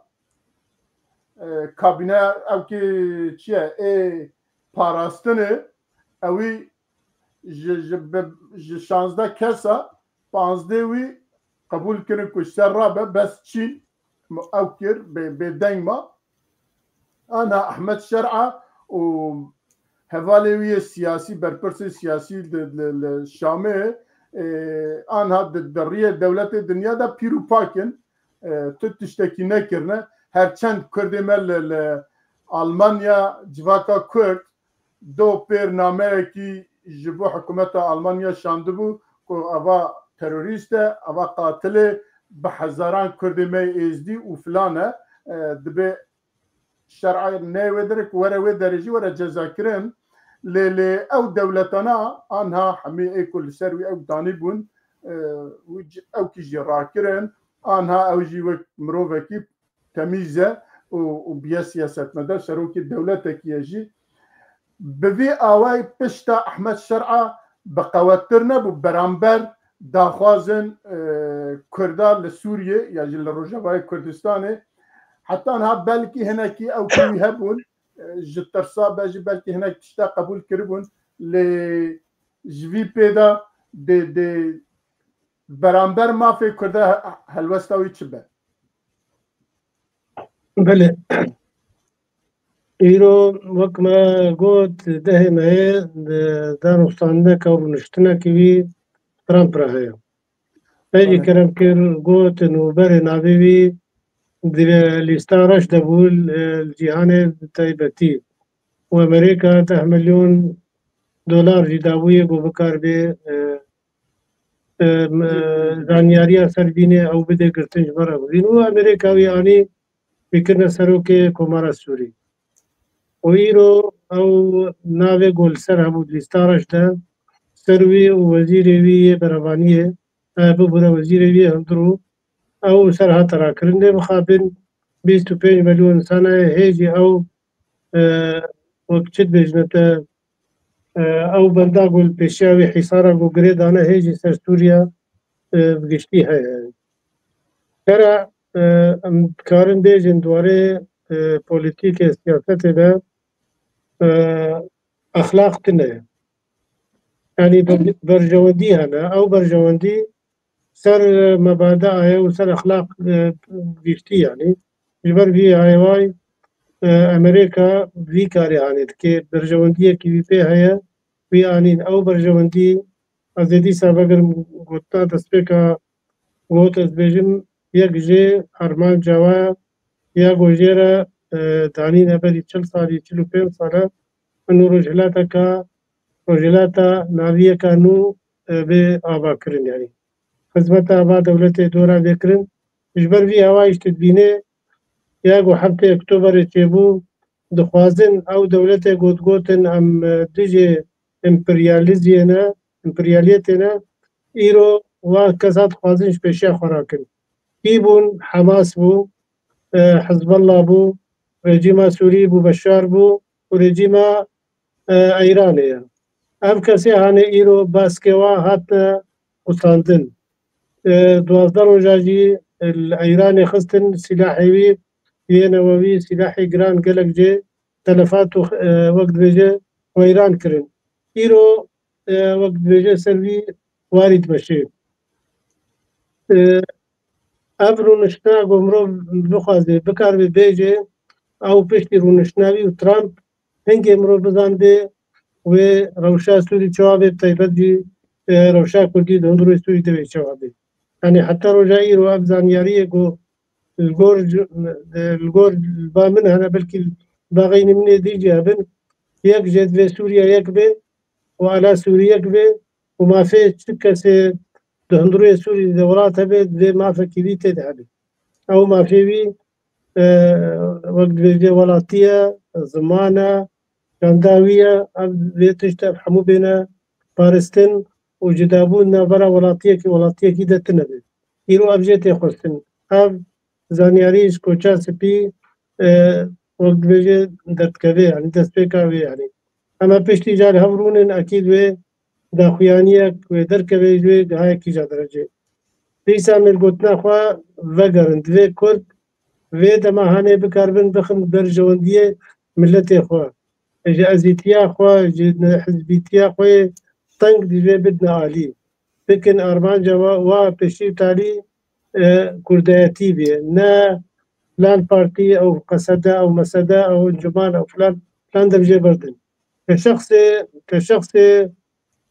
كابينه او كي تشيا اي باراستنه اوي ج 16 كسا 15 وي قبول كرن كو سرابه بس تشين او كير بدنما انا احمد شرعه و هفالوية سياسي برپرس سياسي الشامي آنها درية دولة الدنيا دا بيرو باكن تشتكي نكرنا هرچند كردمال ألمانيا جواكا كرد دو برنامه كي جبو حكومة ألمانيا شاندبو كو أوا تروريست أوا قاتل بحزاران كردمي إزدي وفلانة دبي شرعي نيودرك ورا ودرجي ورا جزاكرن او دولتنا انها حمي كل سروي او دانيبون او كيجي راكرن انها او جي مروفكي تميزه وبيا سياسات مدى شروكي دولتك يجي بفي اواي بشتا احمد شرعه بقواترنا ببرامبر داخوازن كردار لسوريا يعني للرجاوي كردستاني حتى أنا بلكي هناكي أو كي يهبون جترسا باجي بلكي هناك تشتا قبول كربون ل جفي بيدا دي برامبر ما في كرده هلوستاوي تشبه بله إيرو وقت ما قلت ده ما هي دار وستانك أو نشتنا كوي ترامب راه باجي كلام كير قلت إنه بري نابيبي الاستعراش دبول الجهان تايبتي وامريكا 10 مليون دولار جداوية بوبكار بي زانياريا سربيني او بده قرتنج برا بدين وامريكا يعني فكرنا سروكي كومارا سوري ويرو او ناوي قول سر همود الاستعراش ده سروي ووزيري وي برابانية ببرا وزيري وي هندرو او سرها ترى كرنده مخابن 25 مليون سنة هيجي او وقت بجنة او بنداغول بيشاوي حصارة وقريد انا هيجي سر سوريا بقشتيها يعني ترى كارن بيجن دواري بوليتيك سياسة ده اخلاق تنه يعني برجواندي هنا او برجواندي سر مبادئ وسر اخلاق بيشتي يعني جبر في هاي امريكا في كاري عانيت كي برجوانديه كي في هيا في عانين او برجواندي ازدي سابقر غوتا تسبيكا غوت بيجم يكجي ارمان جوا يا غوجيرا دانين ابدي 40 سال 45 سال انو رجلاتا ناويه كانو بآبا كرن يعني خدمت آبا دولت دورا بكرن جبر في هوايش تدبينه ياغو حبت اكتوبر تيبو دخوازن او دولت گوتن ام ديجي امبرياليتنا ايرو وكزات خوازنش بشي خوراكن كيبون حماس بو حزب الله بو رجيما سوري بو بشار بو ورجيما ايرانيا ام كسي هاني ايرو باسكوا هات قصاندن 12 روجاجي الايراني خستن سلاحي نووي سلاحي جران قالك جي تلفات وقت بيجي وإيران كرن إيرو وقت بيجي سلبي وارد بشي أبرو نشنا قمرو بخوازي بكار بيجي أو بيشتي رو نشناوي وترامب هنجي مرو بزان بي وروشا سوري جوابي بتايبت دي روشا كردي دهندرو سوري دوي جوابي يعني حتى رجا إيرو أبزان ياريه الجور بامن هنا بلكي باغين من ديجي هبن يك جد في سوريا يكبي وعلى سوريا يكبي وما في شكة دهندروية سوري دورات هبي ما في كبيتة هبي أو ما في بي وقت بيجي ولاتية زمانة كانداوية بيتشتغل حمو بين بارستن وجدابون برا ولاتية كي دتنبي يرو أبجيت يخصن أب زانياريش كوچا سپی وقت بيجي دتكوي يعني دسبيكاوي يعني اما بيشتي جار هورونن اكيد وي داخویانیەک دەرکەوێ ژێ گەهایەکی جا دەرەجێ دیسا مێرگوتنا خوا ڤەگەڕن دوێ کورد وێ دەما هەنێ بکاربن بخن بەرژەوەندیە ملەتێ خوا ژە ئەزیتیا خوا حزبیتیا خۆی تەنگ دوێ بدنە عالی بکن ئارمانجا وا پێشی تالی کوردایەتی بێ نە فلان پارتی ئەو قەسەدا ئەو مەسەدا ئەو انجومان ئەو فلان دەبژێ بردن كشخص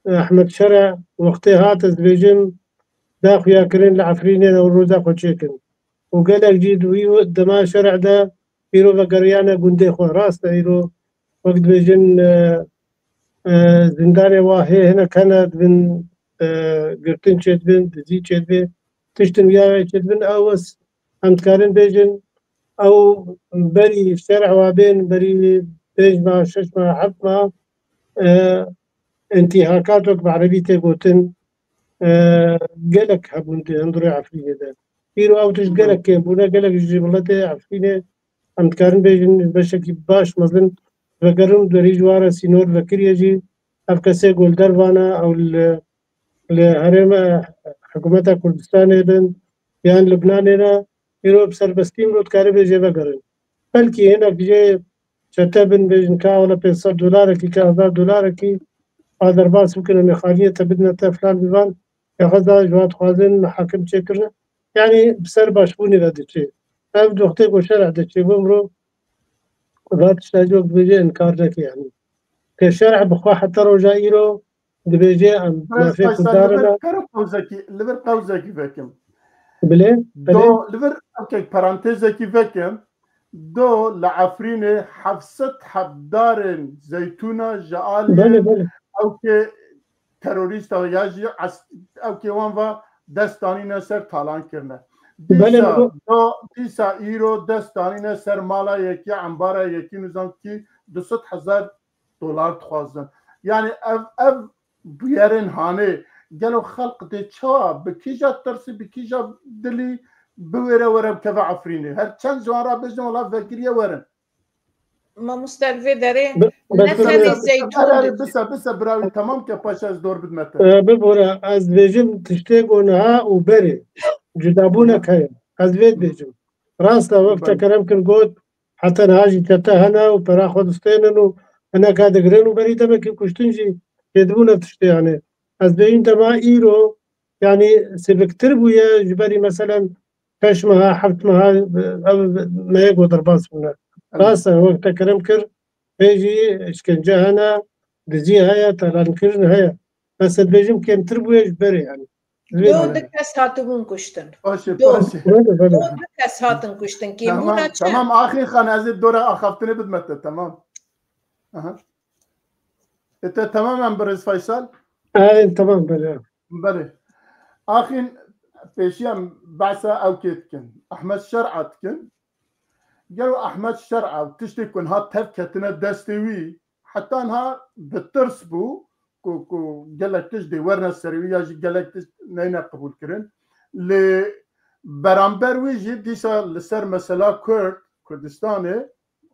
أحمد شرع وقتي هاتز بيجم داخل ياكرين لعفرينين أو روزا خوشيكن وقال لك جيد ويو دما شرع دا يرو بقريانا قندي خو راستا يرو وقت بيجن زنداني واهي هنا كانت بن قرتين شد بن دزي شد بن تشتن وياها شد بن أوس أمتكارين بيجن أو بري شرع وابين بري بيج ما شش ما حط ما انتهاكاتك بعربي تقولن قالك هبوند هندري عفرينه ده يرو او تش قالك كيف بونا قالك جبلته عفرينه امكارن بيجن بشكل باش مثلا فقرن دري جواره سينور فكريجي افكسه جولدر وانا او الهرم حكومه كردستان بن يعني لبنان هنا يرو بسربستين رود كاربه جبا قرن بلكي هنا بيجي شتابن بيجن كاولا $500 كي $1000 كي هذا باس ممكن أن خالية تبدنا تفلان بيبان ياخذها جوات خوازن محاكم تشكرنا يعني بسر باشبوني هذا الشيء أبدو أختك وشرع هذا الشيء بمرو ذات شاجوك بيجي إنكار لك يعني كشرع بخوا حتى رجائيرو بيجي أم ما في كدارنا لبر قوزكي فكم بلي دو لبر أوكي بارانتيزكي فكم دو لعفرين حفصت حبدار زيتونة جعالية بلي او که تروریست او یاجی او که وان و دستانی نسر تالان کرنه دیسا ایرو دستانی نسر مالا یکی انبارا یکی نزان کی $200,000 خوازن یعنی اف بیارن هانه گلو خلق ده چا بکیجا ترسی بکیجا دلی بویره ورم که عفرینه هر چند جوان را بجنم ولا فکریه ورن ما مستلفه داره نتنه زيتون بس براوي تمام كباش از دور بدمته ببورا از بيجم تشتيقونها وبري جدابونا كاين از بيجم راستا وقت كلام كن قود حتى نهاجي تتا هنا وبراخد ستيننو انا قاعد اقرن وبري دمك كشتنجي يدبونا تشتي يعني از بيجم تما ايرو يعني سبكتر بويا جبري مثلا كشمها حفتمها ما يقو ضرباس منها راسا وقت كلام كر بيجي اشكنجه هنا دزي هيا تلان كرن هيا بس بيجم كم تربويش بري يعني دو دكاس هاتون كشتن دو دكاس هاتون كشتن كي بونا تمام اخي خنازي الدوره اخفتني بدمته تمام اها انت تماما برز فيصل تمام بلي اخي بيشيم بعثه او كيتكن احمد شرعتكن قالوا احمد شرعه وتشتكن ها تفكتنا دستوي حتى انها بترسبو كو قال لك تجدي ورنا السرويه قال لك نينا قبول كرن ل برامبر ويجي ديسا لسر مثلا كردستاني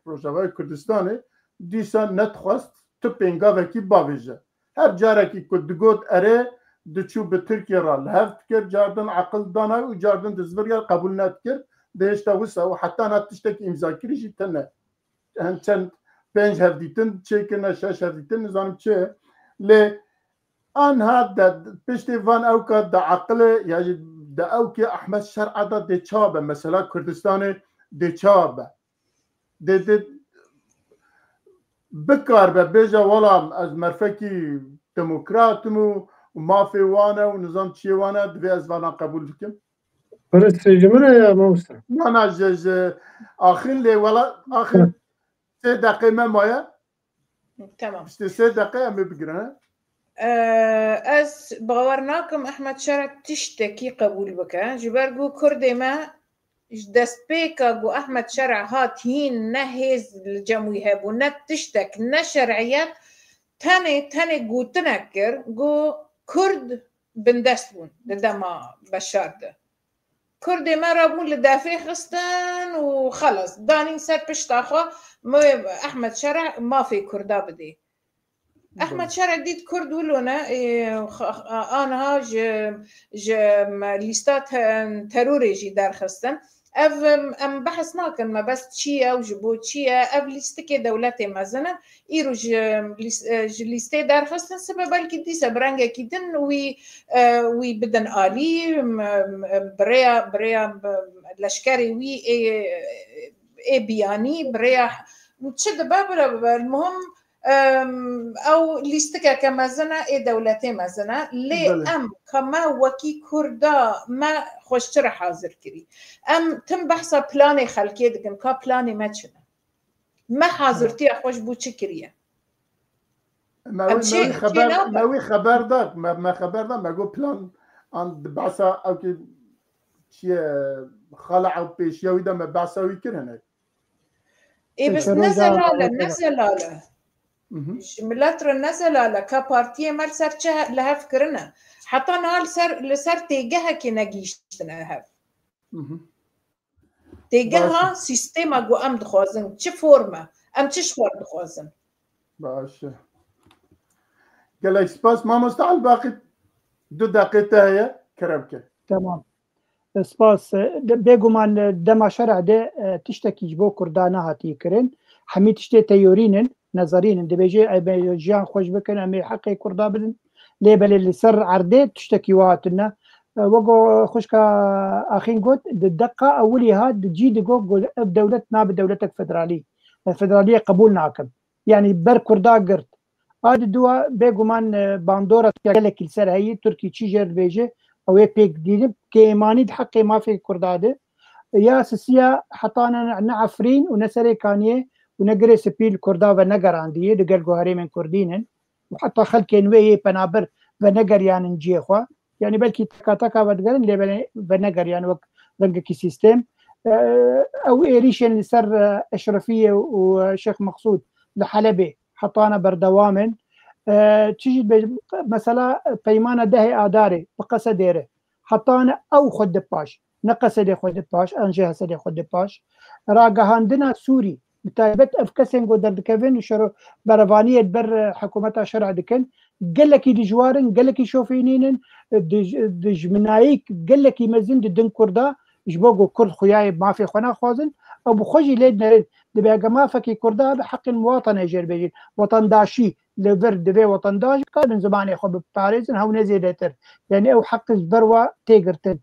روجاوي كردستاني ديسا نتخواست تبينغا وكي باويجا هر جاركي كنت قلت اري دچو بتركيا رال هفت كر جاردن عقل دانا وجاردن دزبريا قبول نتكر دهشتا وسا وحتى انا تشتكي امضا كريجي تنه هنچند 5 هفديتن چيكنا 6 هفديتن نظام چه ل انها د پشتي وان اوكا د عقل يعني د اوكي احمد شرع د چابه مثلا كردستان د چابه د بكار بيجا ولا از مرفكي ديمقراطمو وما في وانا ونظام شي وانا دبي از وانا قبول بكم فرست جمله يا موسى انا جز اخر لي ولا اخر 3 دقيقه ما مايا تمام 3 دقيقه ما بقرا از باورناكم احمد شرع تشتكي قبول بك جبرجو كردي ما دست بيكا جو احمد شرع هات هين نهز الجموي هبو نت تشتك نشرعيات تاني جو تنكر جو كرد بندستون لدما بشار ده كرد ما رابون لدافع خستن وخلص دانين سر بشتاخوا احمد شرع ما في كردا بدي احمد شرع ديد كرد ولونا انا ج ليستات تروري جي دار خستن ام بحث ناكن ما بس تشيا وجبو تشيا اف ليستكي دولتي مازنا ايرو ج ليستي دار خستن سبب الكدي سبرانجا كيدن وي بدن الي بريا لشكري وي اي بياني بريا تشد باب المهم او ليستكا كما زنا اي دولتي ما زنا لي ام كما وكي كردا ما خوشتر حاضر كري ام تم بحثا بلاني خلقي دكن كا بلاني ما تشنا ما حاضرتي خوش بو تشكريه ماوي خبر داك ما خبر داك ما جو بلان عند بعثا او كي شي خلع او بيش يودا ما بعثا ويكرهنا اي بس نزل على ملاتر نزل على كبارتيه مال سرچه لها فكرنا حتى نال لسر تيجها كي نجيشتنا هاف تيجها سيستما جو ام دخوازن چه فورما ام چه شوار دخوازن باشه قال سباس ما مستعل باقي 2 دقيقة هي كربكه تمام سپاس بگومان دما شرع ده تشتكي جبو كردانا هاتي كرن حمي تشتي تيورينن نظرين دبيجي جان خوش بكن امي حقي كردا بدن ليبل اللي سر عرضه تشتكي واتنا وقو خوشكا اخين قلت الدقه اولي هاد تجي دقو بدولتنا بدولتك فدراليه قبول ناكم يعني بر كردا قرت هاد الدواء بيقومان باندورة قالك السر هي تركي تشيجر بيجي او بيك ديد كيماني حقي ما في كرداده يا سسيا حطانا نعفرين ونسري كانيه ونقري سبيل كردا ونقر عندي دقل جوهري من كردين وحتى خلكين وي بنابر ونقر يعني نجيخوا يعني بلكي تكاتكا بدقرن لي ونقر يعني وقت رنقكي سيستم او ايريشن اللي سر اشرفيه وشيخ مقصود لحلبي حطانا بردوامن تيجي مثلا بيمانه دهي اداري بقصه ديره حطانا او خد باش نقصه خد باش انجه سدي خد باش راقهاندنا سوري بتايبت افكسن قدر دكفن شرو برفانيه بر حكومتها شرع دكن قال لك دي جوارن قال لك شوفينين دج منايك قال لك يمزن دن كردا جبوغو كرد خوياي ما في خنا خوازن ابو خوجي ليد نرد دبي ما فكي كردا بحق المواطن اجربي وطن داشي لفر دبي وطن داش كان زمان خب باريس هو نزيدتر يعني او حق البروا تيغرتن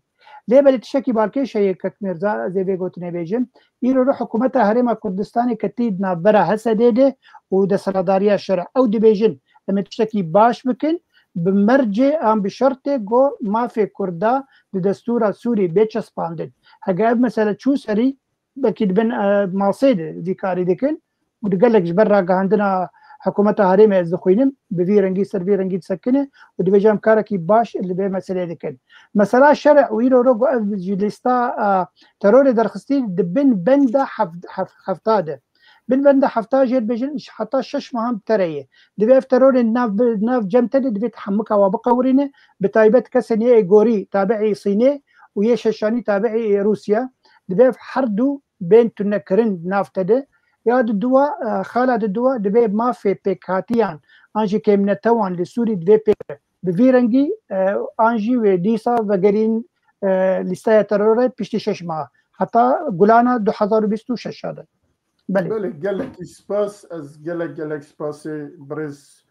ليه بل تشكي بالكي شيء كمرزا زي بيقولتني بيجم يرو حكومتها هرم كردستاني كتيد نابرا هسديده وده سرداريه الشرع او دبيجن لما تشتكي باش بكن بمرجع ام بشرط جو ما في كردا بدستور سوري بيتشس باندد هجاب مثلا شو سري بكيد بن ماصيد ذكاري دكن وقال لك جبر عندنا حكومتها هرم الزخوينم بفي رنجي سرفي رنجي تسكنه ودبيجام كاركي باش اللي بي مساله دكن مثلا الشرع ويرو روغو جلستا تروري درخستي دبن بندا حفتاده بن بندا حفتاجه بيجن حتى شش مهم تريه دبي تروري ناف جمتد دبي تحمكها وبقورينه بتايبت كسنيه غوري تابعي صيني ويششاني تابعي روسيا دبي حردو بين تنكرن نافتده ياد الدواء خالد الدواء دبي ما في بيكاتيان انجي كيمنا توان لسوري دبي بيك بفيرنجي انجي وديسا وغرين لسايا تروري بيشتي ششما حتى قلانا 2026 هذا بله قال لك سباس از قال لك سباس بريز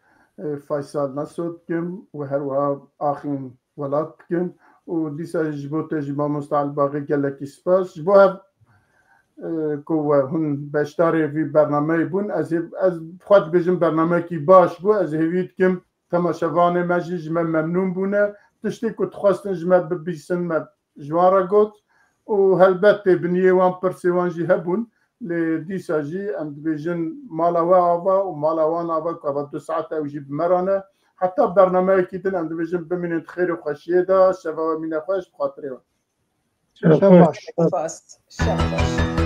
فيصل نسود كم وهروها اخين ولاد كم وديسا جبوت جما مستعل باقي قال لك سباس جبوها كو هن باشتاري في برنامج بون از خود بجم برنامج کی باش بو از هویت کم تماشاوان ماجی جمع ممنون بونه تشتی که تخواستن جمع ببیسن ما جوارا گوت و هلبته بنیه وان پرسیوان جی هبون لديسا جي ام بيجن مالاوا آوا و مالاوان آوا که 2 ساعت او جی بمرانه حتی برنامج کی دن ام بيجن بمینت خیر و خوشیه دا شبا مینه خوش بخاطره شباش شباش